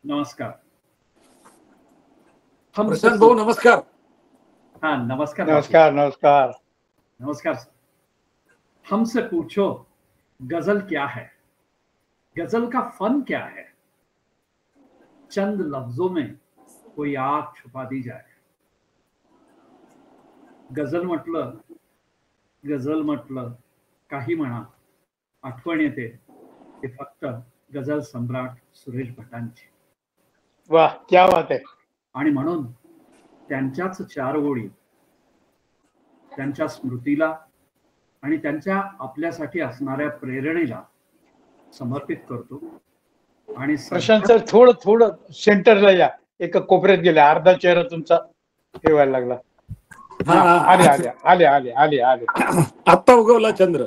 नमस्कार प्रशांत भाऊ, नमस्कार. हाँ नमस्कार नमस्कार नमस्कार नमस्कार सर। हमसे पूछो गजल क्या है, गजल का फन क्या है, चंद लफ्जों में कोई आग छुपा दी जाए। गजल म्हटलं काही म्हणा, आठवण येते ते फक्त गजल सम्राट सुरेश भटांची। वाह क्या बात आहे. आणि म्हणून त्यांच्याच चार ओळी त्यांच्या स्मृतीला आणि त्यांच्या आपल्यासाठी असणाऱ्या प्रेरणेला समर्पित करतो। आणि प्रशांत सर थोडं सेंटरला या, एका कोपऱ्यात गेले, अर्धा चेहरा तुमचा हे व्हायला लागला. आले आले आले आले आले आले आत्ता उगवला चंद्र.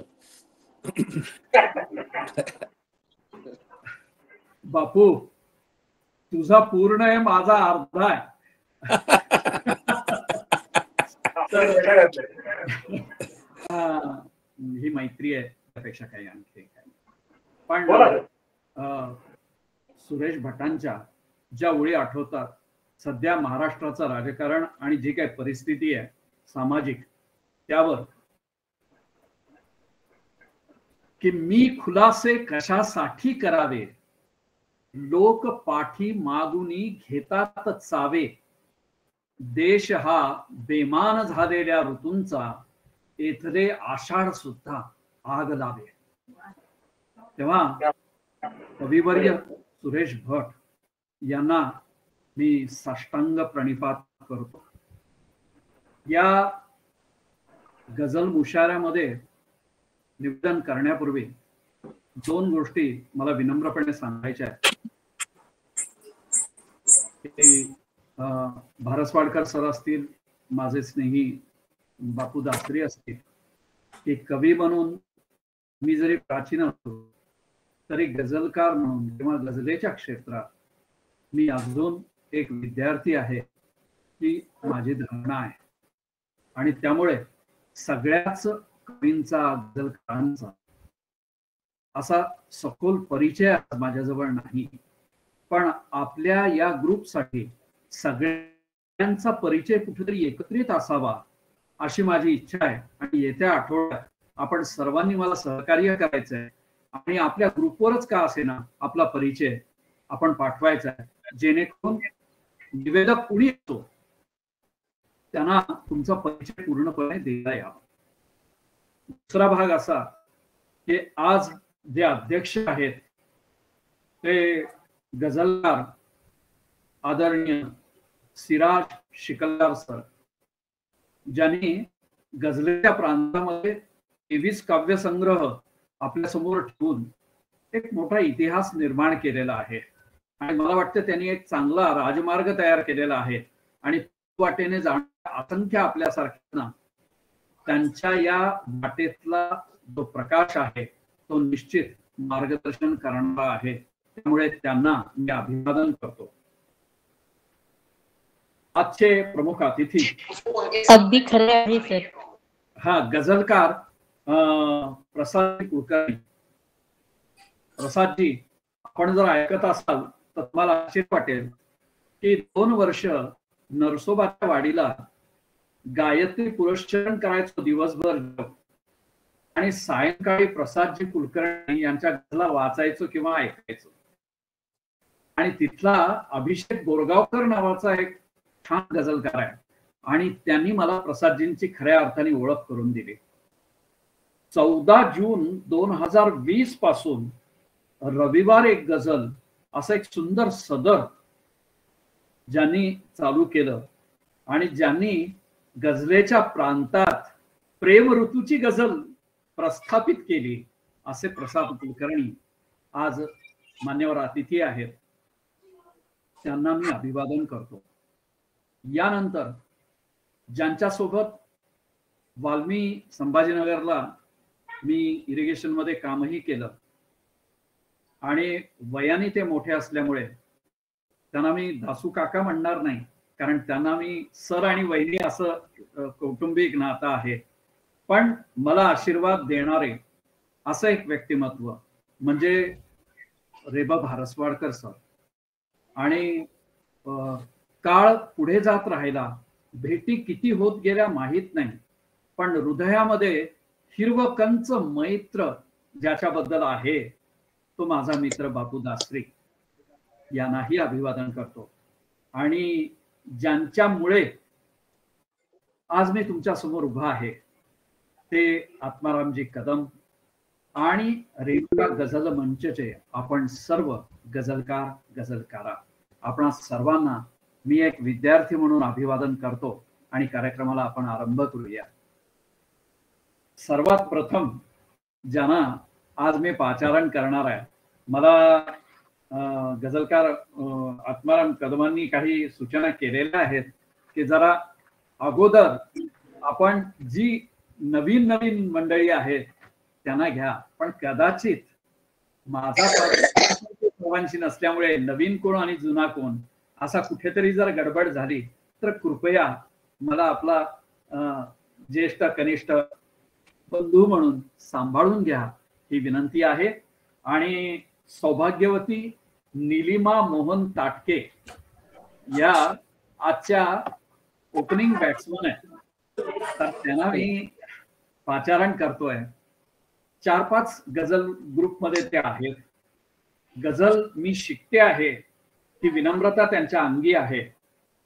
बापू तुझा पूर्ण आहे, माझा अर्धा आहे. ही मैत्री आहे, त्यापेक्षा काही आणखी काही. पण सुरेश भटांच्या ज्या ओळी आठवतात, सध्या महाराष्ट्राचं राजकारण आणि जी काही परिस्थिती आहे सामाजिक, त्यावर की मी खुलासे कशासाठी करावे, लोक पाठी मागुनी घेतात चावे, देश हा बेमान झालेल्या ऋतूंचा, येथले आषाढ सुद्धा आग लावे. तेव्हा कविवर्य सुरेश भट यांना मी साष्टांग प्रणिपात करतो. या गझल मुशायऱ्यामध्ये निवेदन करण्यापूर्वी दोन गोष्टी मला विनम्रपणे सांगायच्या आहेत. भारसवाडकर सर असतील, माझे स्नेही बापू दासरी असतील, की कवी म्हणून मी जरी प्राचीन असतो तरी गझलकार म्हणून किंवा गझलेच्या क्षेत्रात मी अजून एक विद्यार्थी आहे, ही माझी धारणा आहे. आणि त्यामुळे सगळ्याच कवींचा, गझलकारांचा असा सखोल परिचय माझ्याजवळ नाही, पण आपल्या या ग्रुपसाठी सगळ्यांचा परिचय कुठेतरी एकत्रित असावा अशी माझी इच्छा आहे. आणि येत्या आठवड्यात आपण सर्वांनी मला सहकार्य करायचं आहे आणि आपल्या ग्रुपवरच का असेना आपला परिचय आपण पाठवायचा आहे, जेणेकरून निवेदक कुणी असतो त्यांना तुमचा परिचय पूर्णपणे देता यावा. दुसरा भाग असा की आज जे अध्यक्ष आहेत ते गझलकार आदरणीय सिराज शिकलदार सर, ज्यांनी गझलेच्या प्रांतामध्ये 23 काव्यसंग्रह आपल्या समोर ठेवून एक मोठा इतिहास निर्माण केलेला आहे. आणि मला वाटतं त्यांनी एक चांगला राजमार्ग तयार केलेला आहे. आणि वाटेने जाणाऱ्या असंख्य आपल्यासारख्यांना त्यांच्या या वाटेतला जो प्रकाश आहे तो निश्चित मार्गदर्शन करणारा आहे. त्यामुळे त्यांना मी अभिवादन करतो. आजचे प्रमुख अतिथी अगदी खरे आहे सर. हा गझलकार प्रसाद कुलकर्णी. प्रसादजी, आपण जर ऐकत असाल तर तुम्हाला आश्चर्य वाटेल की 2 वर्ष नरसोबाच्या वाडीला गायत्री पुरस्चरण करायचो दिवसभर, आणि सायंकाळी प्रसादजी कुलकर्णी यांच्या गझला वाचायचो किंवा ऐकायचो. आणि तिथला अभिषेक बोरगावकर नावाचा एक छान गझलकार आहे, आणि त्यांनी मला प्रसादजींची खऱ्या अर्थाने ओळख करून दिली. 14 जून 2020 पासून रविवार एक गझल असं एक सुंदर सदर ज्यांनी चालू केलं आणि ज्यांनी गझलेच्या प्रांतात प्रेम ऋतूची गझल प्रस्थापित केली, असे प्रसाद कुलकर्णी आज मान्यवर अतिथी आहेत. त्यांना मी अभिवादन करतो. यानंतर ज्यांच्यासोबत वाल्मी संभाजीनगरला मी इरिगेशन मध्ये कामही केलं आणि वयाने ते मोठे असल्यामुळे त्यांना मी दासू काका म्हणणार नाही, कारण त्यांना मी सर आणि वहिनी असं कौटुंबिक नातं आहे. पण मला आशीर्वाद देणारे असं एक व्यक्तिमत्व म्हणजे रेबा भारसवाडकर सर. आणि काळ पुढे जात राहिला, भेटी किती होत गेल्या माहीत नाही, पण हृदयामध्ये हिरवकंच मैत्र ज्याच्याबद्दल आहे तो माझा मित्र बापू दासरे यांनाही अभिवादन करतो. आणि ज्यांच्यामुळे आज मी तुमच्या समोर उभा आहे ते आत्मारामजी कदम आणि रेणुका गझल मंचचे आपण सर्व गझलकार गझलकारा, आपणा सर्वांना मी एक विद्यार्थी म्हणून अभिवादन करतो आणि कार्यक्रमाला आपण आरंभ करूया. सर्वात प्रथम ज्यांना आज मी पाचारण करणार आहे, मला गझलकार आत्माराम कदमांनी काही सूचना केलेल्या आहेत की जरा अगोदर आपण जी नवीन नवीन मंडळी आहेत त्यांना घ्या, पण कदाचित माझा सर्वांशी नसल्यामुळे नवीन कोण आणि जुना कोण असा कुठेतरी जर गडबड झाली तर कृपया मला आपला ज्येष्ठ कनिष्ठ बंधू म्हणून सांभाळून घ्या ही विनंती आहे. आणि सौभाग्यवती निलिमा मोहन ताटके या आजच्या ओपनिंग बॅट्समन आहेत, तर त्यांना मी पाचारण करतोय. 4-5 गझल ग्रुपमध्ये ते आहेत. गझल मी शिकते आहे ती विनम्रता त्यांच्या अंगी आहे.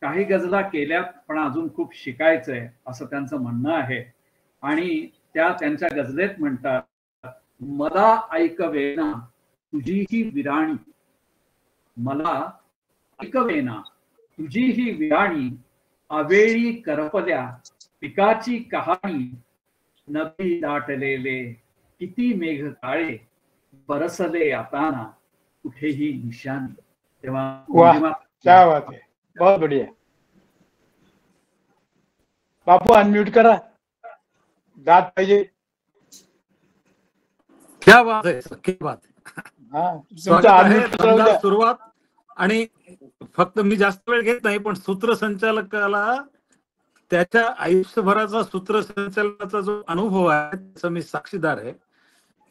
काही गझला केल्यात पण अजून खूप शिकायचंय असं त्यांचं म्हणणं आहे. आणि त्या त्यांच्या गझलेत म्हणतात, मला ऐकवेना तुझी ही विराणी, मला ऐकवेना तुझी ही विराणी, अवेळी करपल्या पिकाची कहाणी, नभी दाटलेले किती मेघ काळे, बरसले आताना कुठेही निशाणी. तेव्हा क्या बात है, बहुत बढ़िया. बापू अनम्यूट करा, गात पाहिजे. क्या बात आहे, क्या बात आहे. सुरुवात. आणि फक्त मी जास्त वेळ घेत नाही, पण सूत्रसंचालकाला त्याच्या आयुष्यभराचा सूत्रसंचालनाचा जो अनुभव आहे त्याचा मी साक्षीदार आहे.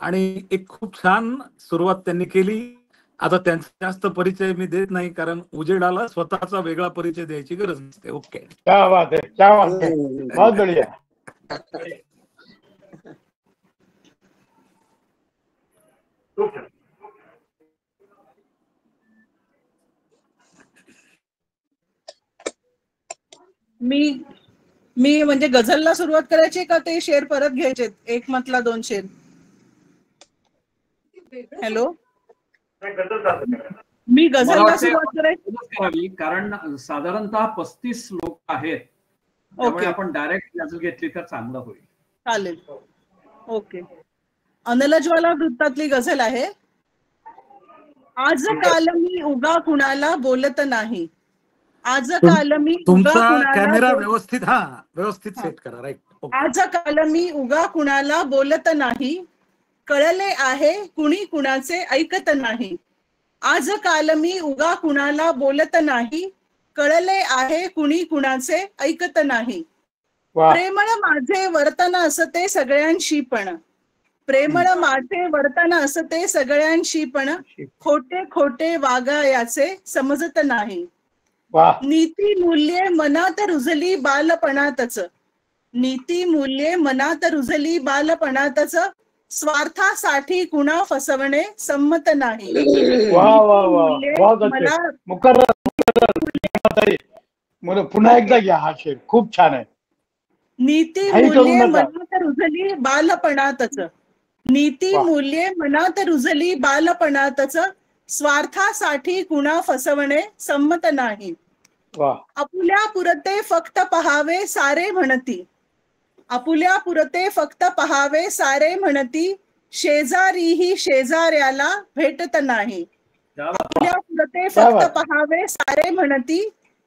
आणि एक खूप छान सुरुवात त्यांनी केली. आता त्यांचा जास्त परिचय मी देत नाही, कारण उजेडाला स्वतःचा वेगळा परिचय द्यायची गरज नसते. ओके, क्या बात है, क्या बात है, बहुत बढ़िया. मी म्हणजे गझलला सुरुवात करायची का ते शेर परत घ्यायचे, एक मतला 2 शेर? हॅलो, मी गझलला सुरुवात करायची कारण साधारणतः 35 लोक आहेत. त्यामुळे आपण डायरेक्ट गझल घेतली तर चांगलं होईल. चालेल. ओके. अनलज्वाला वृत्तातली गझल आहे. आज काल मी उगा कुणाला बोलत नाही, आज काल मी तुमचा कॅमेरा व्यवस्थित सेट करा. राईट. आज काल मी उगा कुणाला बोलत नाही, कळले आहे कुणी कुणाचे ऐकत नाही. आज काल मी उगा कुणाला बोलत नाही, कळले आहे कुणी कुणाचे ऐकत नाही. प्रेमळ माझे वर्तन असते सगळ्यांशी पण, प्रेमळ माझे वर्तन असते सगळ्यांशी पण, खोटे खोटे वागा याचे समजत नाही. नीती मूल्ये मनात रुजली बालपणातच, नीती मूल्ये मनात रुजली बालपणातच, स्वार्थासाठी कुणा फसवणे संमत नाही. पुन्हा एकदा घ्या हा शेर, खूप छान आहे. नीती मूल्ये मनात रुजली बालपणातच, नीती मूल्ये मनात रुजली बालपणातच, स्वार्थासाठी कुणा फसवणे संमत नाही. आपुल्या पुरते फक्त पहावे सारे म्हणती, आपुल्या पुरते फक्त पहावे सारे म्हणती, शेजारीही शेजाऱ्याला भेटत नाही. आपुल्या पुरते फक्त पहावे सारे म्हणती,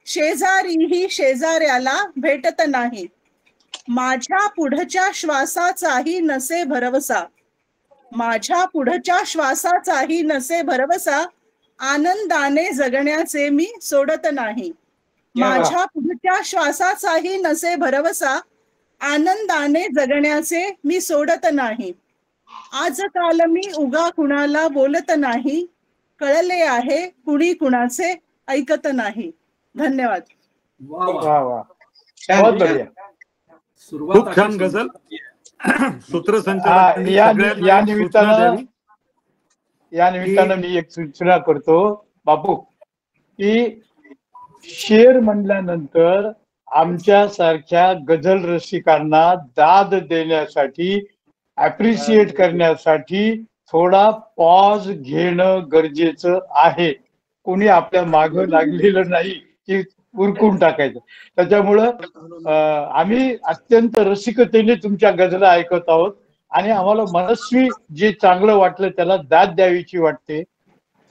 शेजारीही शेजाऱ्याला भेटत नाही. माझ्या पुढच्या श्वासाचाही नसे भरवसा, माझ्या पुढच्या श्वासाचाही नसे भरवसा, आनंदाने जगण्याचे मी सोडत नाही. माझ्या पुढच्या श्वासाचाही नसे भरवसा, आनंदाने जगण्याचे मी सोडत नाही. आज काल मी उगा कुणाला बोलत नाही, कळले आहे कुणी कुणाचे ऐकत नाही. धन्यवाद. वा वा, वा वा, बहुत बढ़िया. सुरुवात खूप छान अशी गझल. हा, सूत्रसंचालकांनी या सगळ्यांना या एक सूचना निमित्तानं द्यावी. मी एक सूचना करतो बापू, की शेर म्हणल्यानंतर आमच्या सारख्या गझल रसिकांना दाद देण्यासाठी, अप्रिशिएट करण्यासाठी थोडा पॉज घेणं गरजेचं आहे. कोणी आपल्या मागं लागलेलं नाही की उरकून टाकायचं. त्याच्यामुळं आम्ही अत्यंत रसिकतेने तुमच्या गझला ऐकत आहोत आणि आम्हाला मनस्वी जे चांगलं वाटलं त्याला दाद द्यावीची वाटते.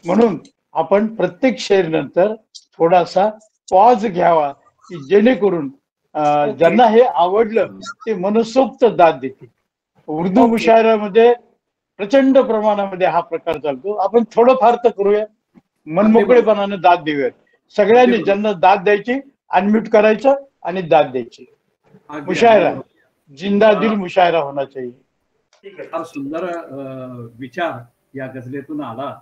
म्हणून आपण प्रत्येक शेर नंतर थोडासा पॉज घ्यावा, की जेणेकरून ज्यांना हे आवडलं ते मनसोक्त दाद देतील. उर्दू मुशायरामध्ये प्रचंड प्रमाणामध्ये हा प्रकार चालतो. आपण थोडंफार तर करूया, मनमोकळेपणाने दाद देऊया. सगळ्यांनी ज्यांना दाद द्यायची अनम्यूट करायचं आणि दाद द्यायची. मुशायरा जिंदा दिल मुशायरा होना चाहिए. फार सुंदर विचार या गझलेतून आला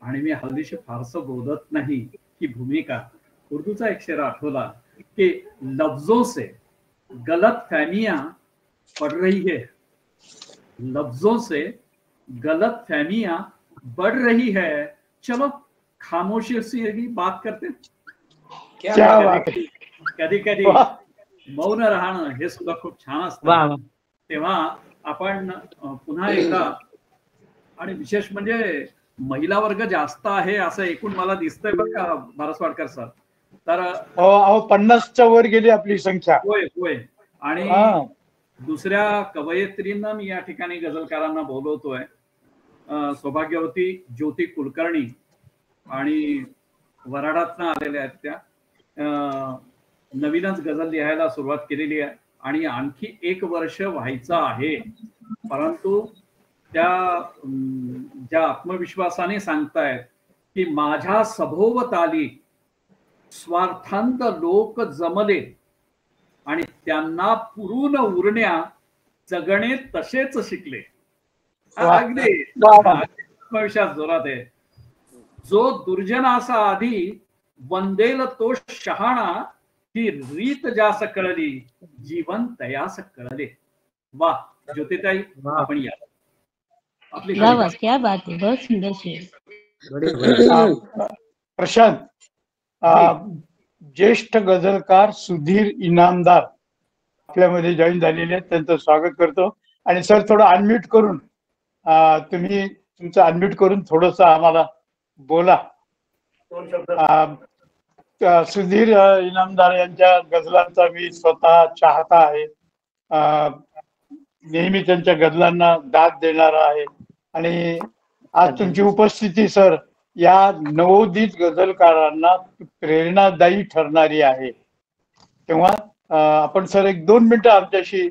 आणि मी हल्लीशी फारसं बोलत नाही की भूमिका. उर्दूचा एक शेर आठवला कि लफ्जों से गलत फहमियां पड़ रही है, लफ्जों से गलत फहमियां बढ़ रही है, चलो खामोशी से ही बात करते. कधी कधी मौन राहणं हे सुद्धा खूप छान असतं. तेव्हा आपण पुन्हा एकदा, आणि विशेष म्हणजे महिला वर्ग जास्त आहे असं एकूण मला दिसतंय बरं का भारसवाडकर सर. तर 50च्या वर गेली आपली संख्या. होय होय. आणि दुसऱ्या कवयित्रींना मी या ठिकाणी गझलकारांना बोलवतोय. सौभाग्यवती ज्योती कुलकर्णी आणि वराडातनं आलेल्या आहेत. त्या नवीनच गझल लिहायला सुरुवात केलेली आहे आणि आणखी 1 वर्ष व्हायचं आहे. परंतु त्या ज्या आत्मविश्वासाने सांगतायत की माझ्या सभोवताली स्वार्थांत लोक जमले आणि त्यांना पुरून उरण्या जगणे तसेच शिकले. अगदी आत्मविश्वास जोरात आहे. जो दुर्जनासा आधी वंदेल तो शहाणा, ही रीत जास कळली जीवन तयास कळले. वा ज्योतिताई, आपण या आपली क्या बात है, बहुत सुंदर शेर. प्रशांत, ज्येष्ठ गझलकार सुधीर इनामदार आपल्यामध्ये जॉईन झालेले आहेत, त्यांचं स्वागत करतो. आणि सर थोडं अनम्यूट करून तुम्ही तुमचं अनम्यूट करून थोडस आम्हाला बोला. सुधीर इनामदार यांच्या गझलांचा मी स्वतः चाहता आहे. नेहमी त्यांच्या गझलांना दाद देणारा आहे. आणि आज तुमची उपस्थिती सर या नवोदित गझलकारांना प्रेरणादायी ठरणारी आहे. तेव्हा आपण सर 1-2 मिनिटं आमच्याशी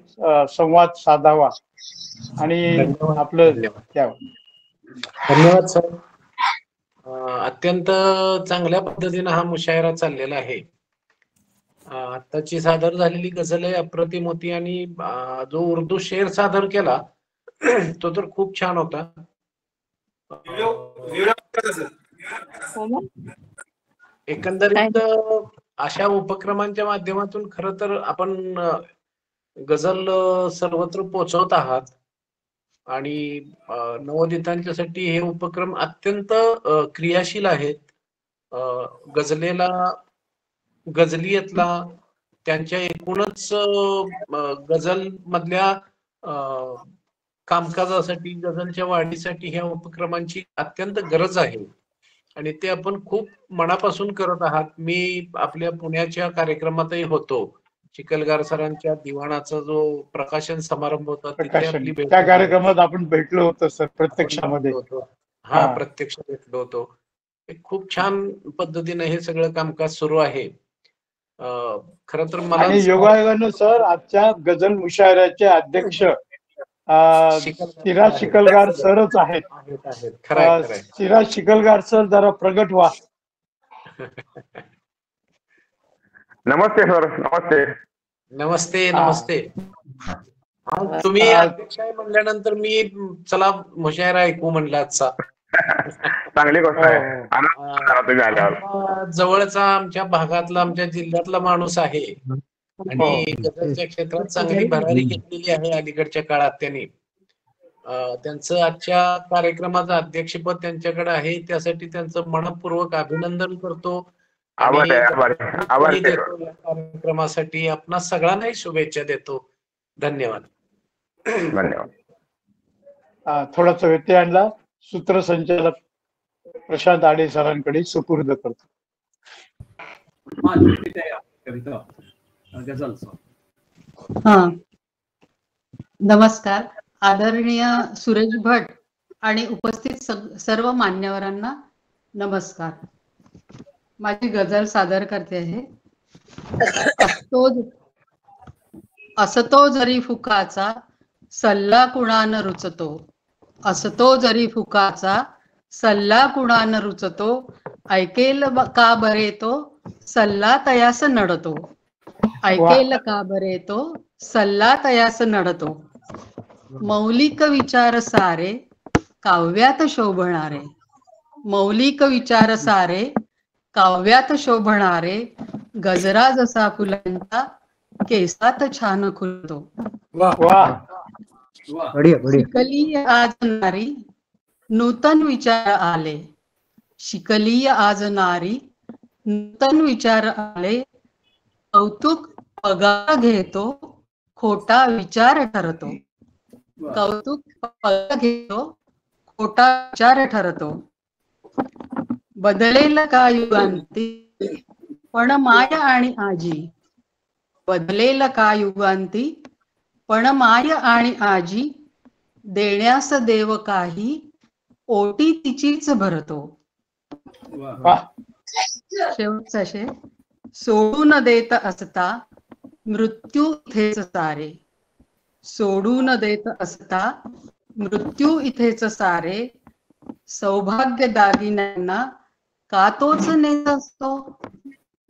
संवाद साधावा आणि आपलं धन्यवाद सर. अत्यंत चांगल्या पद्धतीने हा मुशायरा चाललेला आहे. आताची सादर झालेली गझल आहे अप्रतिम होती आणि जो उर्दू शेर सादर केला तो तर खूप छान होता. एकंदरीत अशा उपक्रमांच्या माध्यमातून खरं तर आपण गझल सर्वत्र पोहोचवत आहात आणि नवोदितांच्यासाठी हे उपक्रम अत्यंत क्रियाशील आहेत. गझलियतला त्यांच्या एकूणच गझल मधल्या कामकाजासाठी, गझलच्या वाढीसाठी ह्या उपक्रमांची अत्यंत गरज आहे आणि ते आपण खूप मनापासून करत आहात. मी आपल्या पुण्याच्या कार्यक्रमातही होतो. चिखलगार सरांच्या दिवाणाचा जो प्रकाशन समारंभ होता त्या कार्यक्रमात आपण भेटलो होतो सर प्रत्यक्षामध्ये. प्रत्यक्ष भेटलो होतो. खूप छान पद्धतीने हे सगळं कामकाज सुरू आहे. खर तर मला योगायोगानं सर आजच्या गझल मुशायराचे अध्यक्ष सिराज चिखलगार सरच आहेत. सिराज चिखलगार सर जरा प्रगट व्हा. नमस्ते सर. नमस्ते नमस्ते नमस्ते. तुम्ही अध्यक्ष म्हणल्यानंतर मी चला मुशायरा ऐकू म्हणला आजचा. चांगली गोष्ट आहे. हो. आनंद झाला तुम्ही आल्यावर. जवळचा आमच्या भागातला, आमच्या जिल्ह्यातला माणूस आहे आणि गझलच्या क्षेत्रात चांगली भरारी घेतलेली आहे अलीकडच्या काळात त्यांनी. त्यांचं आजच्या कार्यक्रमाचं अध्यक्षपद त्यांच्याकडे आहे, त्यासाठी त्यांचं मनपूर्वक अभिनंदन करतो आभार आहे, आभार आहे, आभार आहे. देतो या कार्यक्रमासाठी. आपणा सगळ्यांनाही शुभेच्छा देतो. धन्यवाद. धन्यवाद. थोडासा व्यत्यय आणला. सूत्रसंचालक प्रशांत आडे सरांकडे सुपूर्द करतो. कविता गझल सर. हा, नमस्कार. आदरणीय सुरेश भट आणि उपस्थित सर्व मान्यवरांना नमस्कार. माझी गझल सादर करते आहे. असतो जरी फुकाचा सल्ला कुणान रुचतो, असतो जरी फुकाचा सल्ला कुणान रुचतो, ऐकेल का बरे तो सल्ला तयास नडतो, ऐकेल का बरे तो सल्ला तयास नडतो. मौलिक विचार सारे काव्यात शोभणारे, मौलिक विचार सारे काव्यात शोभणारे, गजरा जसा फुलांचा केसात छान खुलतो. शिकली आज नारी नूतन विचार आले, शिकली आज नारी नूतन विचार आले, कौतुक पगार घेतो खोटा विचार ठरतो, कौतुक पगार घेतो खोटा विचार ठरतो. बदलेल का युगांती पण माया आणि आजी, बदलेल का युगांती पण माय आणि आजी, देण्यास देव काही ओटी तिचीच भरतो. शेवटचा शेर. सोडून देत असता मृत्यू इथेच सारे, सोडून देत असता मृत्यू इथेच सारे, सौभाग्य दागिन्यांना का तोच नेत असतो,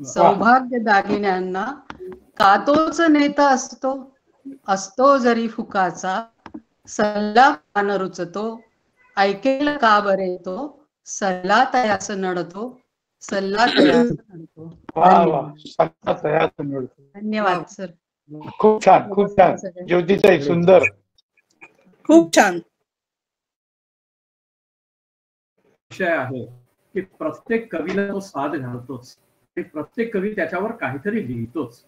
सौभाग्य दागिन्यांना का तोच नेत असतो, असतो जरी फुकाचा सल्ला कान रुचतो, ऐकेल का बरे तो सल्ला तयास नडतो, सल्ला तयास नडतो. धन्यवाद सर. खूप छान, खूप छान. ज्योतीताई सुंदर, खूप छान. विषय आहे की प्रत्येक कवीला तो साथ घालतोच आणि प्रत्येक कवी त्याच्यावर काहीतरी लिहितोच.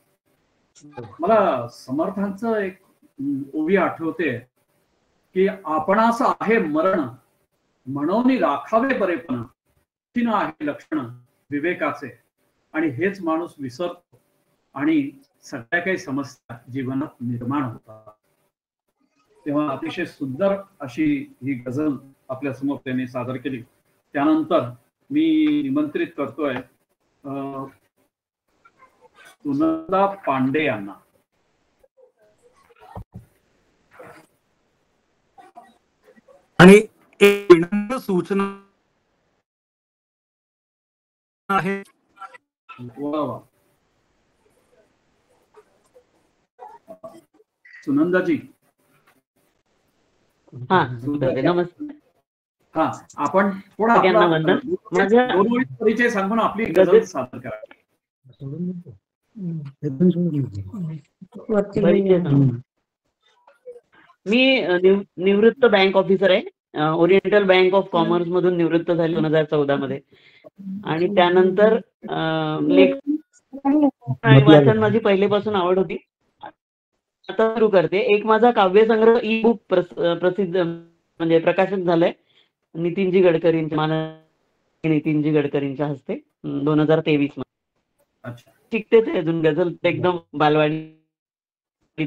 मला समर्थांचं एक ओवी आठवते की आपणास आहे मरण म्हणून राखावे बरेपण, कठीण आहे लक्षण विवेकाचे, आणि हेच माणूस विसरतो आणि सगळ्या काही समस्या जीवनात निर्माण होतात. तेव्हा अतिशय सुंदर अशी ही गझल आपल्या समोर त्यांनी सादर केली. त्यानंतर मी निमंत्रित करतोय सुनंदा पांडे यांना. आणि एक विनम्र सूचना आहे. सुनंदाजी. हा, नमस्कार. हा, आपण थोडा दोन ओळी परिचय सांगून आपली गझल सादर करा. मी निवृत्त बँक ऑफिसर आहे. ओरिएंटल बँक ऑफ कॉमर्स मधून निवृत्त झाले 2014 मध्ये, आणि त्यानंतर वाचन माझी पहिलेपासून आवड होती. आता सुरू करते. एक माझा काव्यसंग्रह ई बुक प्रसिद्ध म्हणजे प्रकाशित झालंय नितीनजी गडकरींच्या, नितीनजी गडकरींच्या हस्ते 2023 मध्ये. शिकतेच आहे अजून गझल, एकदम बालवाडी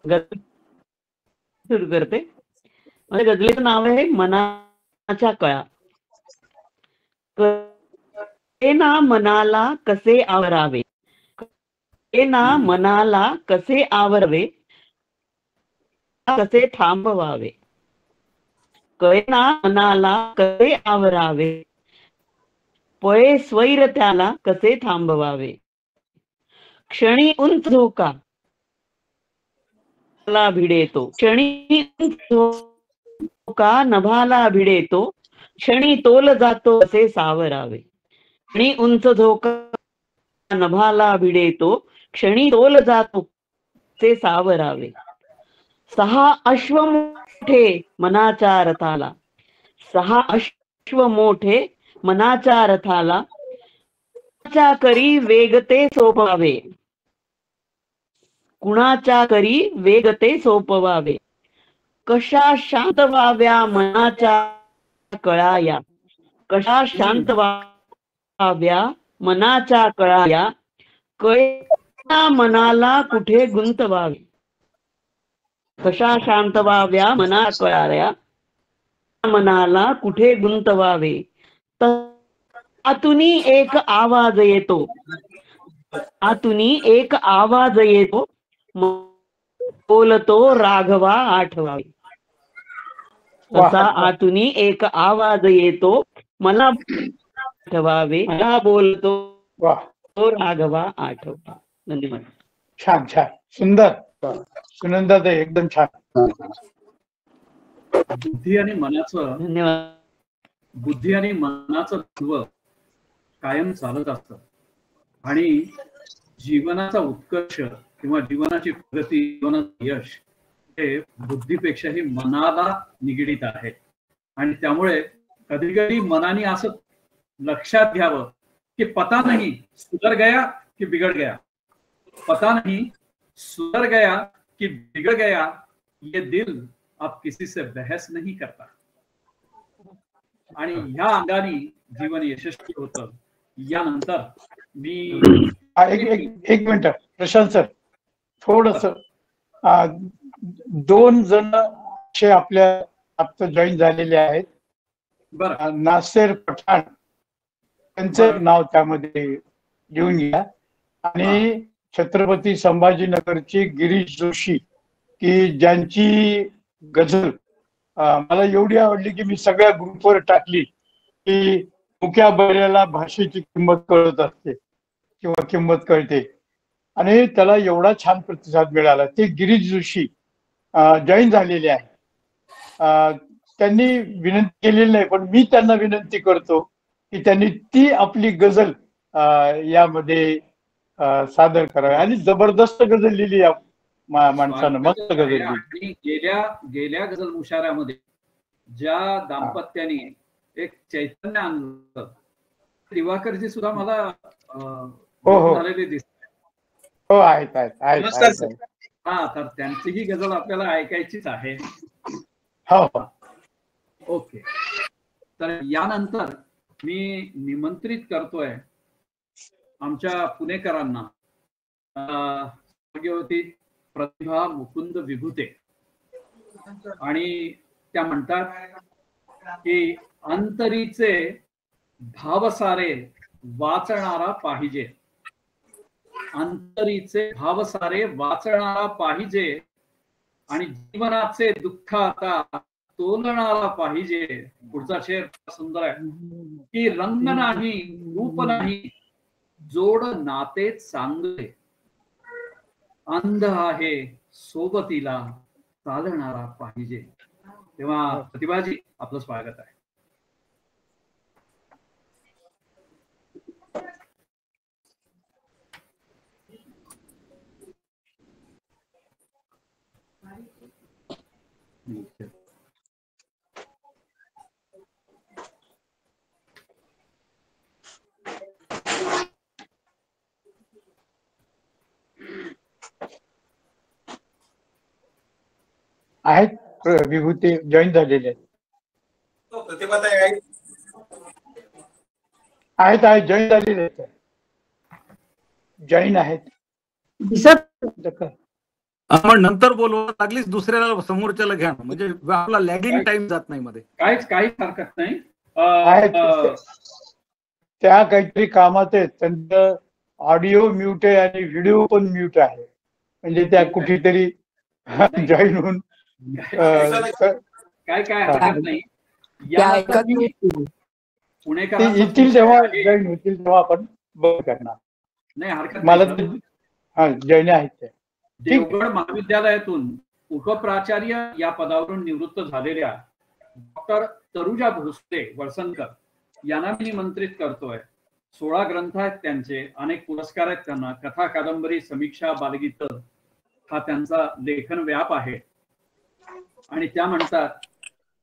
गझल सुरू करते. माझ्या गझलेचं नाव आहे मनाच्या कळा. कळे ना मनाला कसे आवरावे, कळे ना मनाला कसे आवरावे, कसे थांबवावे, कळे ना मनाला कसे आवरावे, पळे स्वैर त्याला कसे थांबवावे, क्षणी उंच धोका भिडेतो, क्षणी उंच का नभाला भिडेतो, क्षणी तोल जातो असे सावरावे. क्षणी उंच झोका नभाला भिडेतो, क्षणी तोल जातो असे सावरावे. 6 अश्व मोठे मनाच्या रथाला, 6 अश्व मोठे मनाच्या रथाला, कुणाच्या करी वेगते सोपवावे. कुणाच्या करी वेगते सोपवावे. कशा शांत व्हाव्या मनाच्या कळाया, कशा शांत व्हाव्या मनाच्या कळाया, कळेना मनाला कुठे गुंतवावे. कशा शांत व्हाव्या मना कळाया, मनाला कुठे गुंतवावे. आतुनी एक आवाज येतो, आतुनी एक आवाज येतो, बोलतो राघवा आठवावे. तसा आतुनी एक आवाज येतो, मला आठवावे, मला बोलतो तो राघवा आठवा. धन्यवाद. छान छान, सुंदर. सुनंदाताई एकदम छान. बुद्धी आणि मनाचं, धन्यवाद. बुद्धी आणि मनाचं ध्रुव कायम चालत असतं आणि जीवनाचा उत्कर्ष किंवा जीवनाची प्रगती, जीवनाचं यश हे बुद्धीपेक्षाही मनाला निगडीत आहे. आणि त्यामुळे कधी कधी मनाने असं लक्षात घ्यावं कि पता नहीं सुधर गया कि बिगड़ गया, पता नहीं सुधर गया कि बिगड़ गया, ये दिल अब किसी से बहस नहीं करता. आणि ह्या अंगाने जीवन यशस्वी होतं. यानंतर मी एक मिनिट प्रशांत सर, थोडस 2 जण असे आपल्या आता जॉईन झालेले आहेत. बरं, नासेर पठाण त्यांचं नाव त्यामध्ये लिहून घ्या. आणि छत्रपती संभाजीनगरची गिरीश जोशी, की ज्यांची गझल मला एवढी आवडली की मी सगळ्या ग्रुपवर टाकली, की मुक्या बैलाला भाषेची किंमत कळत असते किंवा किंमत कळते. आणि त्याला एवढा छान प्रतिसाद मिळाला. ते गिरीश जोशी जॉईन झालेले आहे. त्यांनी विनंती केलेली नाही, पण मी त्यांना विनंती करतो की त्यांनी ती आपली गझल यामध्ये सादर करावी. आणि जबरदस्त गझल लिहिली या माणसानं, मस्त गझल लिहिली. गेल्या गझल मुशाऱ्यामध्ये ज्या दाम्पत्याने एक चैतन्य आणलं, दिवाकरजी सुद्धा मला झालेले दिसत. हो, आहेत आहेत आहेत. हा, तर त्यांचीही गझल आपल्याला ऐकायचीच आहे. हो, ओके. तर यानंतर मी निमंत्रित करतोय आमच्या पुणेकरांना, भाग्यवती प्रतिभा मुकुंद विभूते. आणि त्या म्हणतात की अंतरीचे भावसारे वाचणारा पाहिजे, अंतरीचे भावसारे वाचणारा पाहिजे, आणि जीवनाचे दुःख आता तोलणारा पाहिजे. पुढचा शेर सुंदर आहे की रंग नाही रूप नाही जोड नाते चांगले, अंध आहे सोबतीला चालणारा पाहिजे. तेव्हा प्रतिभाजी आपलं स्वागत आहे. आहेत विभूती जॉईन झालेले आहेत जॉईन झालेले आहेत, जॉईन आहेत. मग नंतर बोलवा लागलीच दुसऱ्याला समोरच्याला घ्या, म्हणजे आपला लॅगिंग टाइम जात नाही मध्ये. काहीच हरकत नाही. त्या काहीतरी कामात आहेत, त्यांचं ऑडिओ म्यूट आहे आणि व्हिडिओ पण म्यूट आहे, म्हणजे त्या कुठेतरी जॉईन होऊन काय हरकत नाही. येतील तेव्हा जॉईन होतील तेव्हा आपण बघ करणार. नाही हरकत मला जॉईन आहेत ते. देवगड महाविद्यालयातून उपप्राचार्य या पदावरून निवृत्त झालेल्या डॉक्टर तरुजा भोसले वळसंकर यांना मी निमंत्रित करतोय. 16 ग्रंथ आहेत त्यांचे, अनेक पुरस्कार आहेत त्यांना. कथा, कादंबरी, समीक्षा, बालगीत हा त्यांचा लेखन व्याप आहे. आणि त्या म्हणतात,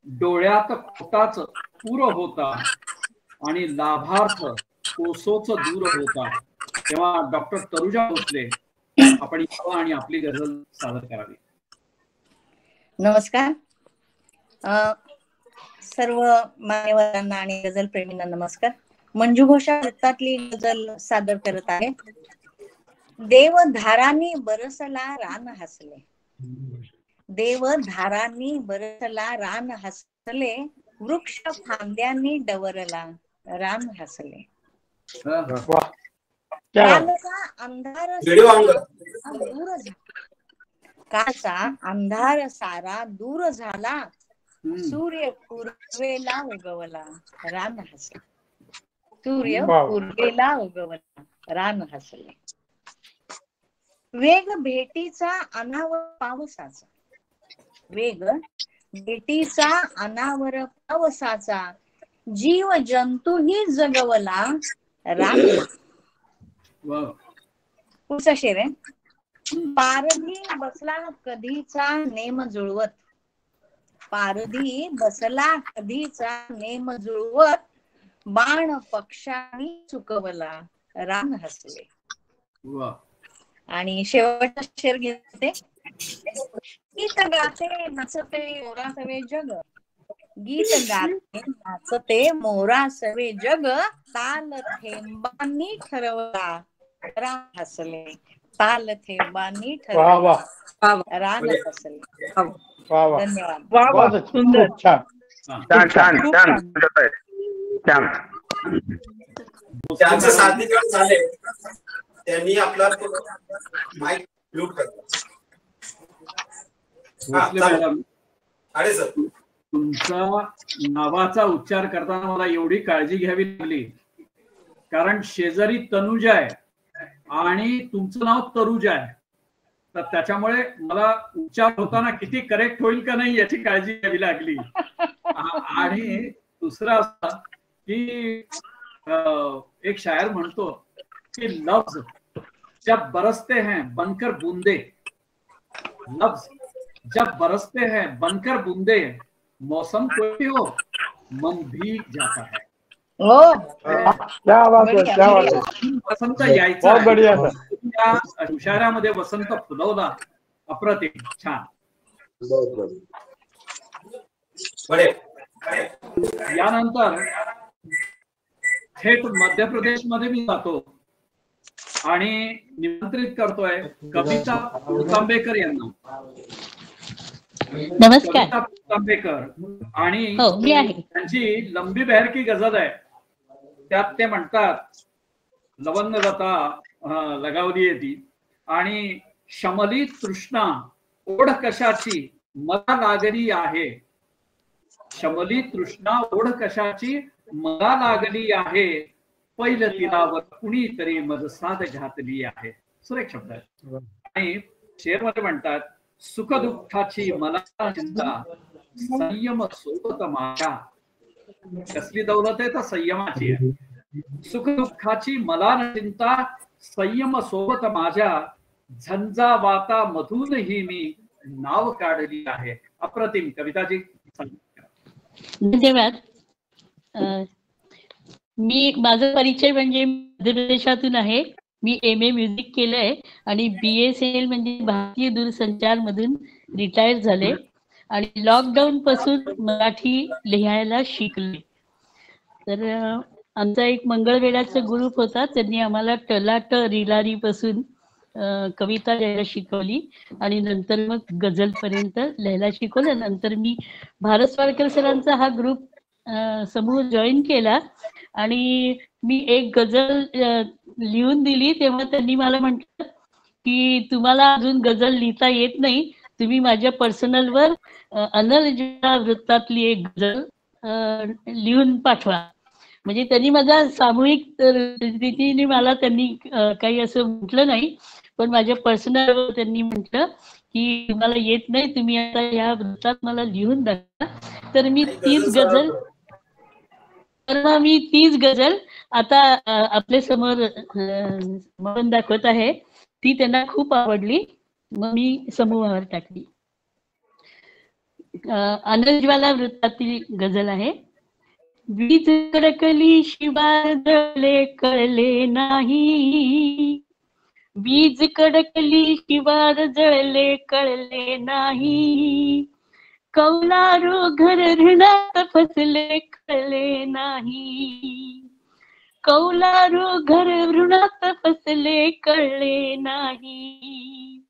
डोळ्यात खोटाच पूर होता आणि लाभार्थ कोसोच दूर होता. तेव्हा डॉक्टर तरुजा भोसले आपण यावं आणि आपली गझल सादर करावी. नमस्कार. सर्व मान्यवरांना आणि गझल प्रेमींना नमस्कार. मंजू घोषा वृत्तातली गझल सादर करत आहे. देव धारांनी बरसला रान हसले, देव धारांनी बरसला रान हसले, वृक्ष फांद्यांनी डवरला रान हसले. कालचा अंधार दूर झाला, कालचा अंधार सारा दूर झाला, सूर्य पूर्वेला उगवला रान हसले, सूर्य पूर्वेला उगवला रान हसले. वेग भेटीचा अनावर पावसाचा, वेग भेटीचा अनावर पावसाचा, जीव जंतूही जगवला रान. पुढचा शेर आहे. पारधी बसला कधीचा नेम जुळवत, पारधी बसला कधीचा नेम जुळवत, बाण पक्षांनी चुकवला रान हसले. आणि शेवटचा शेर घेते. गीत गाते नाचते मोरासवे जग, गीत गाते नाचते मोरासवे जग, ताल थेंबांनी ठरवला रान हसले, ताल थेंबांनी ठरवला रान हसले. धन्यवाद. सुंदर, छान छान छान छान छान. त्यांचं सादरीकरण झाले, त्यांनी आपला माईक म्यूट करतो. तुमचा नावाचा उच्चार करताना मला एवढी काळजी घ्यावी लागली, कारण शेजारी तनुजा आहे आणि तुमचं नाव तरुजा आहे, तर त्याच्यामुळे मला उच्चार होताना किती करेक्ट होईल का नाही याची काळजी घ्यावी लागली. आणि दुसरा असा की एक शायर म्हणतो कि लफ्ज जब बरसते हैं बनकर बूंदे, लफ्ज जब बरसते हैं बनकर बूंदे, मौसम कोई हो मन भीग जाता है. क्या बात है, क्या बात है. वसंत यायचा, उशाऱ्यामध्ये वसंत फुलवला. अप्रतिम, छान. यानंतर थेट मध्य प्रदेश मध्ये मी जातो आणि निमंत्रित करतोय कविता पुरतांबेकर यांना. नमस्कार. कविता पुरतांबेकर आणि त्यांची लंबी बहर की गझल आहे. त्यात ते म्हणतात, लवंगलता लगावली येते आणि शमली तृष्णा ओढ कशाची मला लागली आहे, शमली तृष्णा ओढ कशाची मला लागली आहे, पहिलं तिलावर कुणीतरी मजसाद घातली आहे. सुरेख शब्द आहे. आणि शेर मध्ये म्हणतात, सुख दुःखाची मला चिंता संयम सोबत माझ्या. कसली दौलत आहे तर संयमाची आहे. सुख दुःखाची मला चिंता संयम सोबत माझ्या, झंझावाता मधूनही मी नाव काढली आहे. अप्रतिम. कविताजी. धन्यवाद. मी माझा परिचय म्हणजे मध्य प्रदेशातून आहे. मी MA म्युझिक केलंय आणि BSNL म्हणजे भारतीय दूरसंचार मधून रिटायर झाले आणि लॉकडाऊन पासून मराठी लिहायला शिकले. तर आमचा एक मंगळवेढाचा ग्रुप होता, त्यांनी आम्हाला टलाट रिलारी पासून कविता लिहायला शिकवली आणि नंतर मग गझल पर्यंत लिहायला शिकवलं. नंतर मी भारत स्वारकर सरांचा हा ग्रुप समूह जॉईन केला आणि मी एक गझल लिहून दिली. तेव्हा त्यांनी मला म्हटलं की तुम्हाला अजून गझल लिहिता येत नाही, तुम्ही माझ्या पर्सनलवर अनर्जा वृत्तातली एक गझल लिहून पाठवा. म्हणजे त्यांनी माझा सामूहिक रीतीने मला त्यांनी काही असं म्हटलं नाही, पण माझ्या पर्सनल त्यांनी म्हटलं की तुम्हाला येत नाही, तुम्ही आता या वृत्तात मला लिहून दाखवा. तर मी तीच गझल आता आपल्या समोर म्हणून दाखवत आहे. ती त्यांना खूप आवडली, मग मी समूहावर टाकली. आनंदज्वाला वृत्तातील गझल आहे. वीज कडकली शिवार जळले कळले नाही, वीज कडकली शिवार जळले कळले नाही, कौलारू घर ऋणात फसले कळले नाही, कौलारू घर ऋणात फसले कळले नाही.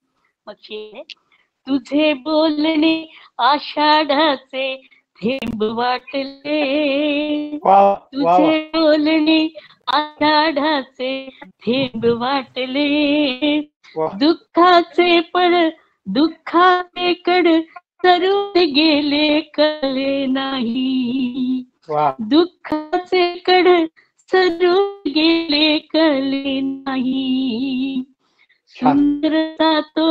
मग तुझे बोलणे आषाढाचे थेंब वाटले, तुझे बोलणे आषाढाचे थेंब वाटले, दुःखाचे पड दुःखाचे कड सरून गेले कळले नाही, दुःखाचे कड सरून गेले कळले नाही. सुंदरता तो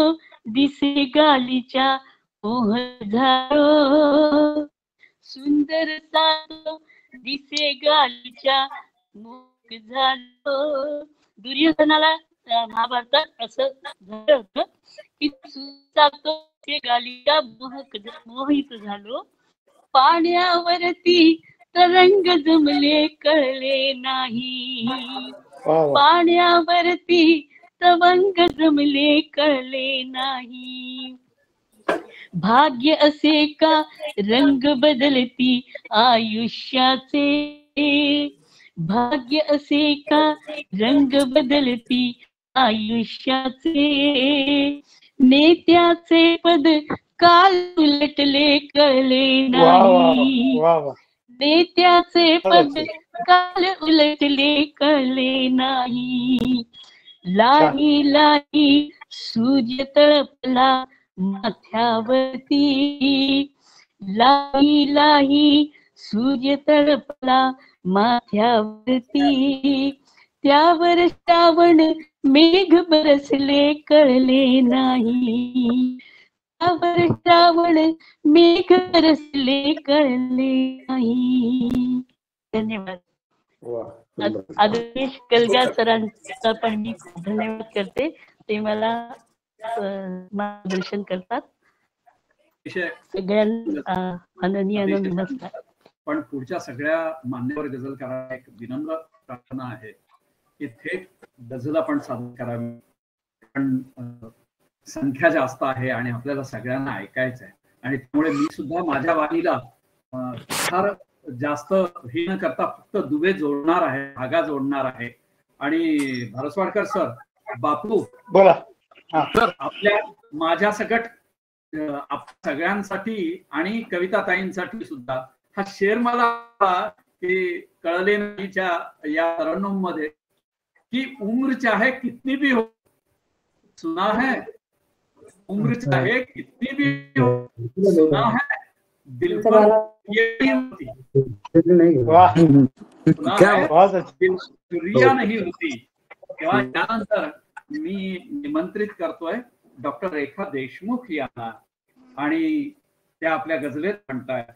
दिसे गालीच्या मोह झालो, सुंदरता तो दिसे गालीच्या मोह झालो. दुर्योधनाला महाभारतात असं झालं होतं की तो गालीच्या मोहित झालो, पाण्यावरती तरंग जमले कळले नाही, पाण्यावरती तरंग जमले कळले नाही. भाग्य असे का रंग बदलती आयुष्याचे, भाग्य असे का रंग बदलती आयुष्याचे, नेत्याचे पद काल उलटले कळले नाही, नेत्याचे पद काल उलटले कळले नाही. लाही लाही सूर्य तळपला माथ्यावरती, लाही लाही सूर्य तळपला माथ्यावरती, त्यावर श्रावण मेघ बरसले कळले नाही, त्यावर श्रावण मेघ बरसले कळले नाही. धन्यवाद. आदरणीय कलगार सरांचा पण मी धन्यवाद करते, ते मला मार्गदर्शन करतात. सगळ्यांना आनंदी नमस्कार. पण पुढच्या सगळ्या मान्यवर गझलकारांना एक विनम्र प्रार्थना आहे की थेट गझल आपण सादर करावी, पण संख्या जास्त आहे आणि आपल्याला सगळ्यांना ऐकायचं आहे, आणि त्यामुळे मी सुद्धा माझ्या वाणीला फार जास्त हे न करता फक्त दुवे जोडणार आहे, धागा जोडणार आहे. आणि भारसवाडकर सर, बापू बोला. आपल्या माझ्या सकट सगळ्यांसाठी आणि कविताताईंसाठी सुद्धा हा शेर मला कळले नाहीच्या या तरन्नुम मध्ये कि उम्र चाहे कितनी भी हो, सुना है उम्र चाहे कितनी भी हो, सुना है दिल पर ये होती, सुना है दिल रिया नहीं होती. तेव्हा त्यानंतर मी निमंत्रित करतोय डॉक्टर रेखा देशमुख यांना, आणि त्या आपल्या गझलेत म्हणतायत.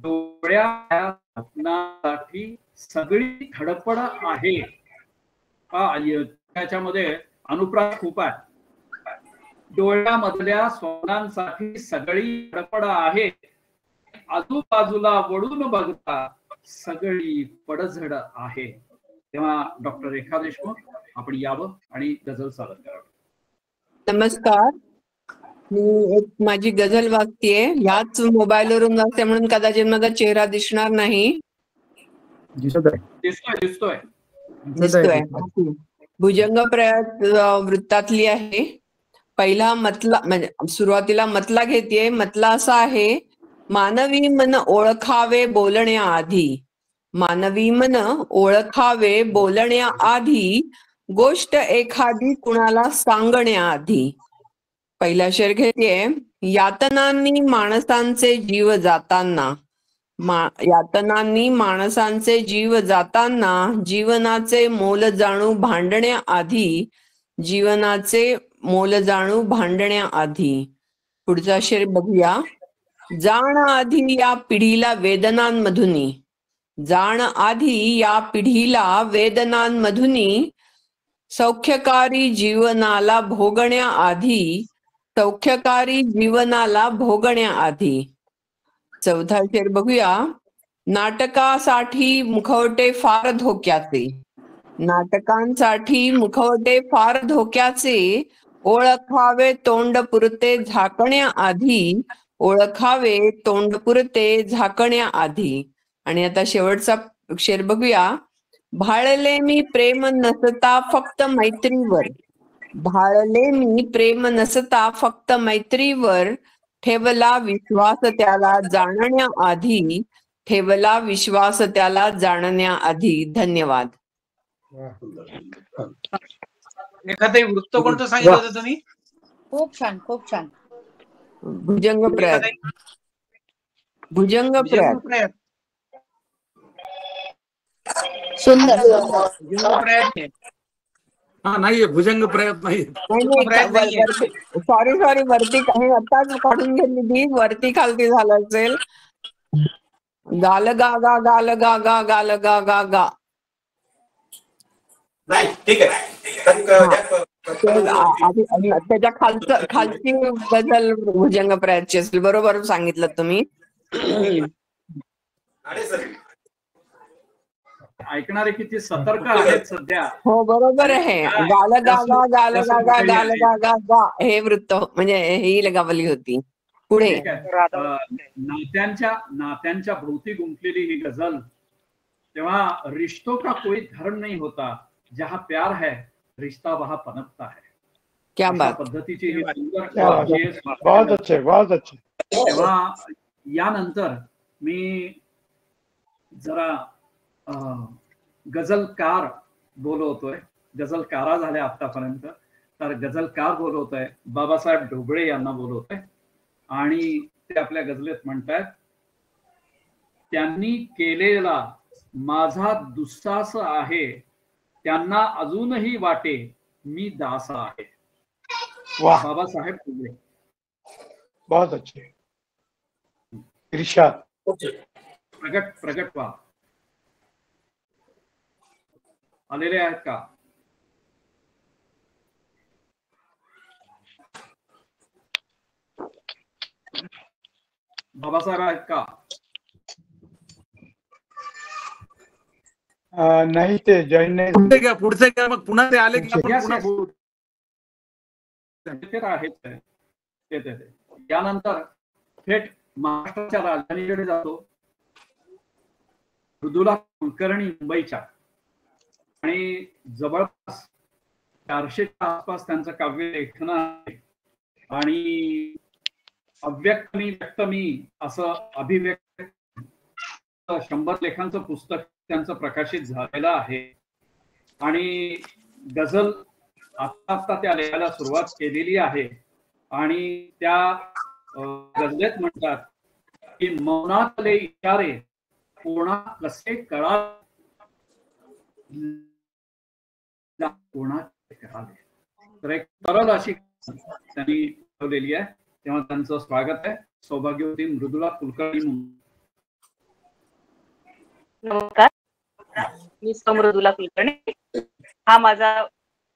डोळ्यासाठी सगळी धडपड आहे. त्याच्यामध्ये अनुप्रास खूप आहे. डोळ्यामधल्या स्वप्नांसाठी सगळी धडपड आहे, आजूबाजूला वळून बघता सगळी पडझड आहे. तेव्हा डॉक्टर रेखा देशमुख, आपण यावं आणि गझल सादर करावं. नमस्कार, मी एक माझी गझल वाचतेय. ह्याच मोबाईलवरून वाचते म्हणून कदाचित माझा चेहरा दिसणार नाही. दिसतोय. भुजंग प्रयत वृत्तातली आहे. पहिला मतला म्हणजे सुरुवातीला मतला घेतेय. मतला असा आहे: मानवी मन ओळखावे बोलण्याआधी, मानवी मन ओळखावे बोलण्याआधी, गोष्ट एखादी कुणाला सांगण्याआधी. पहिला शेर घेतेय. यातनांनी माणसांचे जीव जाताना, यातनांनी माणसांचे जीव जाताना, जीवनाचे मोल जाणू भांडण्याआधी, जीवनाचे मोल जाणू भांडण्याआधी. पुढचा शेर बघूया. जाण आधी या पिढीला वेदनांमधुनी, जाण आधी या पिढीला वेदनांमधुनी, सौख्यकारी जीवनाला भोगण्याआधी, सौख्यकारी जीवनाला भोगण्याआधी. चौथा शेर बघूया. नाटकासाठी मुखवटे फार धोक्याचे, नाटकांसाठी मुखवटे फार धोक्याचे, ओळखावे तोंड पुरते झाकण्याआधी, ओळखावे तोंड पुरते झाकण्याआधी. आणि आता शेवटचा शेर बघूया. भाळले मी प्रेम नसता फक्त मैत्रीवर, भाळले मी प्रेम नसता फक्त मैत्रीवर, ठेवला विश्वास त्याला जाणण्याआधी, ठेवला विश्वास त्याला जाणण्याआधी. धन्यवाद. एखादं वृत्त कोणतं सांगितलं होतं तुम्ही? खूप छान, खूप छान. भुजंग प्रयात, भुजंग प्रयात. सुंदर. हा नाहीये, भुजंग प्रयत्न नाही. सॉरी वरती काही आताच काढून घेतली ती, वरती खालती झालं असेल. गाल गा गा गाल गा गा गाल गा गा गा. नाही ठीक आहे. त्याच्या खालची गझल भुजंग प्रयातची असेल. बरोबर सांगितलं तुम्ही. ऐकणारे किती सतर्क आहेत सध्या. हो बरोबर आहे. गाल गा गा गाल गा गा गाल गा गा गा हे वृत्त म्हणजे ही लगावली होती. पुढे नात्यांच्या भोवती गुंफलेली ही गझल. तेव्हा रिश्तों का कोई धर्म नहीं होता, जहाँ प्यार है रिश्ता वहाँ पनपता है. क्या बात. पद्धतीची ही सुंदर. बहुत अच्छे, बहुत अच्छे. तेव्हा यानंतर मी जरा गझलकार बोलवतोय. गझलकारा झाल्या आतापर्यंत, तर गझलकार बोलवतोय. बाबासाहेब ढोबळे यांना बोलवतोय आणि ते आपल्या गझलेत म्हणतात. त्यांनी केलेला माझा दुस्साहस आहे, त्यांना अजूनही वाटे मी दास आहे. बाबासाहेब ढोबळे. बहुत अच्छे. इरशाद. प्रगट व्हा. आलेले आहेत का? बाबासाहेब आहेत का? नाही, ते जॉईन नाही. पुढचे घ्या मग पुन्हा ते आले की आपण पुन्हा बोलू. यानंतर थेट महाराष्ट्राच्या राजधानीकडे जातो. मृदुला कुलकर्णी मुंबईच्या, आणि जवळपास 400च्या आसपास त्यांचं काव्य लेखन आहे. आणि अव्यक्त मी व्यक्त मी असं अभिव्यक्त 100 लेखांचं पुस्तक त्यांचं प्रकाशित झालेलं आहे. आणि गझल आता त्या लिहायला सुरुवात केलेली आहे. आणि त्या गझलेत म्हणतात की मौनातले इशारे कोणा कसे कळा, कोणाचे कळाले. तर एक सरळ अशी त्यांनी ठेवलेली आहे. तेव्हा त्यांचं स्वागत आहे. सौभाग्यवती मृदुला कुलकर्णी. नमस्कार, मी मृदुला कुलकर्णी. हा माझा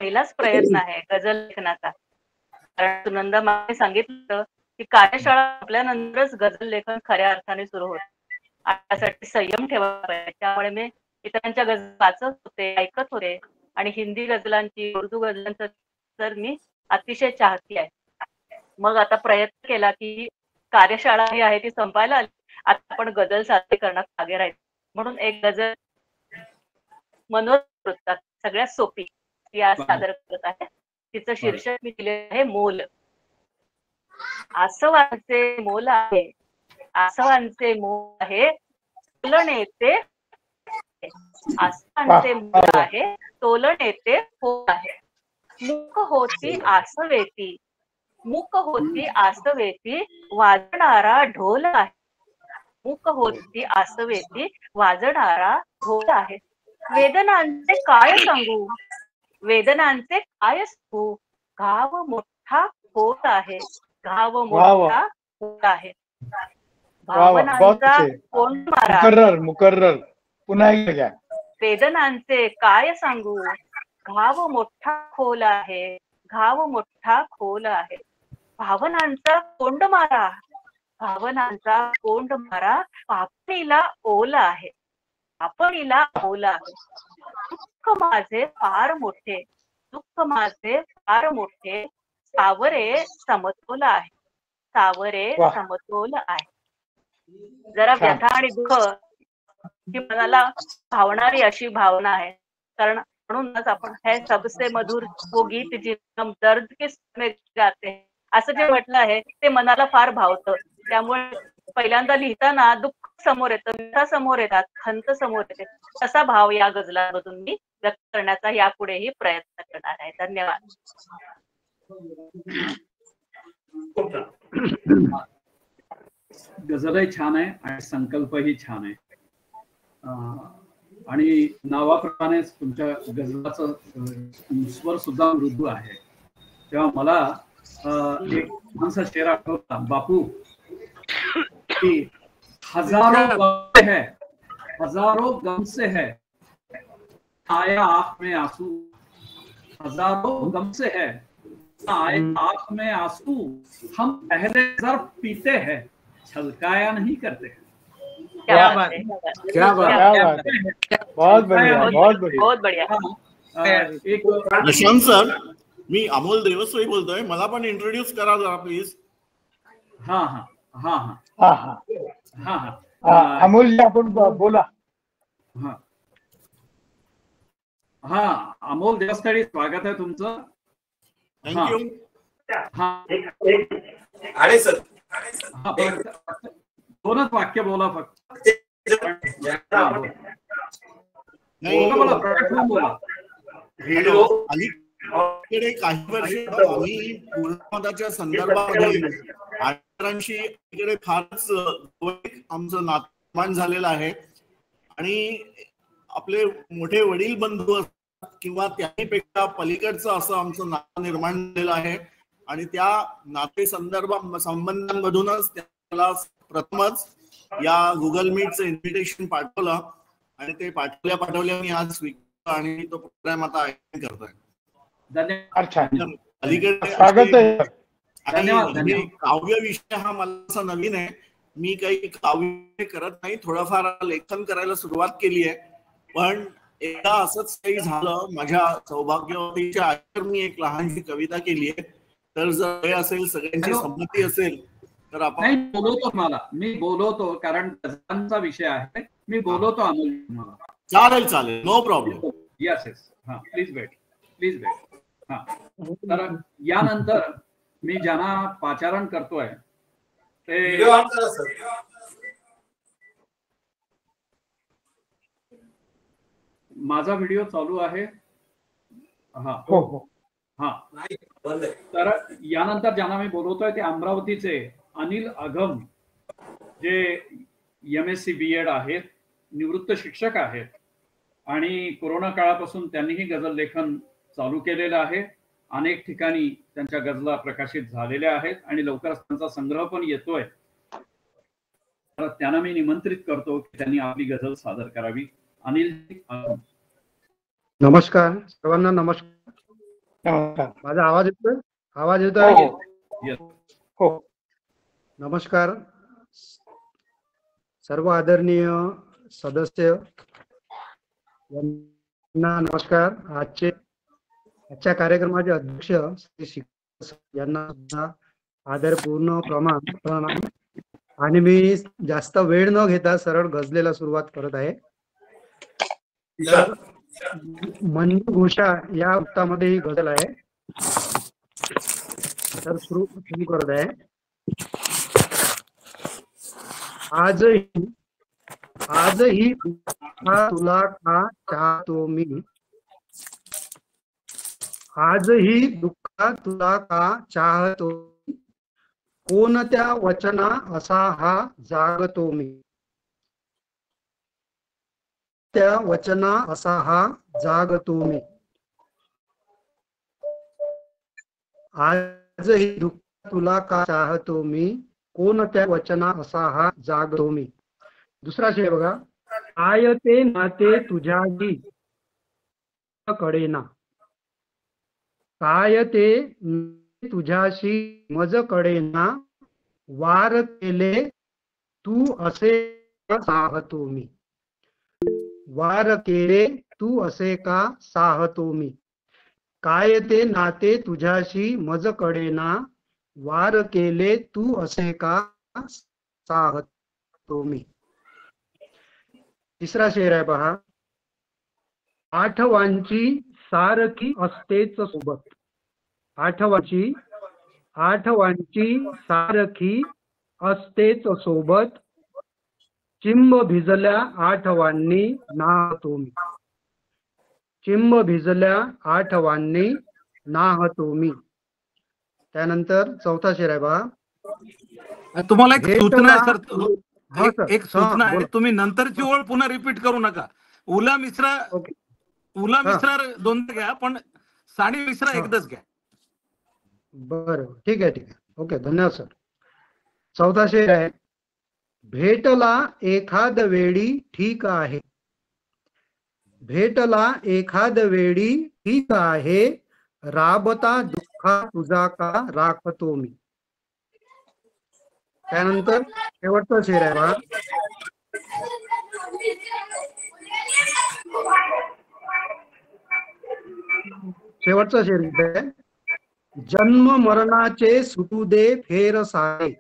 पहिलाच प्रयत्न आहे गझल लेखनाचा. कारण सुनंदा माने सांगितलं की कार्यशाळा आपल्यानंतरच गझल लेखन खऱ्या अर्थाने सुरू होतं. त्यासाठी संयम ठेवायला पाहिजे. त्यामुळे मी इतरांच्या गझल वाचत होते, ऐकत होते. आणि हिंदी गझलांची, उर्दू गझलांचं तर मी अतिशय चाहती आहे. मग आता प्रयत्न केला की कार्यशाळा जी आहे ती संपायला आली, आता आपण गझल सादरीकरणात मागे राहील. म्हणून एक गझल मनोरम वृत्तात सगळ्यात सोपी ती आज सादर करत आहे. तिचं शीर्षक मी दिले आहे मोल. आसवांचे मोल आहे, आसवांचे मोल आहे, तोलन येते. आसवांचे मोल आहे, तोलन येते होत आहे. मूक होती आसवेती, मूक होती आसवेती, वाजणारा ढोल आहे. मूक होती आसवेती, वाजणारा ढोल आहे. वेदनांचे काय सांगू, वेदनांचे काय सांगू, घाव मोठा खोल आहे, घाव वा वा मोठा खोल आहे. वा वा, बहुत भावनांचा अच्छे. कोंडमारा, मुकर्रर पुन्हा एकदा घ्या. वेदनांचे काय सांगू, घाव मोठा खोल आहे, घाव मोठा खोल आहे. भावनांचा कोंडमारा, भावनांचा कोंडमारा पापणीला ओला आहे, पापणीला ओला आहे. दुःख माझे फार मोठे, दुःख माझे फार मोठे, सावरे समतोल आहे, सावरे वा. समतोल आहे. जरा छान. व्यथा आणि दुःख ही मनाला भावणारी अशी भावना आहे. कारण म्हणूनच आपण हे सबसे मधुर वो गीत जिनम दर्द के में गाते हैं असं जे म्हटलं आहे ते मनाला फार भावतं. त्यामुळे पहिल्यांदा लिहिताना दुःख समोर येतं, व्यथा समोर येतात, खंत समोर येते. तसा भाव या गझलामधून मी व्यक्त करण्याचा यापुढेही प्रयत्न करणार आहे. धन्यवाद. गझलही छान आहे आणि संकल्पही छान आहे. आणि नावाप्रमाणेच तुमच्या गझलाचं स्वर सुद्धा मृदू आहे. तेव्हा मला एक छानसा शेर आठवता, बापू की हजारों गम से है, हजारों गम से है आया आंख में आंसू, हजारों गम से है आया आंख में आंसू, हम पहले जर्फ पीते हैं छलकाया नहीं करते. क्या बात है, क्या बात है, बहुत बढ़िया, बहुत बढ़िया, बहुत बढ़िया. एक प्रशांत सर, मी अमोल देवस्वी बोलतोय, मला पण इंट्रोड्यूस करा जरा प्लीज. हाँ हाँ हाँ हाँ हाँ हाँ हाँ हाँ अमोल आपण बोला. हाँ हाँ अमोल देवस्थळी स्वागत आहे तुमचं. थँक्यू. हाँ अरे सर, हाँ दोनच वाक्य बोला फक्त. बोला प्रकट होऊन बोला. अलीकडे काही वर्ष आम्ही पूर्णमताच्या संदर्भामध्ये आचारांशी इकडे फारच आमचं नातमान झालेलं आहे. आणि आपले मोठे वडील बंधू असतात किंवा त्यापेक्षा पलीकडचं असं आमचं नातं निर्माण झालेलं आहे. आणि त्या नाते संबंधांमधूनच त्याला प्रथमच या गुगल मीटचं इन्व्हिटेशन पाठवलं आणि ते पाठवल्या मी आज स्वीकारलं आणि तो प्रोग्राम आता आयोजन करतोय. अलीकडे काव्य विषय हा मला असा नवीन आहे. मी काही काव्य करत नाही, थोडंफार लेखन करायला सुरुवात केली आहे. पण एकदा असंच काही झालं, माझ्या सौभाग्यवतीच्या आईवर मी एक लहानशी कविता केली आहे. तर जर हे असेल, सगळ्यांची संमती असेल तर आपण. नाही बोलवतो, मला मी बोलवतो कारण गझलांचा विषय आहे. मी बोलवतो अमोल मला. चालेल चालेल, नो प्रॉब्लेम. यस यस, हा प्लीज वेट, प्लीज वेट. हा तर यानंतर मी ज्यांना पाचारण करतोय ते माझा व्हिडिओ चालू आहे. हा हा तर यानंतर ज्यांना मी बोलवतोय ते अमरावतीचे अनिल अघम, जे MSc BEd आहेत, निवृत्त शिक्षक आहेत आणि कोरोना काळापासून त्यांनीही गझल लेखन चालू केलेलं आहे. अनेक ठिकाणी त्यांच्या गझला प्रकाशित झालेल्या आहेत आणि लवकरच त्यांचा संग्रह पण येतोय. तर त्यांना मी निमंत्रित करतो की त्यांनी आपली गझल सादर करावी. अनिल. नमस्कार सर्वांना. नमस्कार. माझा आवाज येतोय? आवाज येतोय? हो. नमस्कार सर्व आदरणीय सदस्य यांना नमस्कार. आजच्या कार्यक्रमाचे अध्यक्ष श्री शिक्षक यांना आदरपूर्ण प्रणाम. आणि मी जास्त वेळ न घेता सरळ गझलेला सुरुवात करत आहे. मंजू घोषा या वृत्तामध्ये ही गझल आहे. तर सुरू करत आहे. आजही तुला का चाहतो मी, आजही दुःखा तुला का चाहतो, कोणत्या वचना असा हा जागतो मी, त्या वचना असा हा जागतो मी. आजही दुःख तुला का चाहतो मी, कोणत्या वचना असा हा जागतो मी. दुसरा शेर बघा. काय ते नाते तुझ्याशी कडेना, काय ते तुझ्याशी मज कडेना, वार केले तू असे का साहतो मी, वार केले तू असे का साहतो मी. काय ते नाते तुझ्याशी मज कडेना, वार केले तू असे का साहतो मी. तिसरा शेर आहे पहा. आठवांची सारखी असतेच सोबत, आठवांची सारखी असतेच सोबत, चिंब भिजल्या आठवांनी नाहतो मी, चिंब भिजल्या आठवांनी नाहतो मी. त्यानंतर चौथा शेर आहे बघा. तुम्हाला एक सूचना आहे सर, एक सूचना आहे. तुम्ही नंतरची ओळ पुन्हा रिपीट करू नका. उला मिश्रा दोनदा घ्या, पण साडी मिश्रा एकदाच घ्या. बरं, ठीक आहे. ओके, धन्यवाद सर. चौथा शेर आहे. भेटला एखाद वेळी ठीक आहे, भेटला एखाद वेळी ठीक आहे, राबता दुःखा तुझा का राखतो मी. त्यानंतर शेवटचा शेर आहे बघा. शेवटचा शेर आहे. जन्म मरणाचे सुटू दे फेर सारे,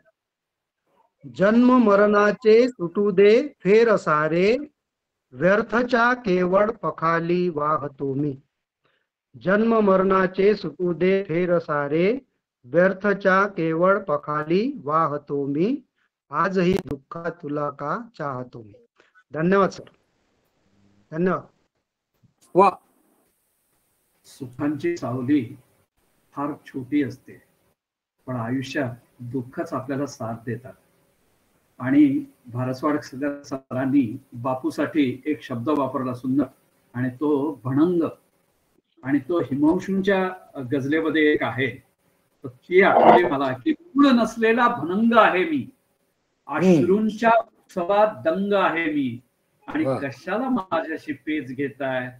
जन्म मरणाचे सुटू दे फेर सारे, व्यर्थच्या केवळ पखाली वाहतो मी. जन्म मरणाचे सुटू दे फेर सारे, व्यर्थच्या केवळ पखाली वाहतो मी, आजही दुःखा तुला का चाहतो मी. धन्यवाद सर, धन्यवाद. वा. सुखांची सावली फार छोटी असते, पण आयुष्यात दुःखच आपल्याला साथ देतात. आणि भारसवाड सरांनी बापूसाठी एक शब्द वापरला सुंदर, आणि तो भणंग. आणि तो हिमांशूंच्या गझलेमध्ये एक आहे, तर ती आठवली मला की मूळ नसलेला भणंग आहे मी, अश्रूंच्या उत्सवात दंग आहे मी, आणि कशाला माझ्याशी पेच घेताय,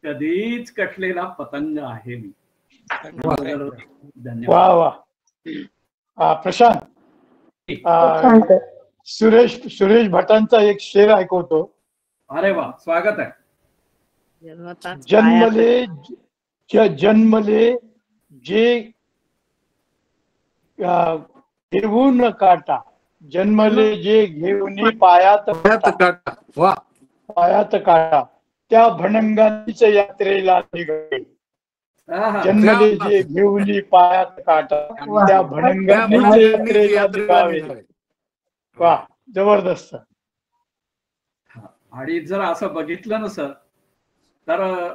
कधीच कटलेला पतंग आहे मी. धन्यवाद. प्रशांत, सुरेश भटांचा एक शेर ऐकवतो. अरे वा, स्वागत आहे. जन्मले जे घेऊन काटा, जन्मले जे घेऊन पायात काटा, पायात काटा, त्या भणंगांनीच यात्रेला निघाले. जन्मले जे घेऊन पायात काटा, त्या भणंगांनीच यात्रेला निघावे. वा, जबरदस्त. आणि जर असं बघितलं ना सर, तर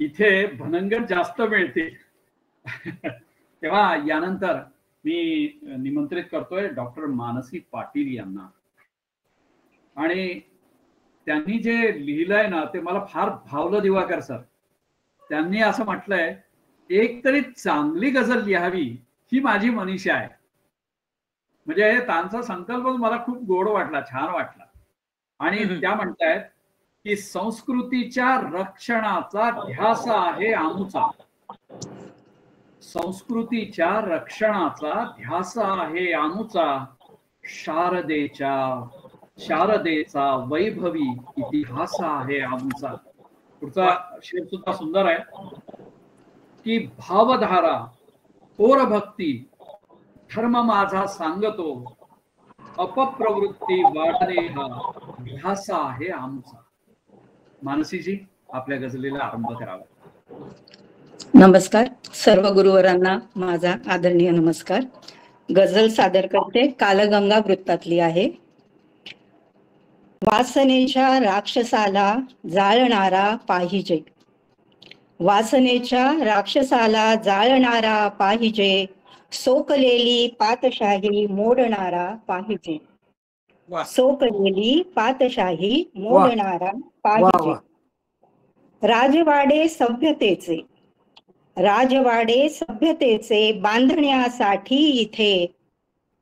इथे भणंग जास्त मिळते. तेव्हा यानंतर मी निमंत्रित करतोय डॉक्टर मानसी पाटील यांना. आणि त्यांनी जे लिहिलंय ना ते मला फार भावलं दिवाकर सर. त्यांनी असं म्हटलंय, एक तरी चांगली गझल लिहावी ही माझी मनीषा आहे. म्हणजे त्यांचा संकल्प मला खूप गोड वाटला, छान वाटला. आणि त्या म्हणतायत की संस्कृतीच्या रक्षणाचा ध्यास आहे आमचा, संस्कृतीच्या रक्षणाचा ध्यास आहे आमचा, शारदेचा वैभवी इतिहास आहे आमचा. पुढचा शेर सुद्धा सुंदर आहे की भावधारा पोरभक्ती धर्म माझा सांगतो, अपप्रवृत्ती वाढणे हा ध्यास आहे आमचा. मानसीजी, आपल्या गझलेला आरंभ करावा. नमस्कार. सर्व गुरुवरांना माझा आदरणीय नमस्कार. गझल सादर करते, कालगंगा वृत्तातली आहे. वासनेच्या राक्षसाला जाळणारा पाहिजे, वासनेच्या राक्षसाला जाळणारा पाहिजे, सोकलेली पातशाही मोडणारा पाहिजे, सोकलेली पातशाही मोडणारा पाहिजे. राजवाडे सभ्यतेचे, राजवाडे सभ्यतेचे बांधण्यासाठी इथे,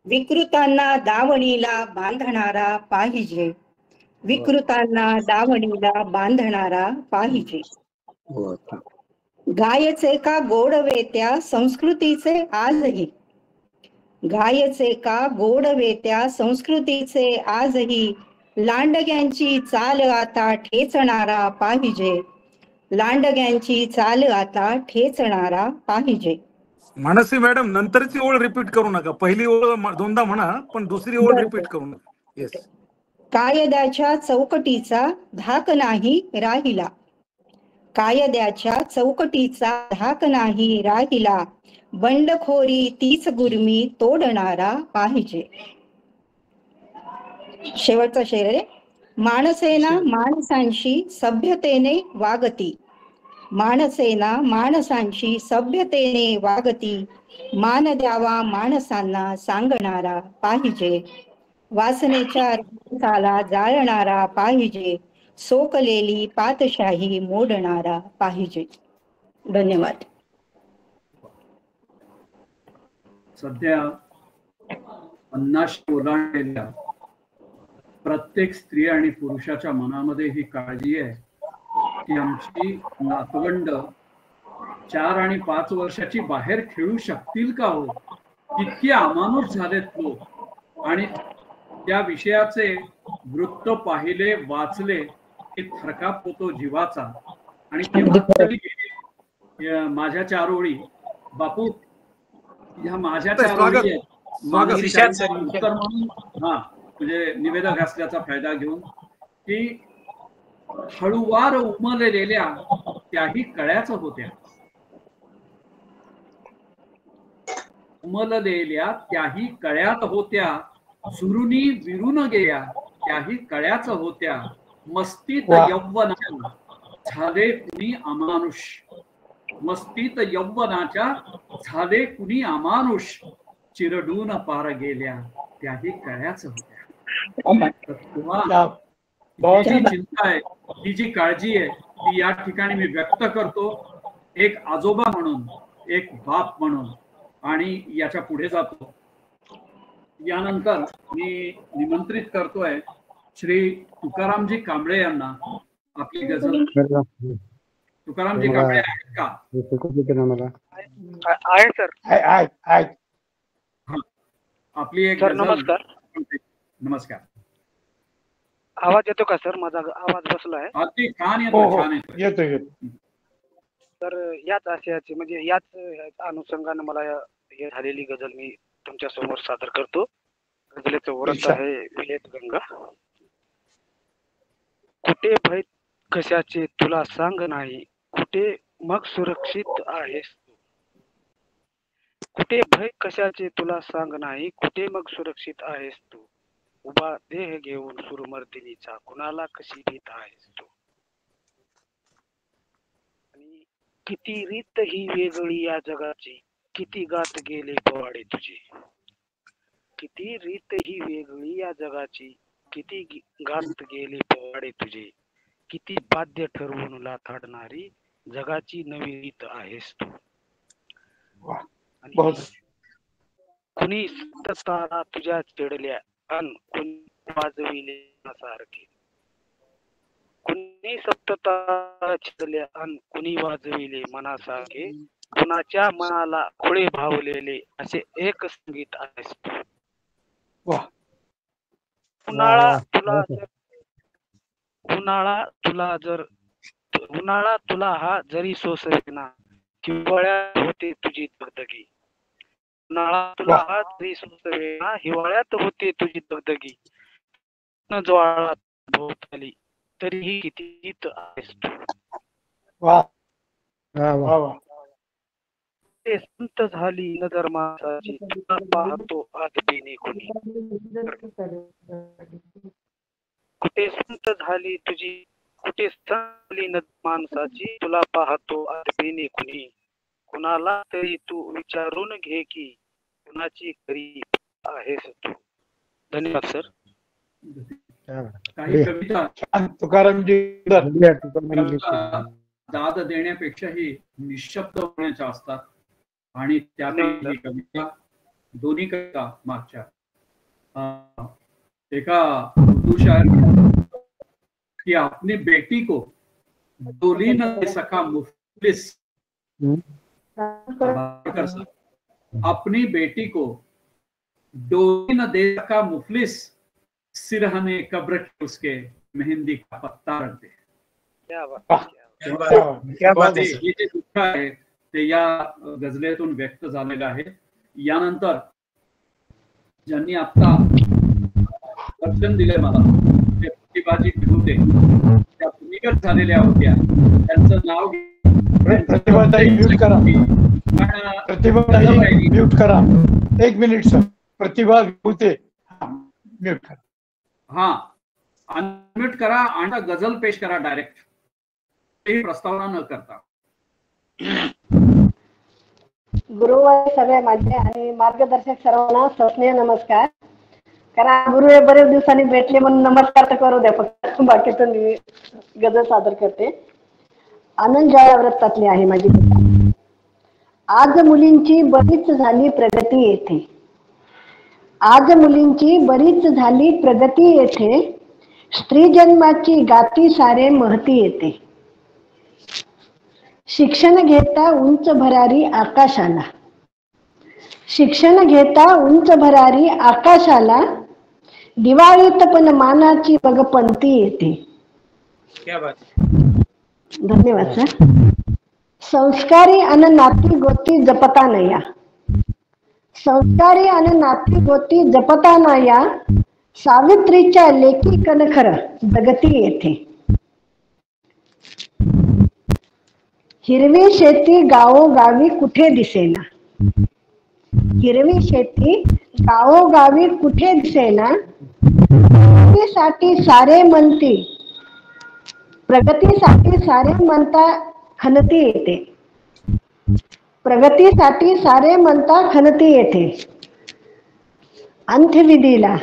विकृतांना दावणीला बांधणारा पाहिजे, विकृतांना दावणीला बांधणारा पाहिजे. गायचे का गोडवेत्या संस्कृतीचे आजही, गायचे का गोडवेत्या संस्कृतीचे आजही, लांडग्यांची चाल आता ठेचणारा पाहिजे, लांडग्यांची चाल आता ठेचणारा पाहिजे. मानसी मॅडम, नंतरची ओळ रिपीट करू नका, पहिली ओळ दोनदा म्हणा पण दुसरी ओळ रिपीट करू नका. येस. कायद्याच्या चौकटीचा धाक नाही राहिला, कायद्याच्या चौकटीचा धाक नाही राहिला, बंडखोरी तीच गुरमी तोडणारा पाहिजे. शेवटचा शेर आहे. माणसेना माणसांशी सभ्यतेने वागती, माणसेना माणसांशी सभ्यतेने वागती, मान द्यावा माणसांना सांगणारा पाहिजे, वासनेच्या रसाला जाळणारा पाहिजे, सोकलेली पातशाही मोडणारा पाहिजे. धन्यवाद. सध्या 50 ओलांडलेल्या प्रत्येक स्त्री आणि पुरुषाच्या मनामध्ये ही काळजी आहे की आमची नातवंड 4 आणि 5 वर्षाची बाहेर खेळू शकतील का हो, इतकी अमानुष झालेत लोक. आणि त्या विषयाचे वृत्त पाहिले वाचले की थरकाप होतो जीवाचा. आणि तेव्हा माझ्या 4 ओळी बापू, ह्या माझ्या 4 ओळी आहेत म्हणून म्हणजे निवेदक असल्याचा फायदा घेऊन की हळुवार उमललेल्या त्याही कळ्याच होत्या, उमललेल्या त्याही कळ्यात होत्या, सुरुनी विरून गेल्या त्याही कळ्याच होत्या, मस्तीत यौवनाच्या झाले कुणी अमानुष, मस्तीत यौवनाच्या झाले कुणी अमानुष, चिरडून पार गेल्या त्याही कळ्याच होत्या. ही जी चिंता आहे, ही जी काळजी आहे, ती या ठिकाणी मी व्यक्त करतो, एक आजोबा म्हणून, एक बाप म्हणून. आणि याच्या पुढे जातो. यानंतर मी निमंत्रित करतोय श्री तुकारामजी कांबळे यांना. आपली गझल तुकारामजी कांबळे आहेत का? आहे सर. आपली एक सर नमस्कार. नमस्कार. आवाज येतो का सर? माझा आवाज बसलाय. अगदी छान येतो. येतो. तर याच आशयाची म्हणजे याच अनुषंगाने मला हे झालेली गझल मी तुमच्या समोर सादर करतो. गझलेचं वरत आहे विलेत गंगा. कुठे भय कशाचे तुला सांग नाही, कुठे मग सुरक्षित आहेस तू, कुठे भय कशाचे तुला सांग नाही, कुठे मग सुरक्षित आहेस तू, उभा देह घेऊन सुरमर्दिनीचा कुणाला कशी भीत आहेस तू. आणि किती रीत ही वेगळी या जगाची, किती गात गेले पोवाडे तुझे, किती रीत ही वेगळी या जगाची, किती गात गेले पोवाडे तुझे, किती बाध्य ठरवून लाथाडणारी जगाची नवी रीत आहेस तू. आणि कुणी तारा तुझ्या चिडल्या अन कुणी वाजविले सारखे, कुणी सप्ततारा चिडल्या अन कुणी वाजविले मनासारखे, कुणाच्या मनाला खुळे भावलेले असे एक संगीत आहेस तू. उन्हाळा तुला हा जरी सोसवेना, हिवाळ्यात होते तुझी दगदगी, उन्हाळा तुला हा जरी सोसवेना, हिवाळ्यात होते तुझी दगदगी, न ज्वाळा भोवताली तरीही कितीत आहेस तू. ते संत झाली नजर माणसाची, तुला पाहतो आज बेने कुणी, कुठे संत झाली तुझी, कुठे झाली नजर माणसाची, तुला पाहतो आज बेने कुणी, कुणाला तरी तू विचारून घे की कुणाची खरी आहेस तू. धन्यवाद सर. काही कविता तुकारामजी दाद देण्यापेक्षाही निशब्द होण्याच्या असतात. आणि त्यापैकी कविता दोन्ही कविता मागच्या एका उर्दू शायर की अपनी बेटी को डोली न दे सका मुफलिस, अपनी बेटी को डोली न दे सका मुफलिस, सिरहने कब्र के उसके मेहंदी का पत्ता रख दे. हे जे दुःख आहे ते या गझलेतून व्यक्त झालेलं आहे. यानंतर ज्यांनी आता दर्शन दिले मला ते प्रतिभाजी होते, त्या भूमिगत झालेल्या होत्या, त्यांचं नाव प्रतिभाताई म्यूट करा. प्रतिभाताई म्यूट करा. एक मिनिट सर. प्रतिभा होते म्यूट करा. हा अनम्यूट करा आणि गझल पेश करा डायरेक्ट, ते प्रस्तावना न करता. गुरुवार सगळे माझे आणि मार्गदर्शक सर्वांना सस्नेह नमस्कार. कारण गुरु हे बरेच दिवसांनी भेटले म्हणून नमस्कार तर करू द्या, फक्त बाकीचं मी गझल सादर करते. आनंद जाळ्या वृत्तातली आहे माझी कथा. आज मुलींची बरीच झाली प्रगती येथे, आज मुलींची बरीच झाली प्रगती येथे, स्त्री जन्माची गाती सारे महती येते. शिक्षण घेता उंच भरारी आकाशाला, शिक्षण घेता उंच भरारी आकाशाला, दिवाळीत पण मानाची बघ पंती येते. धन्यवाद सर. संस्कारी अन नाती गोती जपता नया, संस्कारी अन नाती गोती जपता नया, सावित्रीच्या लेखी कणखर जगती येते. हिरवी शेती गावोगावी कुठे दिसेना, हिरवी शेती गावोगावी कुठे दिसेना, प्रगतीसाठी सारे म्हणती, प्रगतीसाठी सारे म्हणता खनती येते, प्रगतीसाठी सारे म्हणता खनती येते. अंत्यविधीला,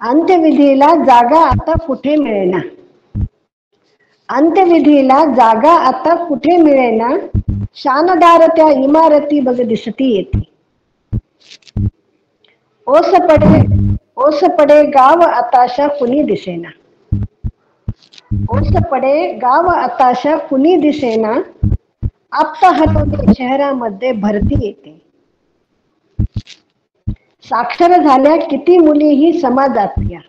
अंत्यविधीला जागा आता कुठे मिळेना, अंत्यविधीला जागा आता कुठे मिळेना, शानदार त्या इमारती बघ दिसती येते. ओस पडे गाव आताशा कुणी दिसेना, ओस पडे गाव आताशा कुणी दिसेना, आत्ता हलवले शहरामध्ये भरती येते. साक्षर झाल्या किती मुली ही समाजातल्या,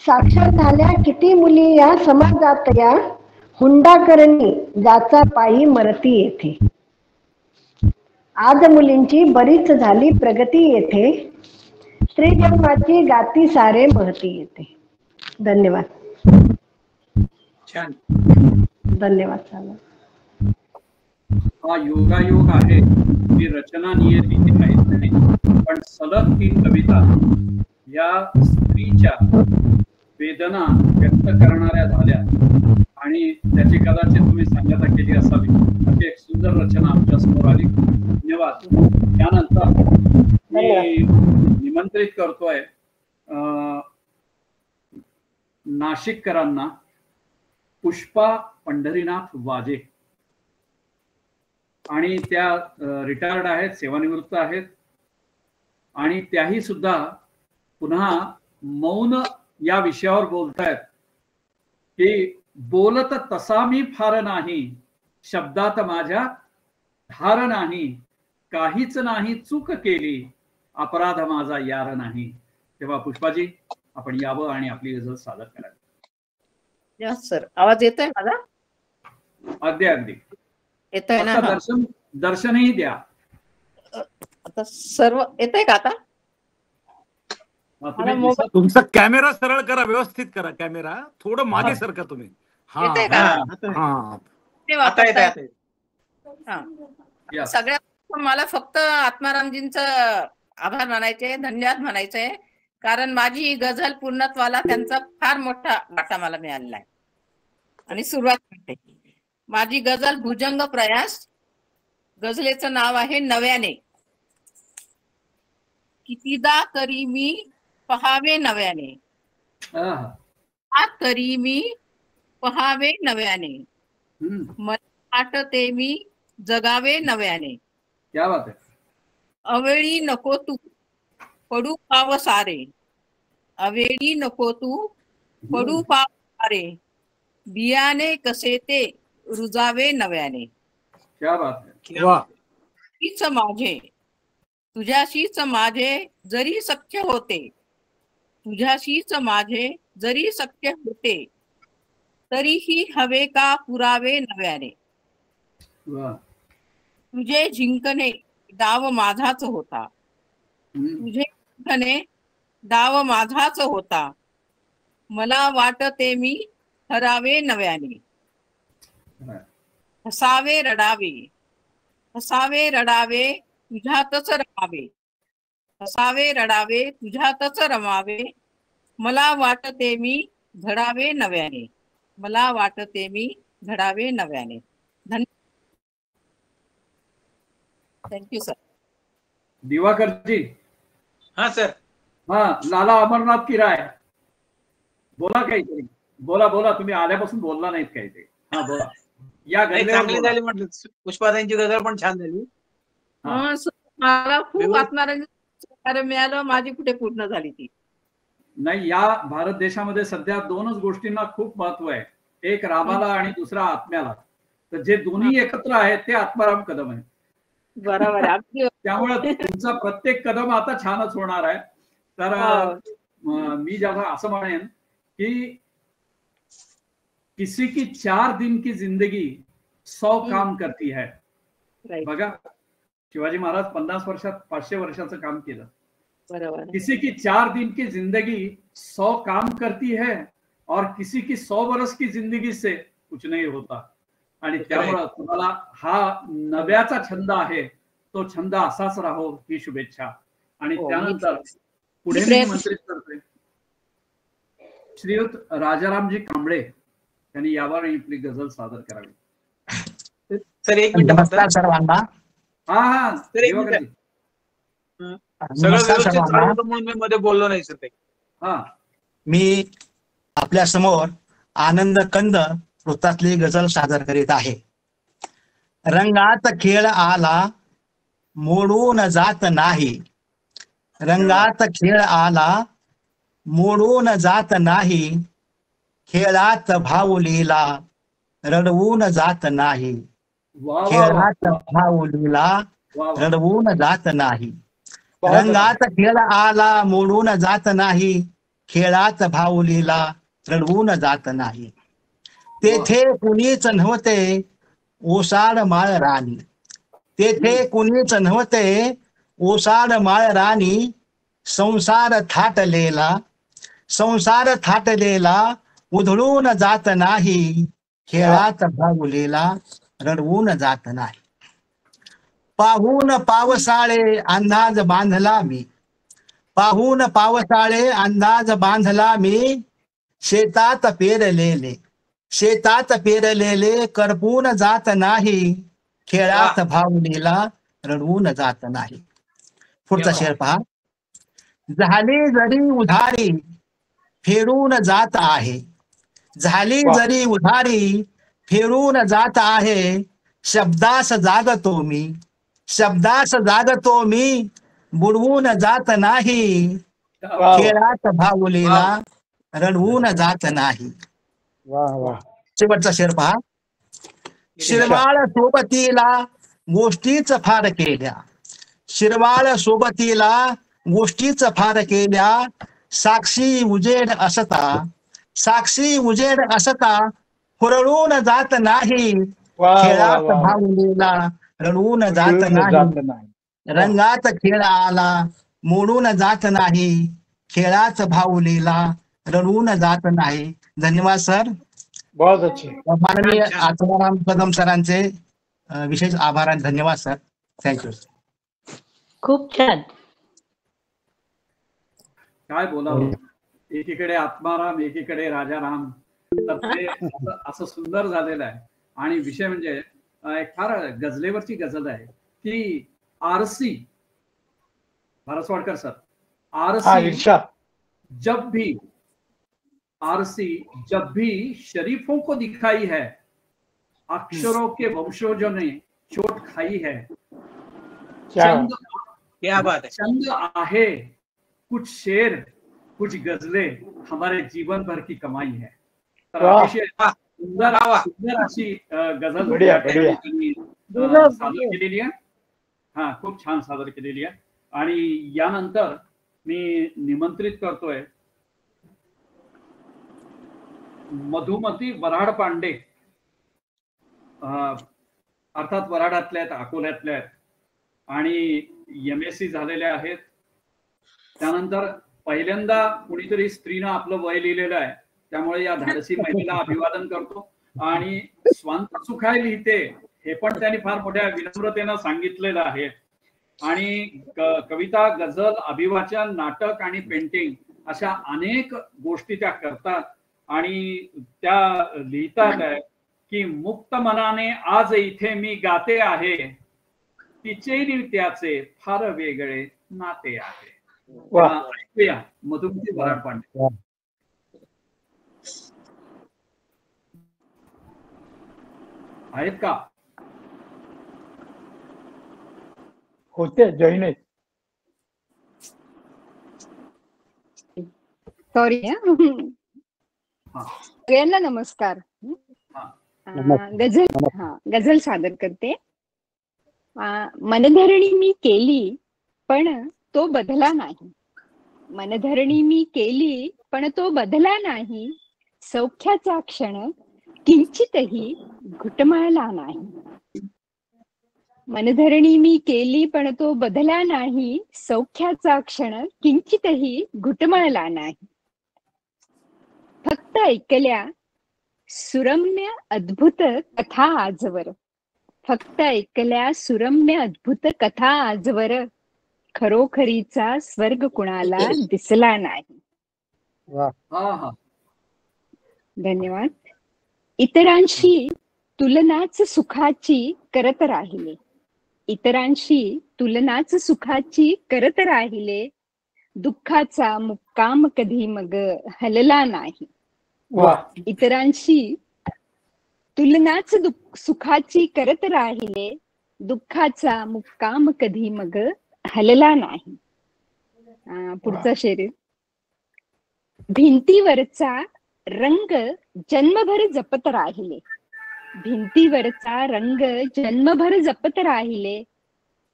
साक्षर झाल्या किती मुली या समाजातल्या, हुंडा करणी जाचा पायी मरती येते. आज मुलींची बरीच झाली प्रगती येथे, स्त्री जन्माची गाती सारे महती येते. धन्यवाद. छान. धन्यवाद साहेब. हा योगायोग आहे की रचना नियतीची काहीच नाही, पण सलग 3 कविता या स्त्रीच्या वेदना व्यक्त करणाऱ्या झाल्या आणि त्याची कदाचित तुम्ही सांगता केली असावी. अशी एक सुंदर रचना आमच्या समोर आली. धन्यवाद. त्यानंतर मी निमंत्रित करतोय नाशिककरांना पुष्पा पंढरीनाथ वाजे, आणि त्या रिटायर्ड आहेत, सेवानिवृत्त आहेत, आणि त्याही सुद्धा पुन्हा मौन या विषयावर बोलतायत की बोलत तसा मी फार नाही, शब्दात माझ्या धार नाही, काहीच नाही चूक केली, अपराध माझा यार नाही. तेव्हा पुष्पाजी आपण यावं आणि आपली गझल सादर करावी. सर आवाज येतोय माझा? अगदी अगदी येतोय ना? दर्शनही द्या. आता सर्व येतोय का? आता तुमचा कॅमेरा सरळ करा, व्यवस्थित करा कॅमेरा, थोडं मागे सरका तुम्ही. सगळ्यात मला फक्त आत्मारामजींचं आभार मानायचे, धन्यवाद म्हणायचंय, कारण माझी गझल पूर्णत्वाला त्यांचा फार मोठा वाटा मला मिळालेला आहे. आणि सुरुवात करते. माझी गझल भुजंग प्रयास, गझलेचं नाव आहे नव्याने. कितीदा तरी मी पहावे नव्याने, तरी मी पहावे नव्याने, मला वाटते मी जगावे नव्याने. क्या बात आहे. अवेळी नको तू पडू पाव सारे, अवेळी नको तू पडू पाव सारे, बियाणे कसे ते रुजावे नव्याने. क्या बात आहे. वाह. तुझ्याशीच माझे, तुझ्याशीच माझे जरी सख्य होते, तुझ्याशीच माझे जरी सख्य होते, तरीही हवे का पुरावे नव्याने. तुझे जिंकणे डाव माझाच होता, तुझे जिंकणे डाव माझाच होता, मला वाटते मी हरावे नव्याने. हसावे रडावे, हसावे रडावे तुझ्यातच रमावे, हसावे रडावे तुझ्यातच रमावे, मला वाटते मी घडावे नव्याने, मला वाटते मी घडावे नव्याने. Thank you sir. दिवाकरजी. हा सर. हा, लाला अमरनाथ की राय, बोला काहीतरी. बोला बोला, तुम्ही आल्यापासून बोलला नाहीत काहीतरी. हा बोला. या चांगली झाली म्हटलं. पुष्पाताईंची गजल पण छान झाली. मला खूप आत्मरंजन मिळालं, माझी कुठे पूर्ण झाली ती. नाही, या भारत देशामध्ये सध्या दोनच गोष्टींना खूप महत्व आहे, एक रामाला आणि दुसरा आत्म्याला. तर जे दोन्ही एकत्र आहेत ते आत्माराम कदम आहे. बरोबर. त्यामुळे तुमचा प्रत्येक कदम आता छानच होणार आहे. तर मी जेव्हा असं म्हणेन की किसी की 4 दिन की जिंदगी 100 काम करती है. बघा, शिवाजी महाराज 50 वर्षात 500 वर्षाचं काम केलं. बरोबर. किसी की 4 दिन की जिंदगी 100 काम करती है और किसी की 100 वर्ष की जिंदगी से कुछ नहीं होता. आणि त्यामुळे तुम्हाला हा नव्याचा छंद आहे, तो छंद असाच राहो ही शुभेच्छा. आणि त्यानंतर पुढे मी निमंत्रित करतोय श्रीयुत राजारामजी कांबळे, त्यांनी यावर आपली गझल सादर करावी. सर एक मिनिट. नमस्कार सर्वांना. हा हा, सगळं व्यवस्थित चालू होतं म्हणून मी मध्ये बोललो नाही सर. हा, मी आपल्या समोर आनंद कंद वृत्तातली गझल सादर करीत आहे. रंगात खेळ आला मोडून जात नाही, रंगात खेळ आला मोडून जात नाही, खेळात भावलीला रडवून जात नाही, खेळात भावलीला रडवून जात नाही. रंगात खेळ आला मोडून जात नाही, खेळात भावलीला रडवून जात नाही. तेथे कुणीच नव्हते ओसाड माळ राणी, तेथे कुणीच नव्हते ओसाड माळ राणी, संसार थाटलेला, संसार थाटलेला उधळून जात नाही, खेळात भावलेला रडवून जात नाही. पाहून पावसाळे अंदाज बांधला मी, पाहून पावसाळे अंदाज बांधला मी, शेतात पेरलेले, शेतात पेरलेले करपून जात नाही, खेळात भावनेला रडवून जात नाही. पुढचा शेर पहा. झाली जरी उधारी फेरून जात आहे, झाली जरी उधारी फेरून जात आहे, शब्दास जागतो मी, शब्दास जागतो मी, बुडवून जात नाही, खेळात भावलेला रडवून जात नाही. शेवटचा शेर पहा. शिरवाळ सोबतीला गोष्टीच फार केल्या, शिरवाळ सोबतीला गोष्टीच फार केल्या, साक्षी उजेड असता, साक्षी उजेड असता हुरळून जात नाही, खेळात भावलेला रडवून जात नाही. रंगात खेळ आला मोडून जात नाही, खेळात भावलेला रडवून जात नाही. धन्यवाद सर. बहुत अच्छे. माननीय आत्माराम कदम सरांचे विशेष आभार आणि धन्यवाद सर. थँक्यू. खूप छान. काय बोलावं, एकीकडे आत्माराम एकीकडे राजाराम, तर ते असं सुंदर झालेलं आहे. आणि विषय म्हणजे एक फार गझलेवरची गझल आहे की आरसी भारसवाडकर सर, आरसी जब भी, आरसी जब भी शरीफों को दिखाई है अक्षरों के वंशजों ने चोट खाई है, क्या बात है। चंद आहे, कुछ शेर कुछ गजले हमारे जीवन भर की कमाई है. तर अतिशय सुंदर अशी गझल त्यांनी सादर केलेली आहे. हा, खूप छान सादर केलेली आहे. आणि यानंतर मी निमंत्रित करतोय मधुमती वराड पांडे, अर्थात वराडातल्या आहेत, अकोल्यातल्या आहेत आणि MSc झालेल्या आहेत. त्यानंतर पहिल्यांदा कुणीतरी स्त्रीनं आपलं वय लिहिलेलं आहे, त्यामुळे या धाडसी महिलेला अभिवादन करतो. आणि स्वांत सुखाय लिहिते हे पण त्यांनी फार मोठ्या विनम्रतेनं सांगितलेलं आहे. आणि कविता, गझल, अभिवाचन, नाटक आणि पेंटिंग अशा अनेक गोष्टी त्या करतात. आणि त्या लिहितात आहे की मुक्त मनाने आज इथे मी गाते आहे, तिचे त्याचे फार वेगळे नाते आहे. ऐकूया मधुमती वराड पांडे. आहेत का? होते जैन आहेत. सॉरी, सगळ्यांना नमस्कार. गझल सादर करते. मनधरणी मी केली पण तो बदला नाही, मनधरणी मी केली पण तो बदला नाही, सौख्याचा क्षण किंचितही घुटमळला नाही. मनधरणी मी केली पण तो बदला नाही, सौख्याचा क्षण किंचितही घुटमळला नाही. फक्त ऐकल्या सुरम्य अद्भुत कथा आजवर, फक्त ऐकल्या सुरम्य अद्भुत कथा आजवर, खरोखरीचा स्वर्ग कुणाला दिसला नाही. धन्यवाद. इतरांशी तुलनाच सुखाची करत राहिले, इतरांशी तुलनाच सुखाची करत राहिले, दुःखाचा मुक्काम कधी मग हलला नाही. इतरांशी तुलनाच सुखाची करत राहिले, दुःखाचा मुक्काम कधी मग हलला नाही. पुढचा शेर. भिंतीवरचा रंग जन्मभर जपत राहिले, भिंतीवरचा रंग जन्मभर जपत राहिले,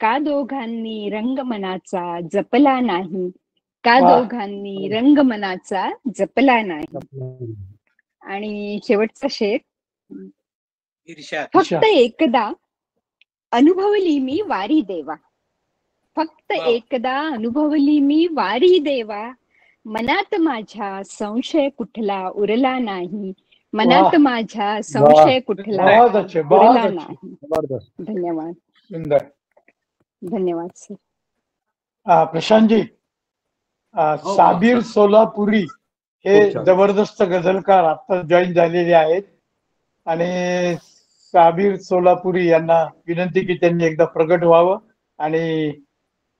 का दोघांनी रंग मनाचा जपला नाही, का दोघांनी रंग मनाचा जपला नाही. आणि शेवटचा शेर. फक्त एकदा अनुभवली मी वारी देवा, फक्त एकदा अनुभवली मी वारी देवा, मनात माझ्या संशय कुठला उरला नाही, मनात माझ्या संशय कुठला उरला नाही. धन्यवाद. सुंदर. धन्यवाद सर. प्रशांतजी, साबीर सोलापुरी हे जबरदस्त गझलकार आता जॉईन झालेले आहेत. आणि साबीर सोलापुरी यांना विनंती की त्यांनी एकदा प्रगट व्हावं आणि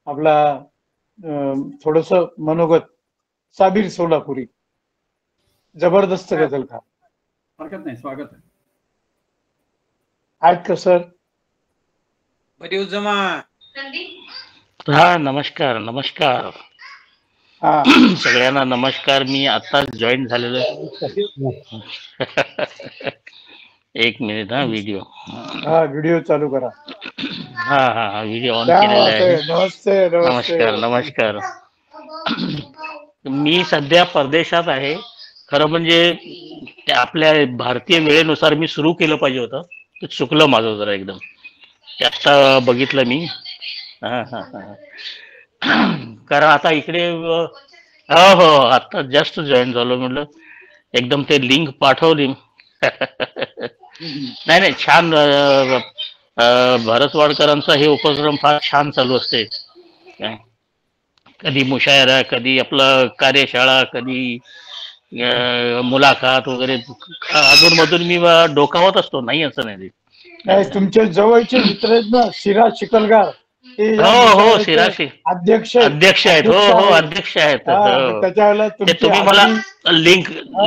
आपला थोडस मनोगत. साबीर सोलापुरी जबरदस्त गझलकार. हरकत नाही, स्वागत आहे. आहेत का सर? हा, नमस्कार नमस्कार सगळ्यांना नमस्कार. मी आताच जॉईन झालेलो. एक मिनिट. हा, व्हिडिओ चालू करा. हा, व्हिडिओ ऑन केलेला आहे. नमस्ते. नमस्कार नमस्कार. मी सध्या परदेशात आहे. खरं म्हणजे आपल्या भारतीय वेळेनुसार मी सुरू केलं पाहिजे होतं, ते चुकलं माझं जरा एकदम. आता बघितलं मी. कारण आता इकडे हो आता जस्ट जॉईन झालो. म्हटलं एकदम ते लिंक पाठवली. नाही छान. भरतवाडकरांचा हे उपक्रम फार छान चालू असते. कधी मुशायरा, कधी आपलं कार्यशाळा, कधी मुलाखत वगैरे अधून मधून मी डोकावत असतो. नाही असं नाही. तुमच्या जवळचे मित्र आहेत ना, सिराज चिखलगार. हो, सिराज अध्यक्ष आहेत. हो, अध्यक्ष आहेत. त्याच्यावेळेला तुम्ही मला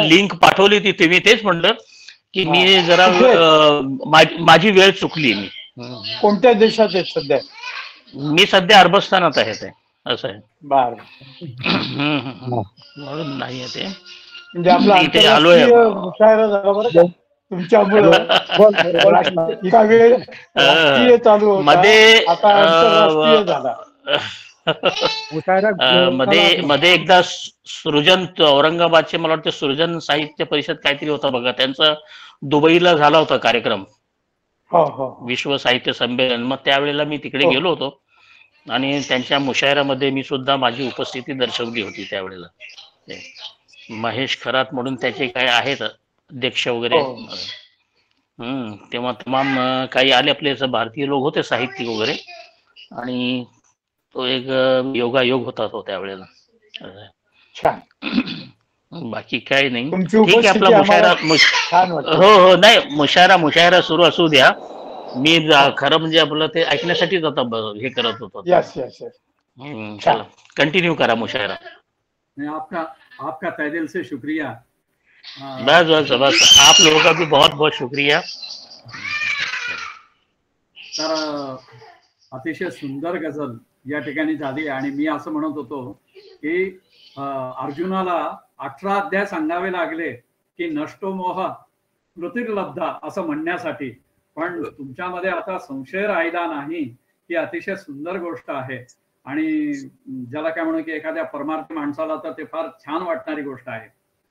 लिंक पाठवली होती. तुम्ही तेच म्हणलं की मी जरा माझी वेळ चुकली. मी कोणत्या देशात आहेत सध्या? मी सध्या अरबस्थानात आहे. ते असं आहे. बर. म्हणून नाही ते म्हणजे आपला इथे आलोय. आंतरराष्ट्रीय मुशायरा झाला बरं का तुमच्यामुळं. इतका वेळ राष्ट्रीय चालू होता, मध्ये आता आंतरराष्ट्रीय झाला. मध्ये एकदा सृजन औरंगाबादचे मला वाटतं सृजन साहित्य परिषद काहीतरी होता बघा, त्यांचा दुबईला झाला होता कार्यक्रम, विश्व साहित्य संमेलन. मग त्यावेळेला मी तिकडे गेलो होतो आणि त्यांच्या मुशायरामध्ये मी सुद्धा माझी उपस्थिती दर्शवली होती त्यावेळेला. महेश खरात म्हणून त्याचे काय आहेत अध्यक्ष वगैरे. तेव्हा तमाम काही आले आपले भारतीय लोक होते, साहित्यिक वगैरे, आणि तो एक योगायोग होता तो त्यावेळेला. बाकी काय नाही, ठीक आहे. आपला मुशायरा हो नाही, मुशायरा सुरू असू द्या. मी खरं म्हणजे आपलं ते ऐकण्यासाठीच आता हे करत होतो. चला कंटिन्यू करा मुशायरा. आपका तहे दिल से शुक्रिया. बस बस बस, आप लोगों का भी बहुत बहुत शुक्रिया. तर अतिशय सुंदर गझल या ठिकाणी झाली. आणि मी असं म्हणत होतो की अर्जुनाला 18 अध्याय सांगावे लागले की नष्टो मोह कृतिर्लब्धा असं म्हणण्यासाठी, पण तुमच्यामध्ये आता संशय राहिला नाही. ही अतिशय सुंदर गोष्ट आहे आणि ज्याला काय म्हणू की एखाद्या परमार्थी माणसाला तर ते फार छान वाटणारी गोष्ट आहे.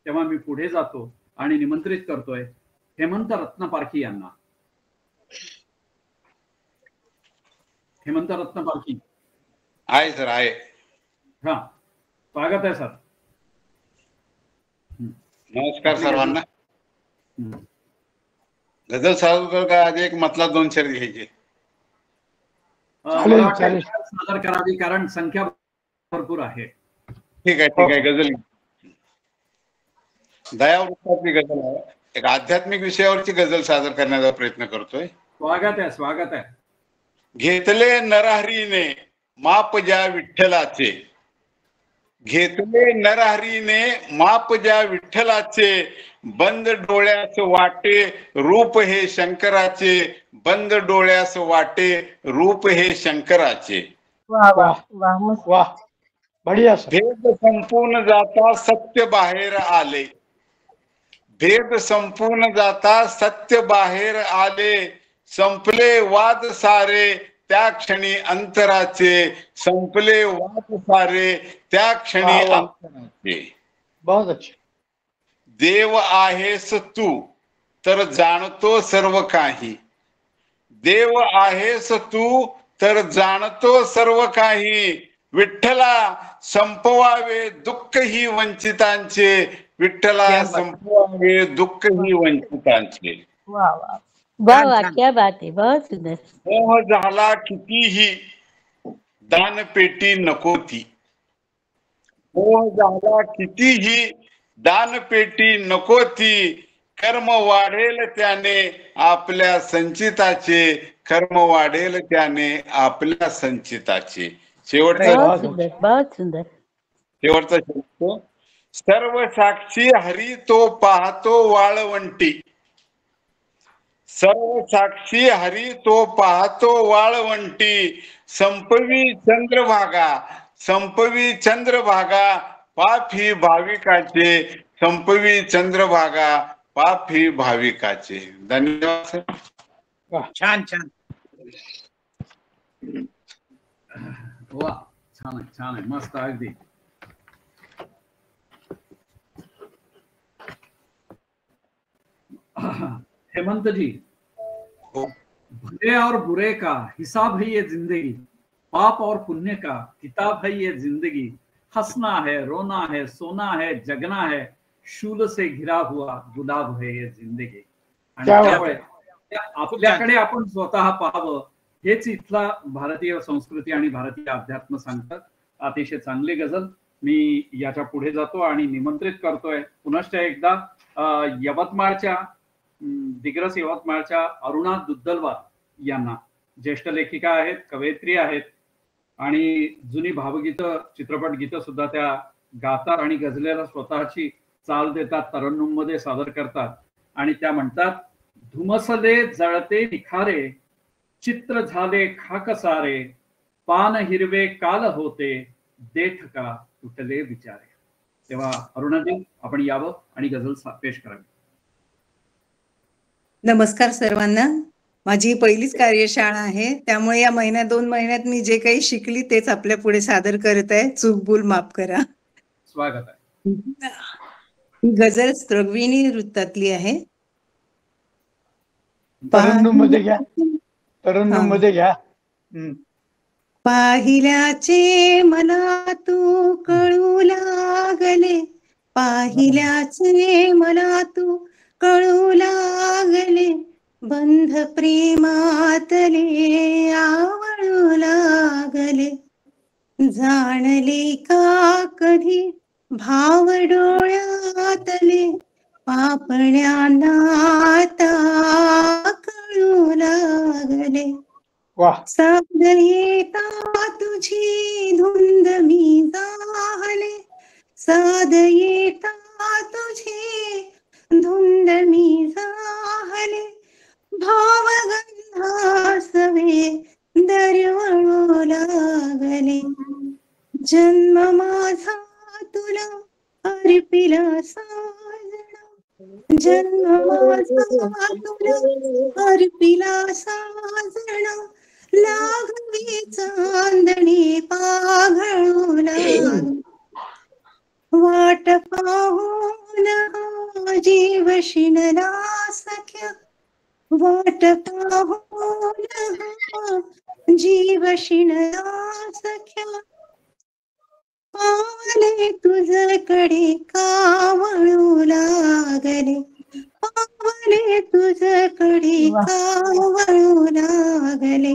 तेव्हा मी पुढे जातो आणि निमंत्रित करतोय हेमंत रत्नपारखी यांना. हेमंत रत्नपारखी आहे सर, आहे. हा, स्वागत आहे सर. नमस्कार सर्वांना. गझल सादर का आधी एक मतला 2 शब्द घ्यायचे. सादर करावी कारण संख्या भरपूर आहे. ठीक आहे, ठीक आहे. गझल दयावृत्तातली गझल आहे. एक आध्यात्मिक विषयावरची गझल सादर करण्याचा प्रयत्न करतोय. स्वागत आहे, स्वागत आहे. घेतले नरहरीने माप ज्या विठ्ठलाचे, घेतले नरहरीने माप ज्या विठ्ठलाचे, बंद डोळ्यास वाटे रूप हे शंकराचे, बंद डोळ्यास वाटे रूप हे शंकराचे. वाह, बढिया. भेद संपून जाता सत्य बाहेर आले, भेद संपून जाता सत्य बाहेर आले, संपले वाद सारे त्या क्षणी अंतराचे, संपले वाद सारे त्या क्षणी अंतराचे. बहुत अच्छा. देव आहेस तू तर जाणतो सर्व काही, देव आहेस तू तर जाणतो सर्व काही, विठ्ठला संपवावे दुःख ही वंचितांचे, विठ्ठला संपवावे दुःख ही वंचितांचे. वाह वाह वाह वाह, क्या बात आहे, बहुत सुंदर. मोह झाला कितीही दानपेटी नको ती, मोह झाला कितीही दानपेटी नको ती, कर्म वाढेल त्याने आपल्या संचिताचे, कर्म वाढेल त्याने आपल्या संचिताचे. शेवटचा बहुत सुंदर. शेवटचा शब्द, सर्व साक्षी हरी तो पाहतो वाळवंटी, सर्व साक्षी हरी तो पाहतो वाळवंटी, संपवी चंद्रभागा, संपवी चंद्रभागा पाप ही भाविकाचे, संपवी चंद्रभागा पाप ही भाविकाचे. धन्यवाद. छान छान. वा, छान आहे, छान आहे, मस्त अगदी. हेमंत जी, भले और बुरे का हिसाब है ये जिंदगी, पाप और पुण्य का किताब है ये जिंदगी, हंसना है, रोना है, सोना है, जगना है, शूल से घिरा हुआ गुलाब है ये जिंदगी. आणि आपल्याकडे आपण स्वतः पाहावं हेच इथला भारतीय संस्कृती आणि भारतीय अध्यात्म सांगतात. अतिशय चांगली गझल. मी याच्या पुढे जातो आणि निमंत्रित करतोय पुनश्च एकदा यवतमाळच्या दिग्रस यवतमाळच्या अरुणा दुद्दलवार यांना. ज्येष्ठ लेखिका आहेत, कवयित्री आहेत आणि जुनी भावगीतं, चित्रपट गीतं सुद्धा त्या गातात आणि गझलेला स्वतःची चाल देतात, तरन्नुम मध्ये सादर करतात. आणि त्या म्हणतात, धुमसले जळते निखारे, चित्र झाले खाक सारे, पान हिरवे काल होते, देठ का तुटले विचारे. तेव्हा अरुणाजी, आपण यावं आणि गझल पेश करावी. नमस्कार सर्वांना. माझी पहिलीच कार्यशाळा आहे, त्यामुळे या महिन्यात 2 महिन्यात मी जे काही शिकली तेच आपल्या पुढे सादर करत आहे. चूक भूल माफ करा. स्वागत आहे. ही गझल स्त्रविणी वृत्तातली आहे. तरन्नुम मध्ये घ्या, तरन्नुम मध्ये घ्या. पाहिल्याचे मला तू कळू लागले, पाहिल्याचे मला तू कळू लागले, बंध प्रेमातले आवळू लागले, जाणले का कधी भाव डोळ्यातले, पापण्यांना आता कळू लागले. साध येता तुझी धुंद मी जाहले, साध येता तुझी धुंद मी जाहले, भावगंधासवे दरवळू लागले, जन्म माझा तुला अर्पिला साजना, जन्म माझा तुला अर्पिला साजना, लागवी चांदणी पाघळू लागली, वाट पाहून जीव शिणला सख्या, वाट पाहून जीव शिणला सख्या, पावले तुझकडे कावळू लागले, पावले तुझकडे कावळू लागले,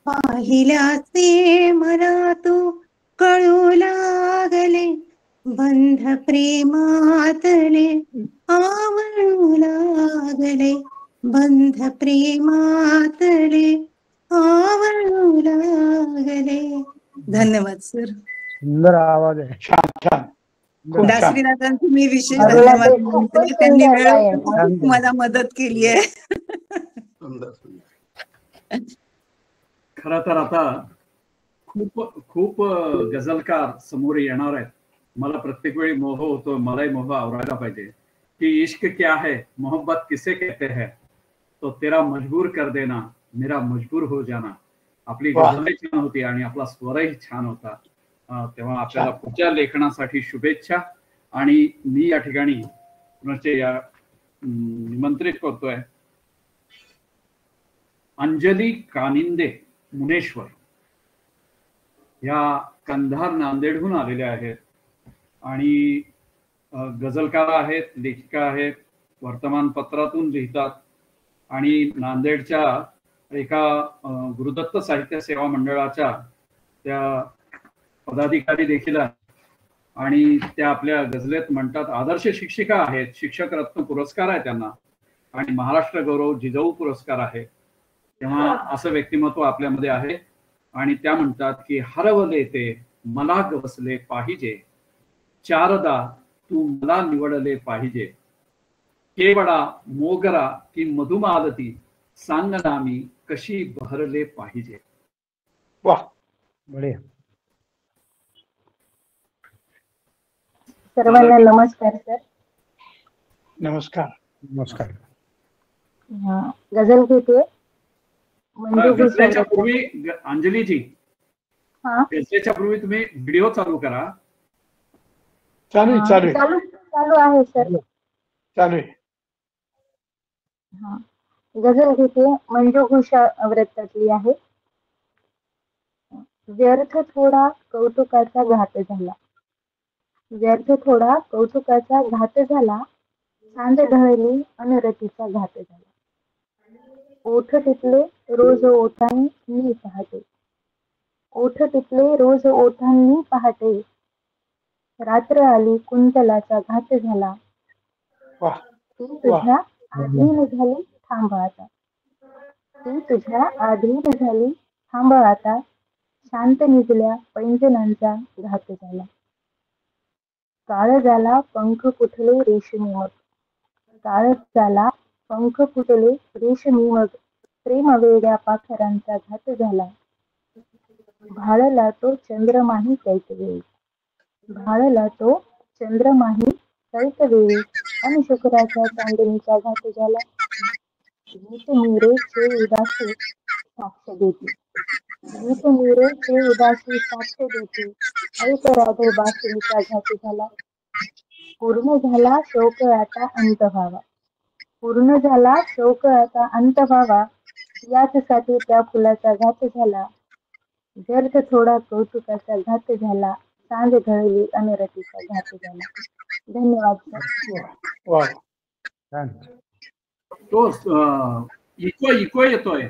पाहिल्याचे मला तू कळू लागले, बंध प्रेमातले आवळू लागले, बंध प्रेमातले आवळू लागले. धन्यवाद सर. सुंदर आवाज आहे. छान छान. दासरीदादांचे मी विशेष धन्यवाद देते. त्यांनी वेळ मला मदत केली आहे. खरं तर आता खूप गझलकार समोर येणार आहेत. मला प्रत्येक वेळी मोह होतो, मलाही मोह आवरायला पाहिजे कि इश्क क्या है, मोहब्बत किसे कहते हैं, तो तेरा मजबूर कर देना, मेरा मजबूर हो जाना. आपली गझलही छान होती आणि आपला स्वरही छान होता. तेव्हा आपल्याला पुढच्या लेखनासाठी शुभेच्छा. आणि मी या ठिकाणी निमंत्रित करतोय अंजली कानिंदे मुनेश्वर, या कंधार नांदेडहून आलेल्या आहेत आणि गझलकार आहेत, लेखिका आहेत, वर्तमानपत्रातून लिहितात आणि नांदेडच्या एका गुरुदत्त साहित्य सेवा मंडळाच्या त्या पदाधिकारी देखील आहेत आणि त्या आपल्या गझलेत म्हणतात आदर्श शिक्षिका आहेत, शिक्षक रत्न पुरस्कार आहे त्यांना आणि महाराष्ट्र गौरव जिजाऊ पुरस्कार आहे. तेव्हा असं व्यक्तिमत्व आपल्यामध्ये आहे आणि त्या म्हणतात की हरवले ते मला गवसले पाहिजे, चारदा तू मला निवडले पाहिजे, केवडा मोगरा की मधुमालती, सांग ना मी कशी बहरले पाहिजे. वाह, बढिया. सर्वांना नमस्कार सर. नमस्कार. नमस्कार. गझल घेते. गझलेच्या पूर्वी अंजलीजी, गझलेच्या पूर्वी तुम्ही व्हिडिओ चालू करा. चालू आहे सर. चालू आहे. गझल घेते. मंजू घोषा वृत्तातली आहे. व्यर्थ थोडा कौतुकाचा घात झाला, व्यर्थ थोडा कौतुकाचा घात झाला, सांज ढळली अनुरतीचा घात झाला, ओठ टिपले रोज ओठांनी पहाटे, ओठ टिपले रोज ओठांनी पहाटे, रात्र आली कुंतलाचा घात झाला, ती तुझ्या आधी निघाली थांब आता, ती तुझ्या आधी निघाली थांब आता, शांत निजल्या पैंजनांचा घात झाला, काळ झाला पंख फुटले रेशमी मग, काळच झाला, पंख फुटले रेशमी मग, प्रेम वेड्या पाखरांचा घात झाला. भाळला तो चंद्रमाही कैतवेळी, भाळला तो चंद्रमाही कैतवेळी, आणि शुक्राच्या चांदणीचा घात झाला. गीत मीरेचे उदासी साक्ष देते, गीत मीरेचे उदासी साक्ष देते, ऐक राधे बासरीचा घात झाला. पूर्ण झाला शोक आता अंत व्हावा, पूर्ण झाला शोक आता अंत व्हावा, याचसाठी त्या फुलाचा घात झाला. व्यर्थ थोडा कौतुकाचा घात झाला, सांज घळली अनरतीचा घात झाला. धन्यवाद सर. तो इको येतोय.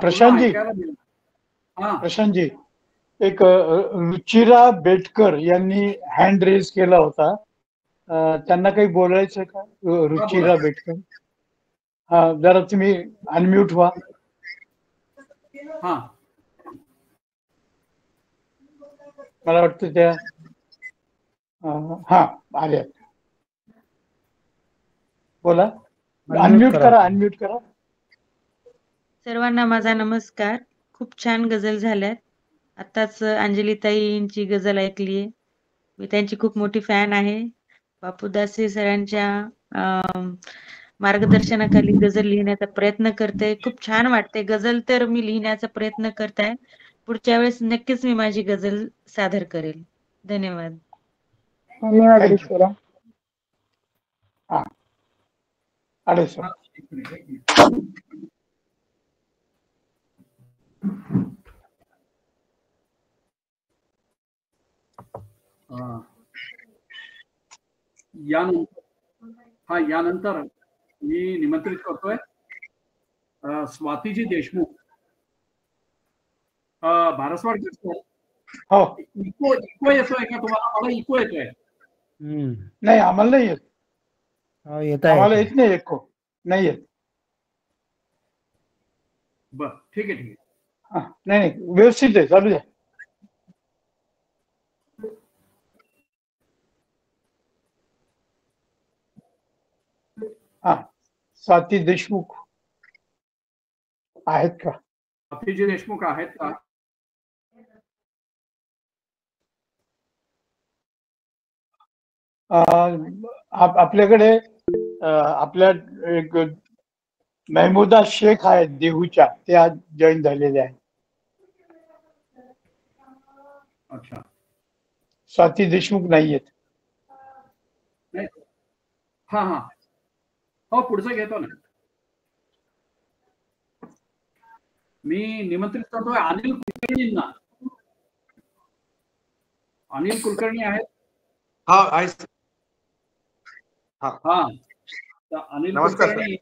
प्रशांतजी, प्रशांतजी, एक रुचिरा बेटकर यांनी हँड रेज केला होता, त्यांना काही बोलायचं का? रुचिरा बेटकर, हा, जरा तुम्ही अनम्यूट व्हा. मला वाटतं त्या हा आल्या. बोला, अनम्यूट करा, अनम्यूट करा. सर्वांना माझा नमस्कार. खूप छान गझल झाल्यात. आताच अंजलीताईंची गझल ऐकलीये, मी त्यांची खूप मोठी फॅन आहे. बापूदासे सरांच्या मार्गदर्शनाखाली गझल लिहिण्याचा प्रयत्न करते. खूप छान वाटते. गझल तर मी लिहिण्याचा प्रयत्न करताय. पुढच्या वेळेस नक्कीच मी माझी गझल सादर करेल. धन्यवाद. धन्यवाद रुचिरा. यानंतर मी निमंत्रित करतोय स्वातीजी देशमुख, भारसवाडकर. इको येतोय का तुम्हाला? मला इको येतोय. नाही, आम्हाला नाही येत. आम्हाला येत नाही इको, नाही येत. बर, ठीक आहे, ठीक आहे. नाही, व्यवस्थित आहे, चालू द्या. स्वाती देशमुख आहेत का? स्वातीजी देशमुख आहेत का? आपल्याकडे आपल्या एक महमूदा शेख आहेत देहूच्या, ते आज जॉईन झालेले आहेत. अच्छा, स्वाती देशमुख नाही आहेत. हा हा, हो, पुढचं घेतो ना मी. निमंत्रित करतोय अनिल कुलकर्णींना. अनिल कुलकर्णी आहेत? हा, आहे. हा, अनिल कुलकर्णी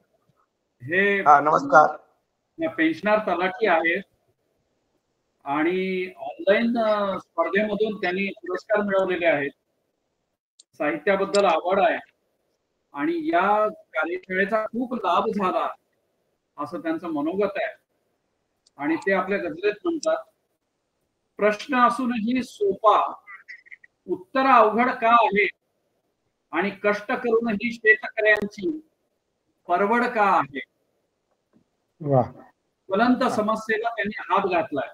हे नमस्कार, पेन्शनर तलाठी आहेत आणि ऑनलाईन स्पर्धेमधून त्यांनी पुरस्कार मिळवलेले आहेत. साहित्याबद्दल आवड आहे आणि या कार्यशाळेचा खूप लाभ झाला असं त्यांचं मनोगत आहे. आणि ते आपल्या गझलेत म्हणतात, प्रश्न असूनही सोपा, उत्तर अवघड का आहे, आणि कष्ट करूनही शेतकऱ्यांची परवड का आहे. ज्वलंत समस्येला त्यांनी हात घातलाय.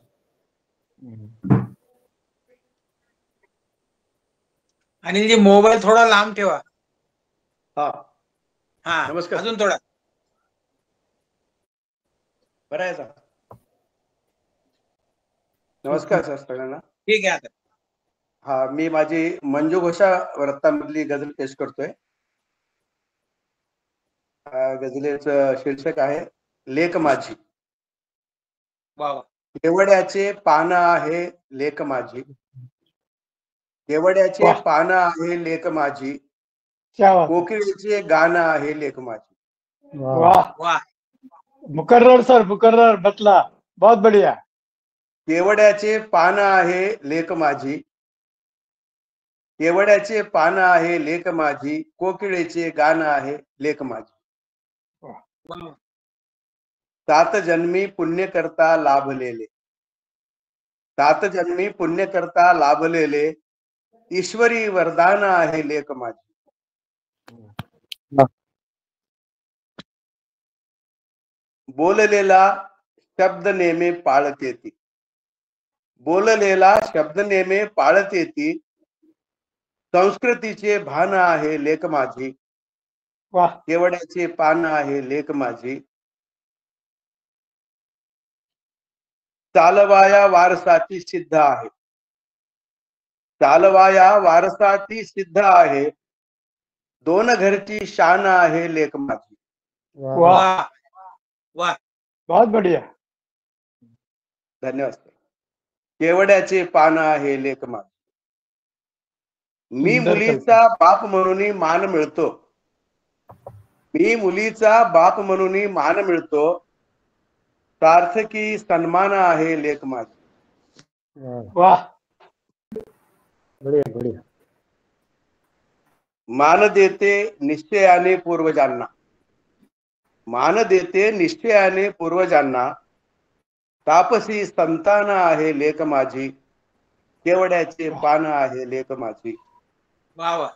अनिलजी, मोबाईल थोडा लांब ठेवा. हा, नमस्कार. अजून थोडा बरं आहे. नमस्कार सर सगळ्यांना. ठीक आहे. आता हा, मी माझी मंजू घोषा वृत्तामधली गझल पेश करतोय. गझलेचं शीर्षक आहे लेक माझी. केवड्याचे पानं आहे लेक माझी, केवड्याचे पानं आहे लेक माझी, कोकिळेचे गाणं आहे लेक माझी. वाह, मुकर्रर सर, मुकर्रर, बतला, बहुत बढ़िया. केवड्याचे पानं आहे लेक माझी, केवड्याचे पानं आहे लेक माझी, कोकिळेचे गाणं आहे लेक माझी. 7 जन्मी पुण्य करता लाभलेले, 7 जन्मी पुण्य करता लाभलेले, ईश्वरी वरदान आहे लेक माझी. बोललेला शब्द नेमे पाळत येती, बोललेला शब्द नेमे पाळत येती, संस्कृतीचे भान आहे लेख माझी, केवड्याचे पान आहे लेख माझी, चालवाया वारसाची सिद्ध आहे, चालवाया वारसाची सिद्ध आहे, दोन घरची शान आहे लेख माझी. वाह वाह, बहुत बढ़िया. धन्यवाद. केवड्याचे पान आहे लेख माझी. मी मुलीचा बाप म्हणून मान मिळतो, मी मुलीचा बाप म्हणून मान मिळतो, सार्थकी सन्मान आहे लेख माझी. वाह, बढ़िया बढ़िया. मान देते निश्चयाने पूर्वजांना, मान देते निश्चयाने पूर्वजांना, तापसी संतान आहे लेख माझी, केवड्याचे पान आहे लेख माझी. वाह वाह.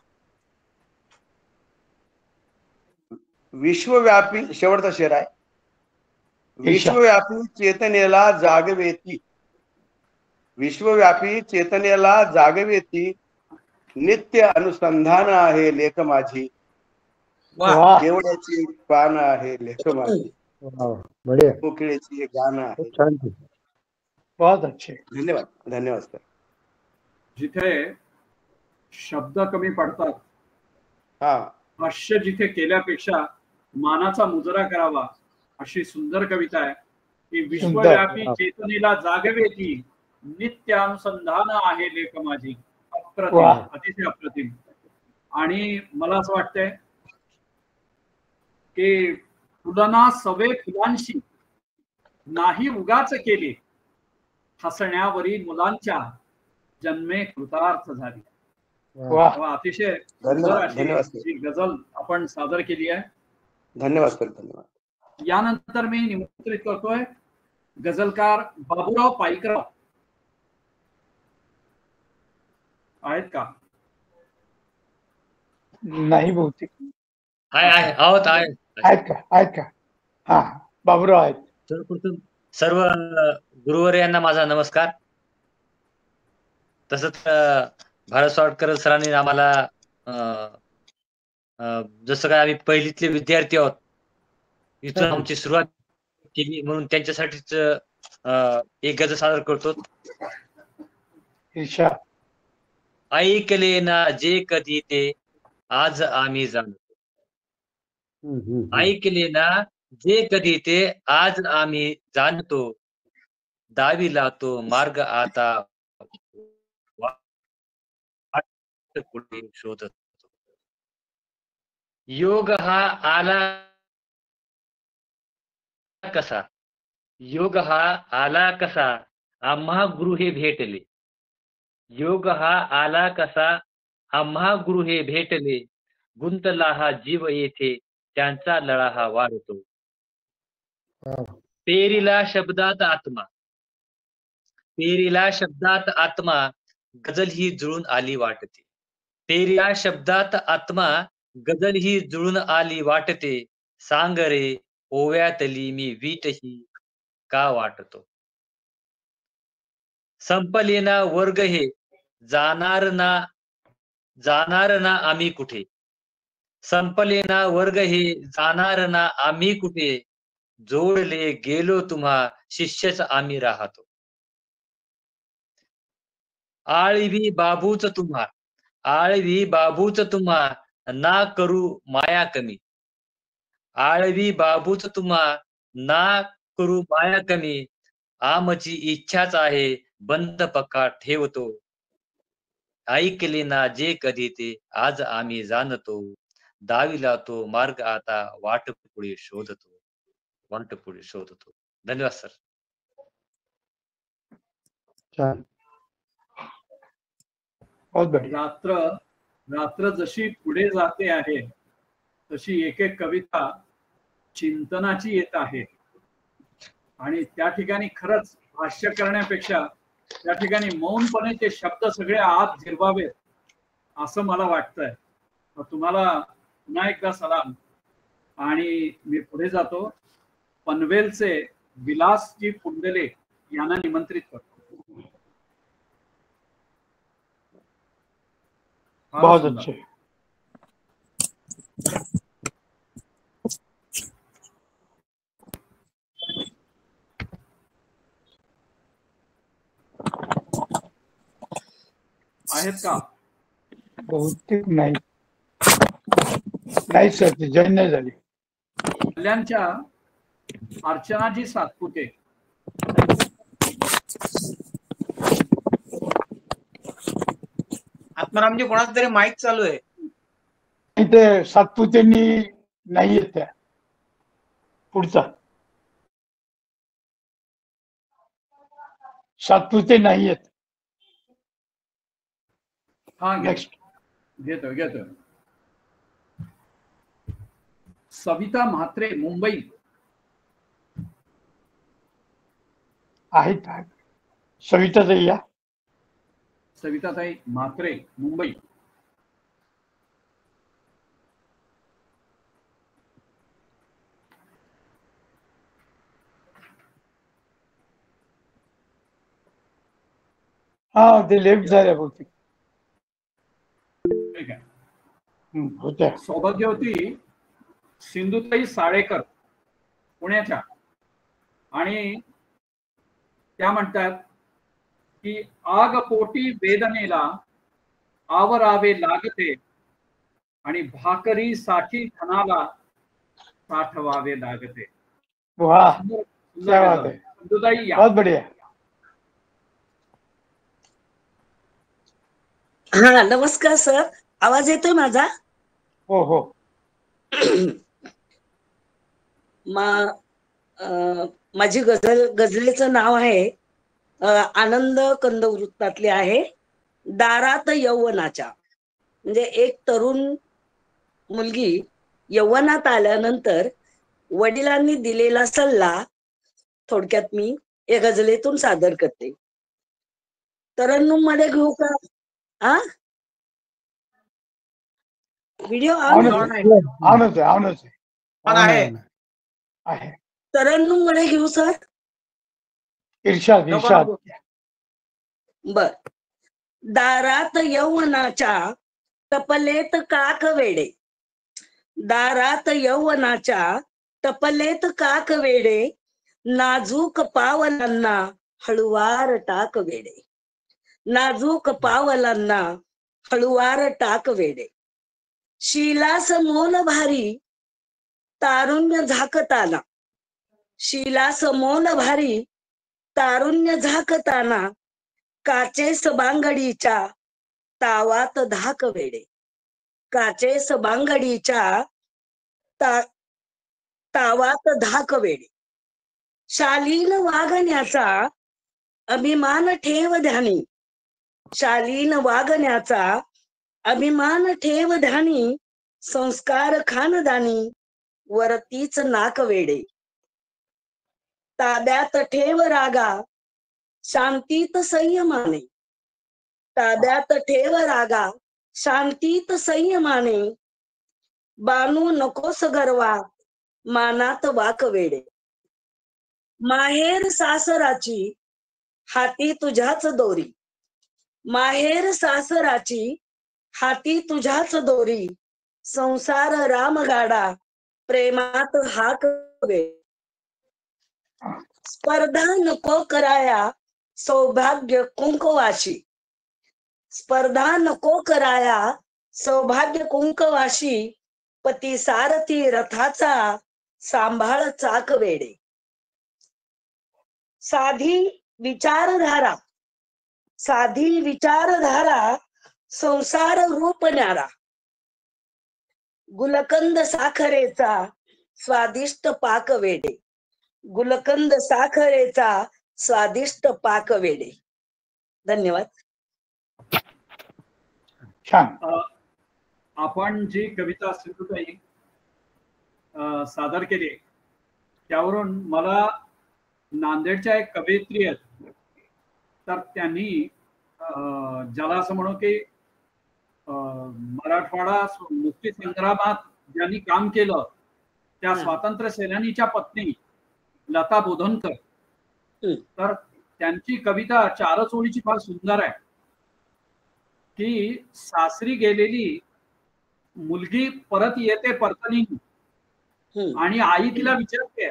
विश्वव्यापी शेवटचा शेर आहे. विश्वव्यापी चेतनेला जागवेती, विश्वव्यापी चेतनेला जागवेती, नित्य अनुसंधान आहे लेख माझी, केवड्याची पान आहे लेख माझी. बढ़िया. कोकिळेची गाणं आहे. छान. बहुत अच्छे. धन्यवाद. धन्यवाद सर. जिथे शब्द कमी पडतात, भाष्य जिथे केल्यापेक्षा मानाचा मुजरा करावा, अशी सुंदर कविता आहे की विश्वव्यापी चेतनेला जागवेती, नित्य अनुसंधान आहे लेख माझी. अप्रतिम, अतिशय अप्रतिम. आणि मला असं वाटतंय की तुलना सवे फुलांशी नाही उगाच केली, हसण्यावरी मुलांच्या जन्मे कृतार्थ झाली. अतिशय सुंदर अशी गझल आपण सादर केली आहे. धन्यवाद सर. धन्यवाद. यानंतर मी निमंत्रित करतोय गझलकार बाबूराव पाईकराव. आहेत का? नाही बहुतेक. आहेत का? हा, बाबूराव आहेत. सर्व गुरुवर यांना माझा नमस्कार. तसंच भारत स्वाडकर सरांनी आम्हाला जसं काय आम्ही पहिलीतले विद्यार्थी आहोत, इथून आमची सुरुवात केली, म्हणून त्यांच्यासाठीच एक गझल सादर करतो. ऐकले ना जे कधी ते आज आम्ही जाणतो, ऐकले ना जे कधी ते आज आम्ही जाणतो, दावी लावतो मार्ग आता पुढे शोधत. योग हा आला कसा, योग हा आला कसा, आम्हा गुरु हे भेटले, योग हा आला कसा, आम्हा गुरु हे भेटले, गुंतला हा जीव येथे त्यांचा लळा हा वाढतो. पेरीला शब्दात आत्मा, पेरीला शब्दात आत्मा, गझल ही जुळून आली वाटते. पेरीला शब्दात आत्मा, गझल ही जुळून आली वाटते, सांग रे ओव्यातली मी वीट ही का वाटतो. संपले ना वर्ग हे जाणार ना आम्ही कुठे, संपले ना वर्ग हे जाणार ना आम्ही कुठे, जोडले गेलो तुम्हा शिष्यच आम्ही राहतो. आळवी बाबूच तुम्हा, आळवी बाबूच तुम्हा ना करू माया कमी, आळवी बाबूच तुम्हा ना करू माया कमी, आमची इच्छाच आहे बंद पक्का ठेवतो. ऐकले ना जे कधी ते आज आम्ही जाणतो, दावी लावतो मार्ग आता वाट पुढे शोधतो, वाट पुढे शोधतो. धन्यवाद सर. रात्र रात्र जशी पुढे जाते आहे, तशी एक एक कविता चिंतनाची येत आहे. आणि त्या ठिकाणी खरंच भाष्य करण्यापेक्षा त्या ठिकाणी मौनपणे ते शब्द सगळे आत जिरवावेत असं मला वाटतंय. तुम्हाला पुन्हा एकदा सलाम. आणि मी पुढे जातो. पनवेलचे विलासजी कुंडले यांना निमंत्रित करतो. बहुत अच्छे. आहेत का? बहुतेक नाही. नाही सर, ते जॉईन नाही झाली. कल्याणच्या अर्चनाजी सातपुते. आत्मारामजी कोणाच तरी माईक चालू आहे. इथे सातपुतेंनी नाही येत त्या. पुढचा सातपुते नाही येत. हा नेक्स्ट घेतो. सविता म्हात्रे मुंबई. आहेत. सविताताई या. सविताताई म्हात्रे मुंबई. हा, ते लेफ्ट झाले बहुतेक. ठीक आहे. होत्या. सौभाग्यवती सिंधुताई साळेकर पुण्याच्या. आणि त्या म्हणतात की आग पोटी वेदनेला आवरावे लागते आणि भाकरी साठी धनाला साठवावे लागते. वाह, सुंदर क्या बात गजल. है. सिंधुताई या. बहुत बढ़िया. हा, नमस्कार सर. आवाज येतोय माझा? हो हो. माझी गझलेचं नाव आहे, आनंद कंदवृत्तातले आहे, दारात यौवनाच्या. म्हणजे एक तरुण मुलगी यौवनात आल्यानंतर वडिलांनी दिलेला सल्ला थोडक्यात मी या गझलेतून सादर करते. तरन्नुम मध्ये घेऊ का? हा, व्हिडिओ आहे. तरन्नुम मध्ये घेऊ सर? इर्षाद. बर. दारात यौवनाच्या टपलेत काक वेडे. दारात यौवनाच्या टपलेत काक वेडे. नाजूक पावलांना हळुवार टाक वेडे. नाजूक पावलांना हळुवार टाक वेडे. शिलास मोल भारी तारुण्य झाकताना. शिलास मोल भारी तारुण्य झाकताना. काचेस बांगडीच्या तावात धाक वेडे. काचेस बांगडीच्या तावात धाक वेडे. शालीन वागण्याचा अभिमान ठेव ध्यानी. शालीन वागण्याचा अभिमान ठेव ध्यानी. संस्कार खानदानी वरतीच नाक वेडे. ताब्यात ठेव रागा शांतीत संयमाने. ताब्यात ठेव रागा शांतीत संयमाने. बानू नकोस गर्वा मानात वाक वेडे. माहेर सासराची हाती तुझ्याच दोरी. माहेर सासराची हाती तुझ्याच दोरी. संसार रामगाडा प्रेमात हाक वेडे. स्पर्धा नको कराया सौभाग्य कुंकवाशी. स्पर्धा नको कराया सौभाग्य कुंकवाशी. पती सारथी रथाचा सांभाळ चाक वेडे. साधी विचारधारा साधी विचारधारा संसार रूप न्यारा. गुलकंद साखरेचा स्वादिष्ट पाक वेडे. गुलकंद साखरेचा स्वादिष्ट पाक वेडे. धन्यवाद. छान. आपण जी कविता सिंधुताई सादर केली त्यावरून मला नांदेडच्या एक कवयित्री आहेत, तर त्यांनी ज्याला असं म्हणू की मराठवाडा मुक्ती संग्रामात ज्यांनी काम केलं त्या स्वातंत्र्य सेनानीच्या पत्नी लता बोधनकर. तर त्यांची कविता 4 ओळीची फार सुंदर आहे की सासरी गेलेली मुलगी परत येते परतनी आणि आई तिला विचारते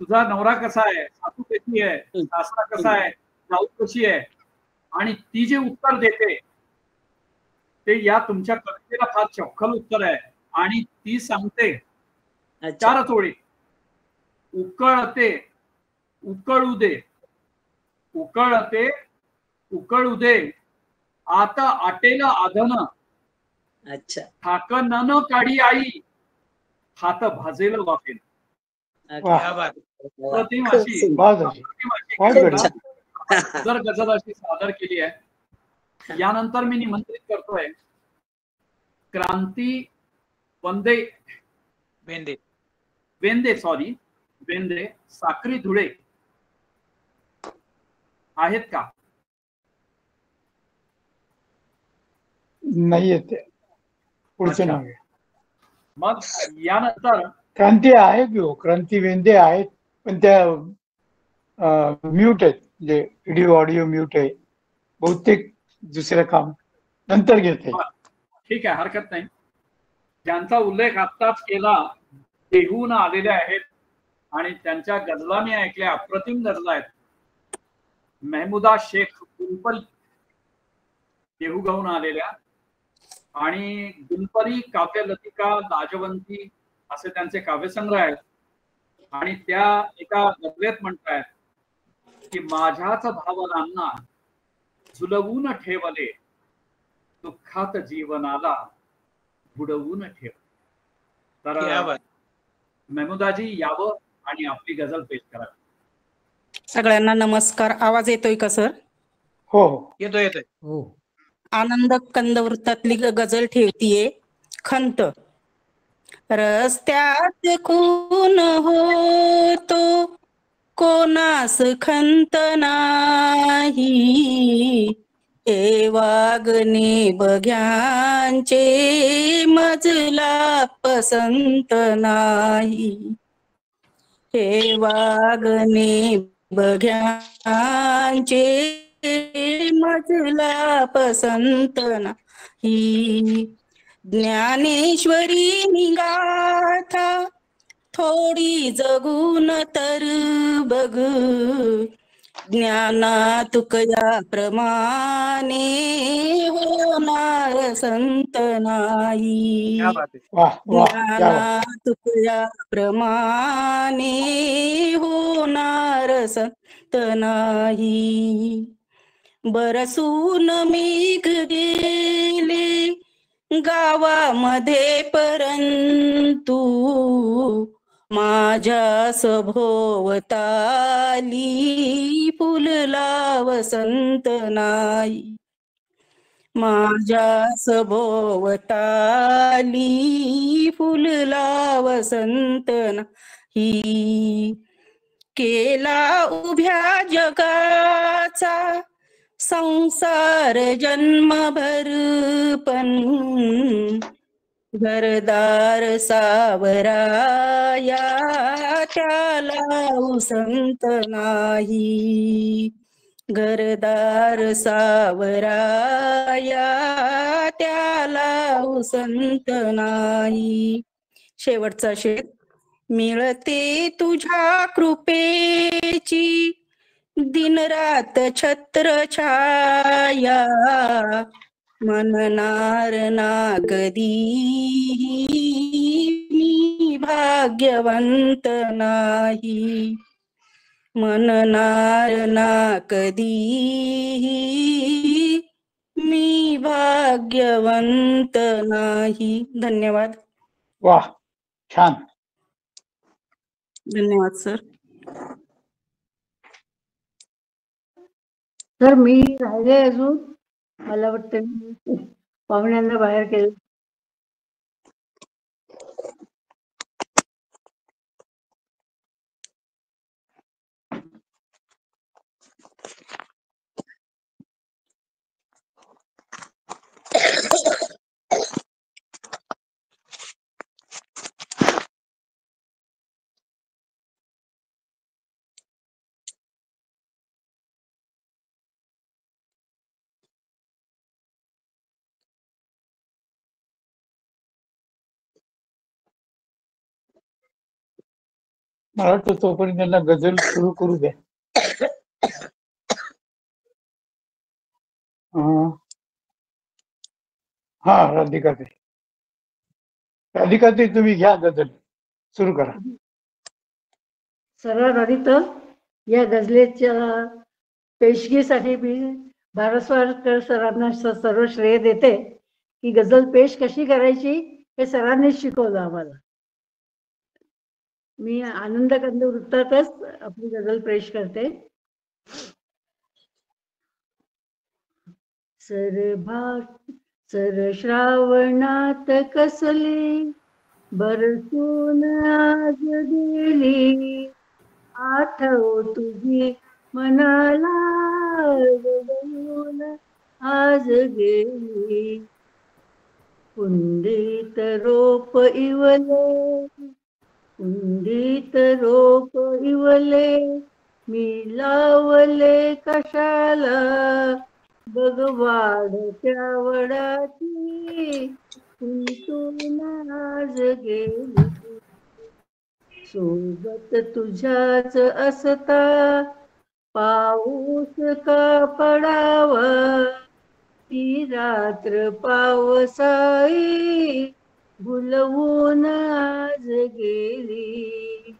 तुझा नवरा कसा आहे, सासू कशी आहे, सासरा कसा आहे, जाऊ कशी आहे, आणि ती जे उत्तर देते ते या तुमच्या कवितेला फार चपखल उत्तर आहे. आणि ती सांगते 4 ओळी, उकळते उकळू दे, उकळते उकळू दे, आता आटेल आधन, ठाकन काढी आई, हात भाजेल वाफेल. अप्रतिम अशी सुंदर गझल अशी सादर केली आहे. यानंतर मी निमंत्रित करतोय क्रांती वंदे वेंदे साक्री धुळे आहेत का? नाही येते पुढचे नाव. मग यानंतर क्रांती आहे की हो, क्रांती वेंदे आहेत पण त्या म्यूट आहेत, म्हणजे व्हिडिओ ऑडिओ म्यूट आहे बहुतेक, दुसरं काम नंतर घेते. ठीक आहे, हरकत नाही. ज्यांचा उल्लेख आत्ताच केला देहून आलेले आहेत आणि त्यांच्या गजला मी ऐकल्या, अप्रतिम गजला आहेत. मेहमुदा शेख गुलपरी देहू गाऊन आलेल्या, आणि गुलपरी काव्य लतिका लाजवंती असे त्यांचे काव्यसंग्रह आहेत. आणि त्या एका गजलेत म्हणतायत की माझ्याच भावनांना झुलवून ठेवले, दुःखात जीवनाला बुडवून ठेव. तर मेहमुदाजी यावं आणि आपली गझल पेश करावी. सगळ्यांना नमस्कार. आवाज येतोय का सर? हो येतोय. हो. आनंद कंदवृत्तातली गझल ठेवतीये. खंत. रस्त्यात खून होतो कोणास खंत नाही, हे वागणे बघ्यांचे मजला पसंत नाही, हे वागणे बघ्यांचे मजला पसंत नाही. ज्ञानेश्वरी निगाथा थोडी जगून तर बघ, ज्ञानात कया प्रमाणे होणार संत नाही, ज्ञानात कया प्रमाणे होणार संत नाही. बरसून मेघ गेले गावामध्ये परंतु, माझ्या सभोवताली फुलला वसंत नाही, माझ्या सभोवताली फुलला वसंत नाही. केला उभ्या जगाचा संसार जन्मभर पण, घरदार सावराया त्याला उसंत नाही, घरदार सावराया त्याला उसंत नाही. शेवटचा शेर. मिळते तुझ्या कृपेची दिनरात छत्र छाया, म्हणणार ना कधी मी भाग्यवंत नाही, म्हणणार ना कधी मी भाग्यवंत नाही. धन्यवाद. वाह, छान. धन्यवाद सर. सर मी राहिले अजून, मला वाटतं पाहुण्यांना बाहेर केलं. मला वाटतं तोपर्यंत त्यांना गझल सुरू करू द्या. हा राधिकाताई तुम्ही घ्या, गझल सुरू करा. सर्वात या गझलेच्या पेशगीसाठी मी भारस्वारकर सरांना सर्व श्रेय देते की गझल पेश कशी करायची हे सरांनीच शिकवलं आम्हाला. मी आनंदकंद वृत्तातच आपली गझल पेश करते. सर श्रावणात कसली बरसून आज गेली, आठव तुझी मनाला रडून आज गेली. कुंडीत रोप इवले, कुंडीत रोप इवले, मी लावले कशाला, बघ वाढत्या वडाची कुंतून आज गेली. सोबत तुझ्याच असता पाऊस का पडावा, ती रात्र पावसाई भुलवून आज गेली.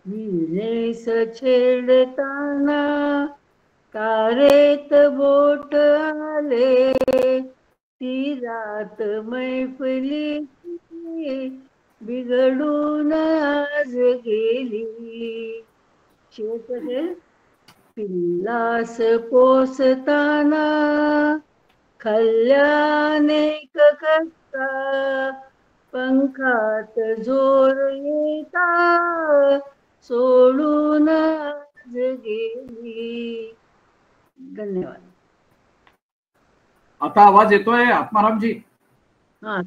विनेस छेडताना तारेत बोट आले, ती रात मैफिलीची बिघडून आज गेली. शेवट पिल्लास पोसताना खल्याने कसा, पंखात जोर येता सोडून आज गेली. धन्यवाद. आता आवाज येतोय आत्मारामजी? हा.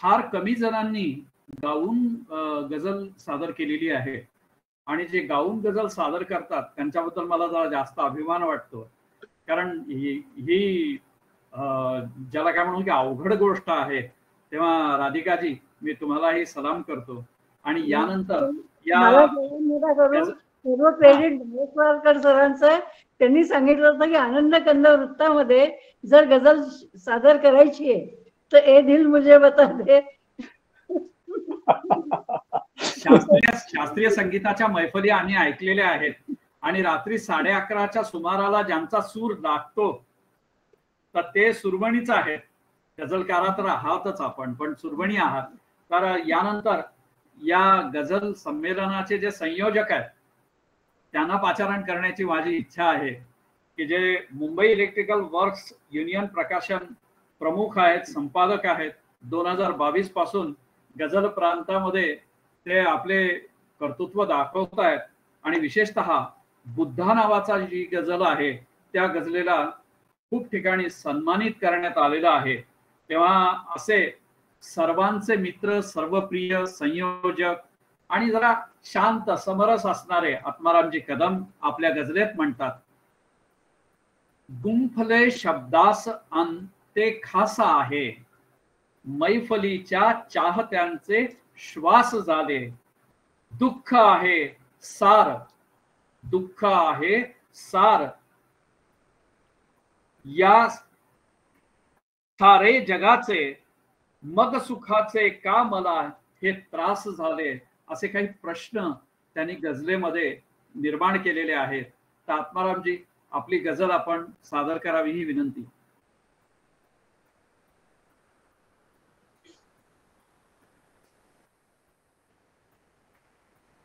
फार कमी जणांनी गाऊन गझल सादर केलेली आहे आणि जे गाऊन गझल सादर करतात त्यांच्याबद्दल मला जरा जास्त अभिमान वाटतो. कारण ही ज्याला काय म्हणून की अवघड गोष्ट आहे. तेव्हा राधिकाजी मी तुम्हालाही सलाम करतो. आणि यानंतर सर्व क्रेडिट भारस्वारकर सरांचं. त्यांनी सांगितलं होतं की आनंदकंद वृत्तामध्ये जर गझल सादर करायची आहे तर ए दिल मुझे बता दे. शास्त्रीय संगीताच्या मैफली आम्ही ऐकलेल्या आहेत आणि रात्री 11:30च्या सुमाराला ज्यांचा सूर लागतो तर ते सुरवणीच आहेत. गझलकारा तर आहातच आपण, पण सुरवणी आहात. तर यानंतर या गझल संमेलनाचे जे संयोजक आहेत त्यांना पाचारण करण्याची माझी इच्छा आहे की जे मुंबई इलेक्ट्रिकल वर्क्स युनियन प्रकाशन प्रमुख आहेत, संपादक आहेत. 2022 पासून गझल प्रांतामध्ये ते आपले कर्तृत्व दाखवत आहेत आणि विशेषतः बुद्धा नावाचा जी गझल आहे त्या गझलेला खूप ठिकाणी सन्मानित करण्यात आलेलं आहे. तेव्हा असे सर्वांचे मित्र, सर्वप्रिय संयोजक आणि जरा शांत समरस असणारे आत्मारामजी कदम आपल्या गझलेत म्हणतात, गुंफले शब्दास अंते खासा आहे, मैफलीच्या चाहत्यांचे श्वास झाले. दुःख आहे सार, दुःख आहे सार, या सारे जगाचे, मग सुखाचे का मला हे त्रास झाले. असे काही प्रश्न त्यांनी गझलेमध्ये निर्माण केलेले आहेत. तर आत्मारामजी आपली गझल आपण सादर करावी ही विनंती.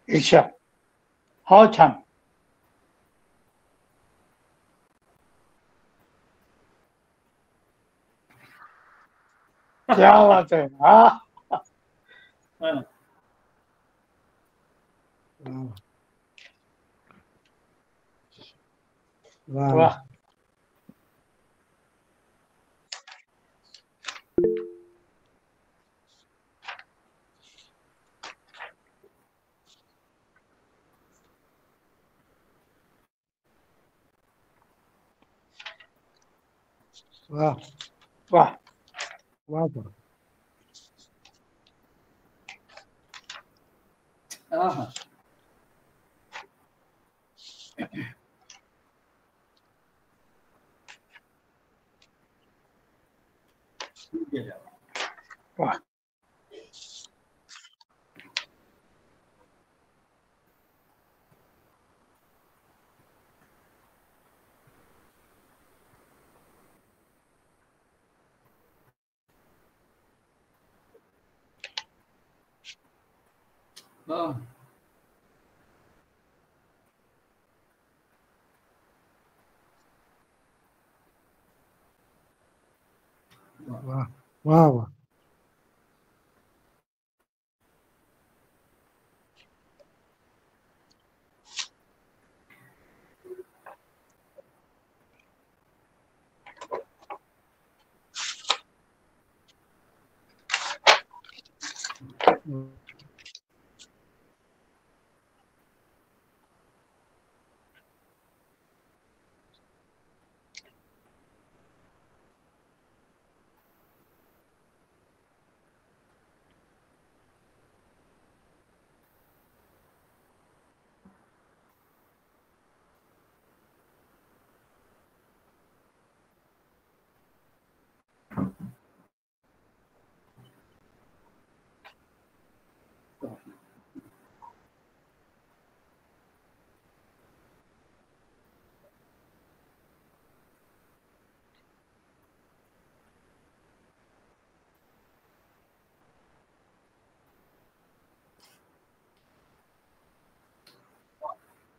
इच्छा. हो, छान. क्या बात है. हा, वाह. वाह वाह. वाह. आहा. वाह. Ah. वाह वाह वाह.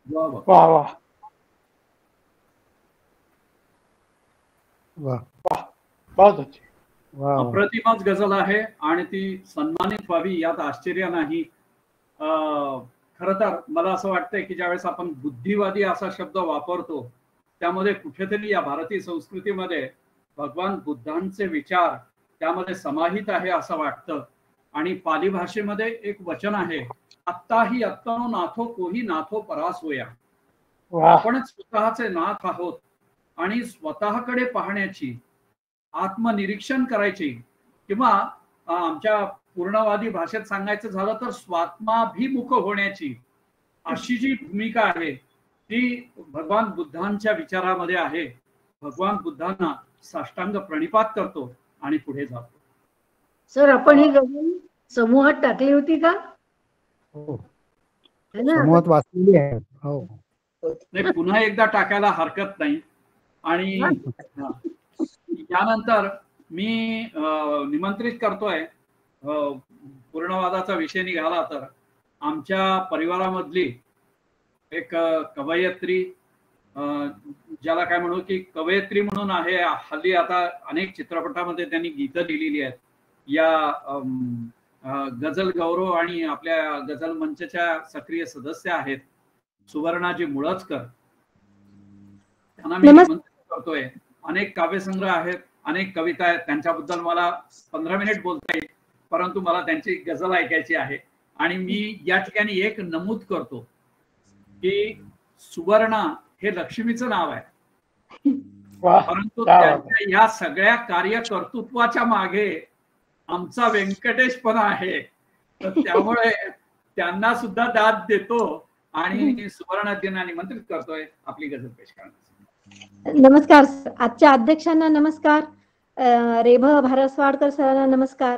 वाह वाह वाह वाह. बहुत अच्छे. वाह वाह. अप्रतिमच गझल आहे आणि ती सन्मानित व्हावी यात आश्चर्य नाही. खर तर मला असं वाटतंय की ज्यावेळेस आपण बुद्धिवादी असा शब्द वापरतो त्यामध्ये कुठेतरी या भारतीय संस्कृतीमध्ये भगवान बुद्धांचे विचार त्यामध्ये समाहित आहे असं वाटतं. आणि पाली भाषेमध्ये एक वचन आहे, आत्ताही अत्तनो नाथो कोही नाथो परास होया. आपणच स्वतःचे नाथ आहोत आणि स्वतःकडे पाहण्याची, आत्मनिरीक्षण करायची, किंवा आमच्या पूर्णवादी भाषेत सांगायचं झालं तर स्वात्माभिमुख होण्याची अशी जी भूमिका आहे ती भगवान बुद्धांच्या विचारामध्ये आहे. भगवान बुद्धांना साष्टांग प्रणिपात करतो आणि पुढे जातो. सर, आपण ही गझल समूहात टाकली होती का? हो, है ना? समूहात वाचलेली आहे. हो, नाही, पुन्हा एकदा टाकायला हरकत नाही. आणि यानंतर मी निमंत्रित करतोय, पूर्णवादाचा विषय निघाला तर आमच्या परिवारामधली एक कवयित्री, ज्याला काय म्हणू की कवयित्री म्हणून आहे, हल्ली आता अनेक चित्रपटामध्ये त्यांनी गीतं लिहिलेली आहेत. या गझल गौरव आणि आपल्या गझल मंचच्या सक्रिय सदस्य आहेत सुवर्णाजी मुळजकर. त्यांना मी निमंत्रित करतोय. अनेक काव्यसंग्रह आहेत, अनेक कविता आहेत, त्यांच्याबद्दल मला 15 मिनिट बोलता येईल, परंतु मला त्यांची गझल ऐकायची आहे. आणि मी या ठिकाणी एक नमूद करतो की सुवर्णा हे लक्ष्मीचं नाव आहे, परंतु त्यांच्या या सगळ्या कार्यकर्तृत्वाच्या मागे आमचा व्यंकटेश पण आहे. तर त्यामुळे त्यांना सुद्धा दाद देतो आणि सुवर्णाजींना निमंत्रित करतोय आपली गझल पेश करण्यासाठी. नमस्कार. आजच्या अध्यक्षांना नमस्कार, रेभ भारस्वाडकर सरांना नमस्कार,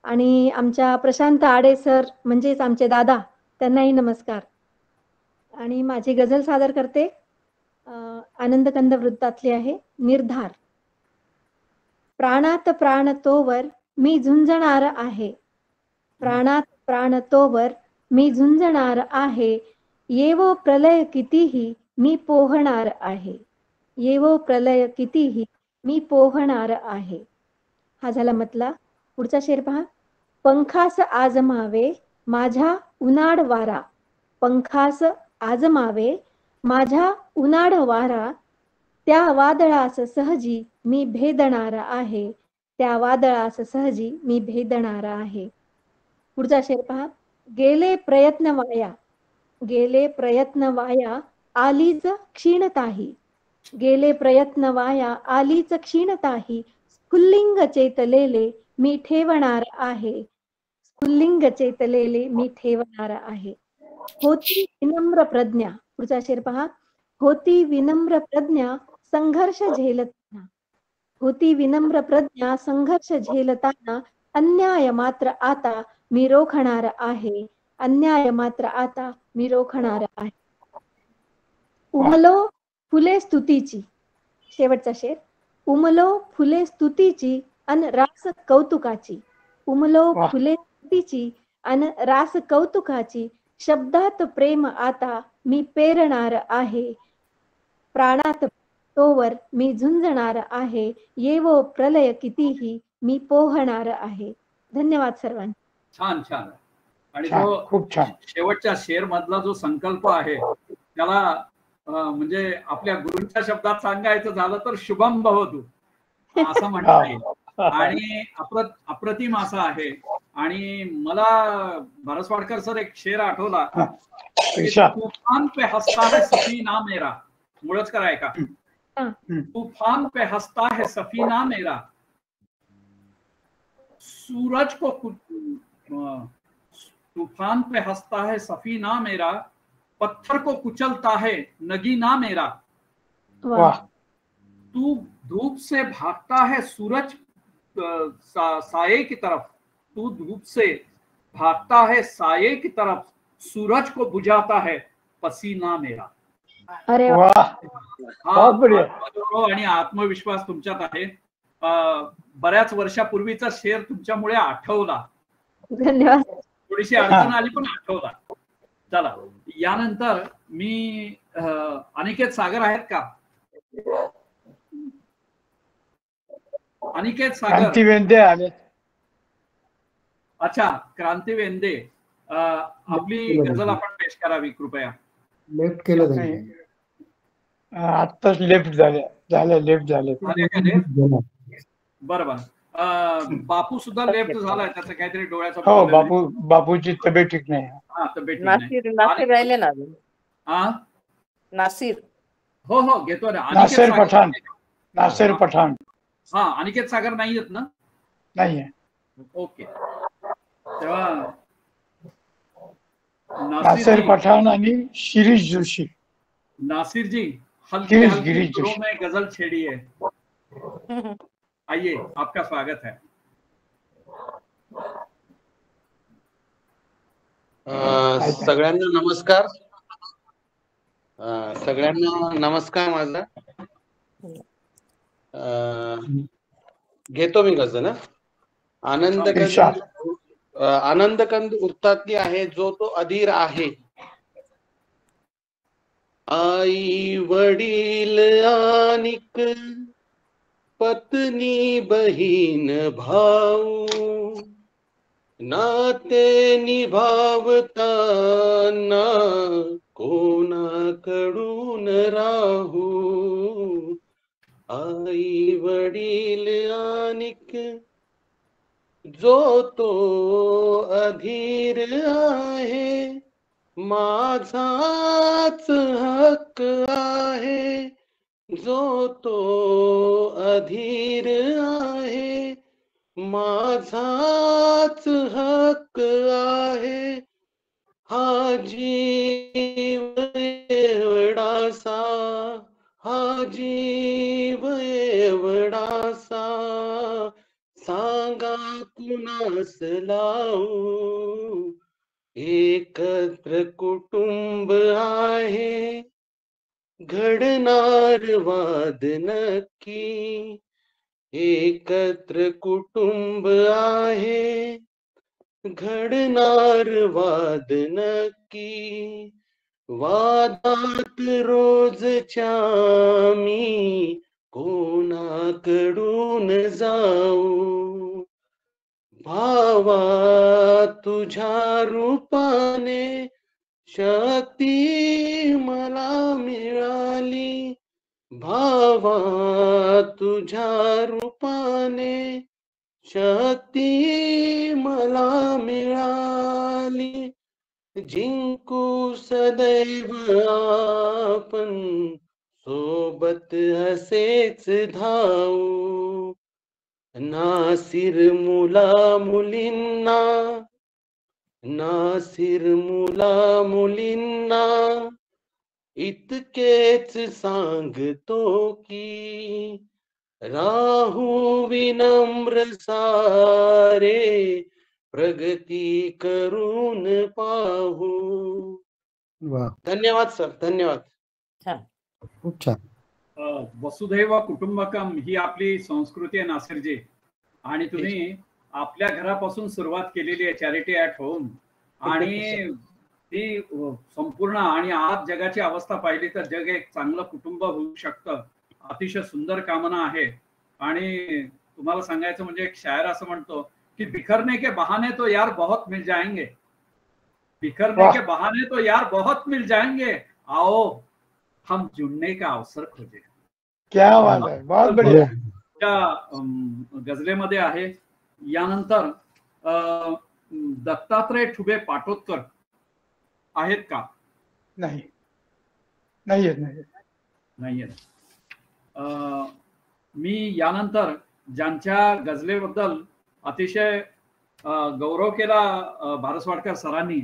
आणि आमच्या प्रशांत आडे सर म्हणजेच आमचे दादा त्यांनाही नमस्कार. आणि माझी गझल सादर करते, आनंदकंद वृत्तातली आहे, निर्धार. प्राणात प्राण तोवर मी झुंजणार आहे, प्राणात प्राण तोवर मी झुंजणार आहे, येवो प्रलय कितीही मी पोहणार आहे, येवो प्रलय कितीही मी पोहणार आहे. हा झाला मतला. पुढचा शेर पहा. पंखास आजमावे माझ्या उन्हाळ वारा, पंखास आजमावे माझ्या उन्हाळ वारा, त्या वादळास सहजी मी भेदणार आहे, त्या वादळास सहजी मी भेदणार आहे. पुढचा शेर पहा. गेले प्रयत्न वाया, गेले प्रयत्न वाया आलीच क्षीणताही, गेले प्रयत्न वाया आलीच क्षीणताही, स्फुल्लिंग चेतलेले मी ठेवणार आहे, स्फुल्लिंग चेतलेले मी ठेवणार आहे. होती विनम्र प्रज्ञा. पुढचा शेर पहा. होती विनम्र प्रज्ञा संघर्ष झेलताना. होती विनम्र प्रज्ञा संघर्ष झेलताना अन्याय मात्र आता मी रोखणार आहे. अन्याय मात्र आता मी रोखणार आहे. उमलो फुले स्तुतीची. शेवटचा शेर. उमलो फुले स्तुतीची अन रास कौतुकाची. उमलो फुले स्तुतीची अन रास कौतुकाची. शब्दात प्रेम आता मी पेरणार आहे. प्राणात तोवर मी झुंजणार आहे. येवो प्रलय कितीही मी पोहणार आहे. धन्यवाद सर्वांना. छान छान. आणि छान, जो खूप छान. शेवटच्या शेर मधला जो संकल्प आहे त्याला म्हणजे आपल्या गुरूंच्या शब्दात सांगायचं झालं तर शुभम भवतु असं म्हणता येईल. आणि अप्रतिम असा आहे. आणि मला भरसवाडकर सर एक शेर आठवला. तूफान पे हंसता है सफीना मेरा. मुळच कराय का. तूफान पे हंसता है सफीना मेरा. सूरज को तूफान पे हंसता है सफीना मेरा. पत्थर को कुचलता है नगीना मेरा. तू धूप से भागता है सूरज साये की तरफ. तू धूप से भागता है साये की तरफ. सूरज को बुझाता है पसीना मेरा. अरे आणि आत्मविश्वास तुमच्यात आहे. बऱ्याच वर्षापूर्वीचा शेर तुमच्यामुळे आठवला. धन्यवाद. थोडीशी अडचण आली पण आठवला. चला यानंतर मी अनिकेत सागर आहेत का. अनिकेत सागर. क्रांती वेंदे आले. अच्छा क्रांती वेंदे. आपली गझल आपण पेश करावी कृपया. लेफ्ट केलं आत्ताच लेफ्ट झाले लेफ्ट झाले. बरोबर. बापू सुद्धा लेफ्ट झालाय. त्याचं काहीतरी डोळ्याचा. हो बापूची तब्येत ठीक नाही. हा तब्येत नासिर राहिले ना. नासिर. हो हो घेतो ना. नासिर पठाण. नासिर पठाण. हा अनिकेत सागर नाही येत ना. नाहीये. ओके. तेव्हा नासिर पठाण आणि शिरीष जोशी. नासिर जी हल्की हल्की में गजल छेड़ी है. आइए आपका स्वागत है. सगळ्यांना नमस्कार. सगळ्यांना नमस्कार माझा. घेतो मी गझल. आनंदकंद उरतातली आहे जो तो अधीर आहे. आई वडील आनिक पत्नी बहीण भाऊ नाते निभावताना कोणाकडून राहू. आई वडील आनिक जो तो अधीर आहे. माझाच हक्क आहे. जो तो अधीर आहे. माझाच हक्क आहे. हा जीव एवढासा. हा जीव एवढासा. सांगा कुणास लावू. एकत्र कुटुंब आहे. घडणार वाद नक्की. एकत्र कुटुंब आहे. घडणार वाद नक्की. वादात रोजच्या मी कोणाकडून जाऊ. भावा तुझ्या रूपाने शक्ती मला मिळाली. भावा तुझ्या रूपाने शक्ती मला मिळाली. जिंकू सदैव आपण सोबत असेच धावू. नासिर मुला मुलींना नासिर मुला मुलींना इतकेच सांगतो की राहू विनम्र सारे प्रगती करून पाहू. वा, धन्यवाद सर, धन्यवाद. खूप छान. वसुधैव कुटुंबकम ही आपली संस्कृती आहे नासिरजी, आणि तुम्ही आपल्या घरापासून सुरुवात केलेली आहे चॅरिटी ॲट होम, आणि ती संपूर्ण, आणि आज जगाची अवस्था पाहिली तर जग एक चांगलं कुटुंब होऊ शकतं. अतिशय सुंदर कामना आहे. आणि तुम्हाला सांगायचं म्हणजे एक शायर असं म्हणतो की बिखरने के बहाने तो यार बहुत मिल जाएंगे, बिखरने के बहाने तो यार बहुत मिल जाएंगे, आओ हम जुड़ने का अवसर खोजे. क्या बात आहे, बहुत बढिया. त्या गझलेमध्ये आहे. यानंतर दत्तात्रय ठुबे पाटोदकर आहेत का? नाही, नाहीये, नाही, नाहीये. मी यानंतर ज्यांच्या गझलेबद्दल अतिशय गौरव केला भारसवाडकर सरांनी,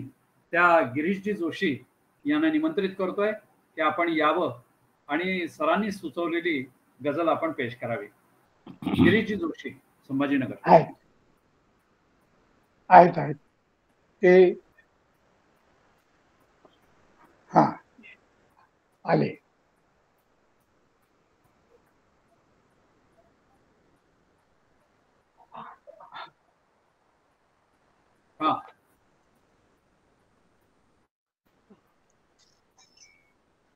त्या गिरीशजी जोशी यांना निमंत्रित करतोय की आपण यावं आणि सरांनी सुचवलेली गझल आपण पेश करावी. गिरीशजी जोशी, संभाजीनगर. आहेत ते. हा, आले.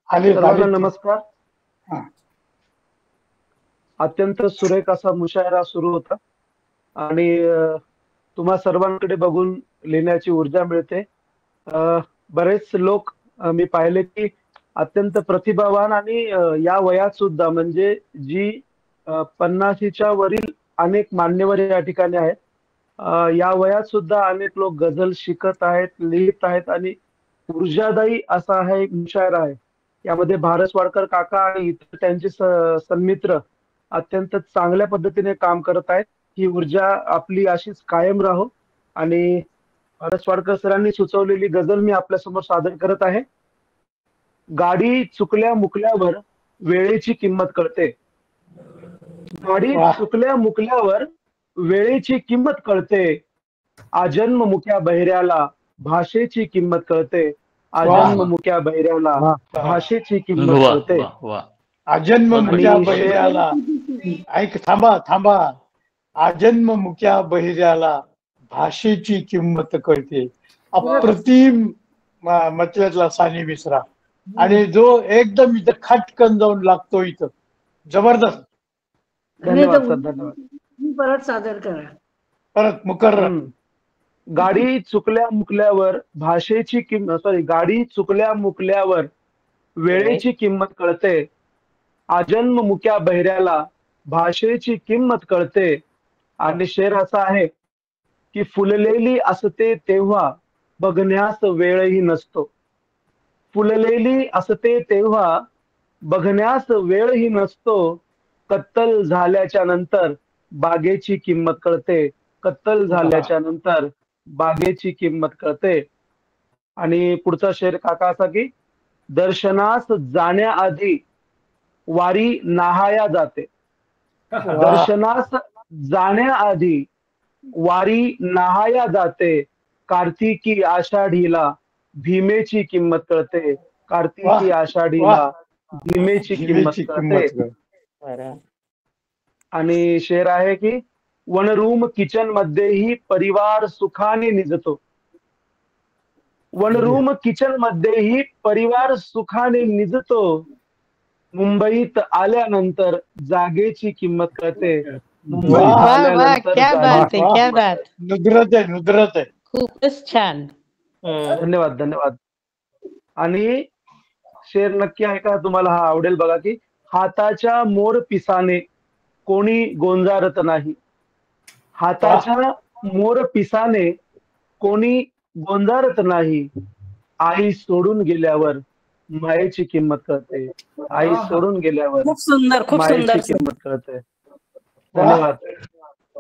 सर्वांना नमस्कार. अत्यंत सुरेख असा मुशायरा सुरू होता आणि तुम्हा सर्वांकडे बघून लिहिण्याची ऊर्जा मिळते. बरेच लोक मी पाहिले की अत्यंत प्रतिभावान आणि या वयात सुद्धा, म्हणजे जी 50च्या वरील अनेक मान्यवर या ठिकाणी आहेत, या वयात सुद्धा अनेक लोक गझल शिकत आहेत, लिहित आहेत आणि ऊर्जादायी असा हा एक मुशायरा आहे. यामध्ये भारसवाडकर काका आणि इतर त्यांचे सन्मित्र अत्यंत चांगल्या पद्धतीने काम करत आहेत. ही ऊर्जा आपली अशीच कायम राहो. आणि भारसवाडकर सरांनी सुचवलेली गझल मी आपल्यासमोर सादर करत आहे. गाडी चुकल्या मुकल्यावर वेळेची किंमत कळते. गाडी चुकल्या मुकल्यावर वेळेची किंमत कळते. आजन्म मुक्या बहिऱ्याला भाषेची किंमत कळते. आजन्म मुक्या बहिऱ्याला भाषेची किंमत कळते. आजन्म मुक्या बहिऱ्याला, ऐक, थांबा. आजन्म मुक्या बहिऱ्याला भाषेची किंमत कळते. अप्रतिम म्हटल्यातला सानी मिश्रा, आणि जो एकदम इथं खटकन जाऊन लागतो इथं. जबरदस्त. धन्यवाद सर, धन्यवाद. परत सादर करा. परत मुकर्रर. गाडी चुकल्या मुकल्यावर भाषेची किंमत, गाडी चुकल्या मुकल्यावर वेळेची किंमत कळते. आजन्म मुक्या बहिऱ्याला भाषेची किंमत कळते. आणि शेर असा आहे की फुललेली असते तेव्हा बघण्यास वेळही नसतो. फुललेली असते तेव्हा बघण्यास वेळही नसतो. कत्तल झाल्याच्या नंतर बागेची किंमत कळते. कत्तल झाल्याच्या नंतर बागेची किंमत कळते. आणि पुढचा शेर काका असा की दर्शनास जाण्याआधी वारी नाहाया जाते. दर्शनास जाण्याआधी वारी नाहाया जाते. कार्तिकी आषाढीला भीमेची किंमत कळते. कार्तिकी आषाढीला भीमेची किंमत कळते. आणि शेर आहे की वनरूम किचन मध्येही परिवार सुखाने निजतो. वनरूम किचन मध्येही परिवार सुखाने निजतो. मुंबईत आल्यानंतर जागेची किंमत कळते. मुंबईत आल्यानंतर नुद्रत आहे. खूपच छान. धन्यवाद, धन्यवाद. आणि शेर नक्की ऐका, तुम्हाला हा आवडेल बघा की हाताच्या मोर पिसाने कोणी गोंजारत नाही. हाताच्या मोर पिसाने कोणी गोंजारत नाही. आई सोडून गेल्यावर मायेची किंमत कळते. आई सोडून गेल्यावर खूप सुंदर, खूप सुंदर मायेची किंमत कळते. धन्यवाद.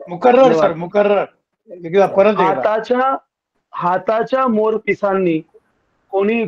मुकर्रर सर, मुकर्रर. एकदा परत. हाताच्या मोरपिसांनी कोणी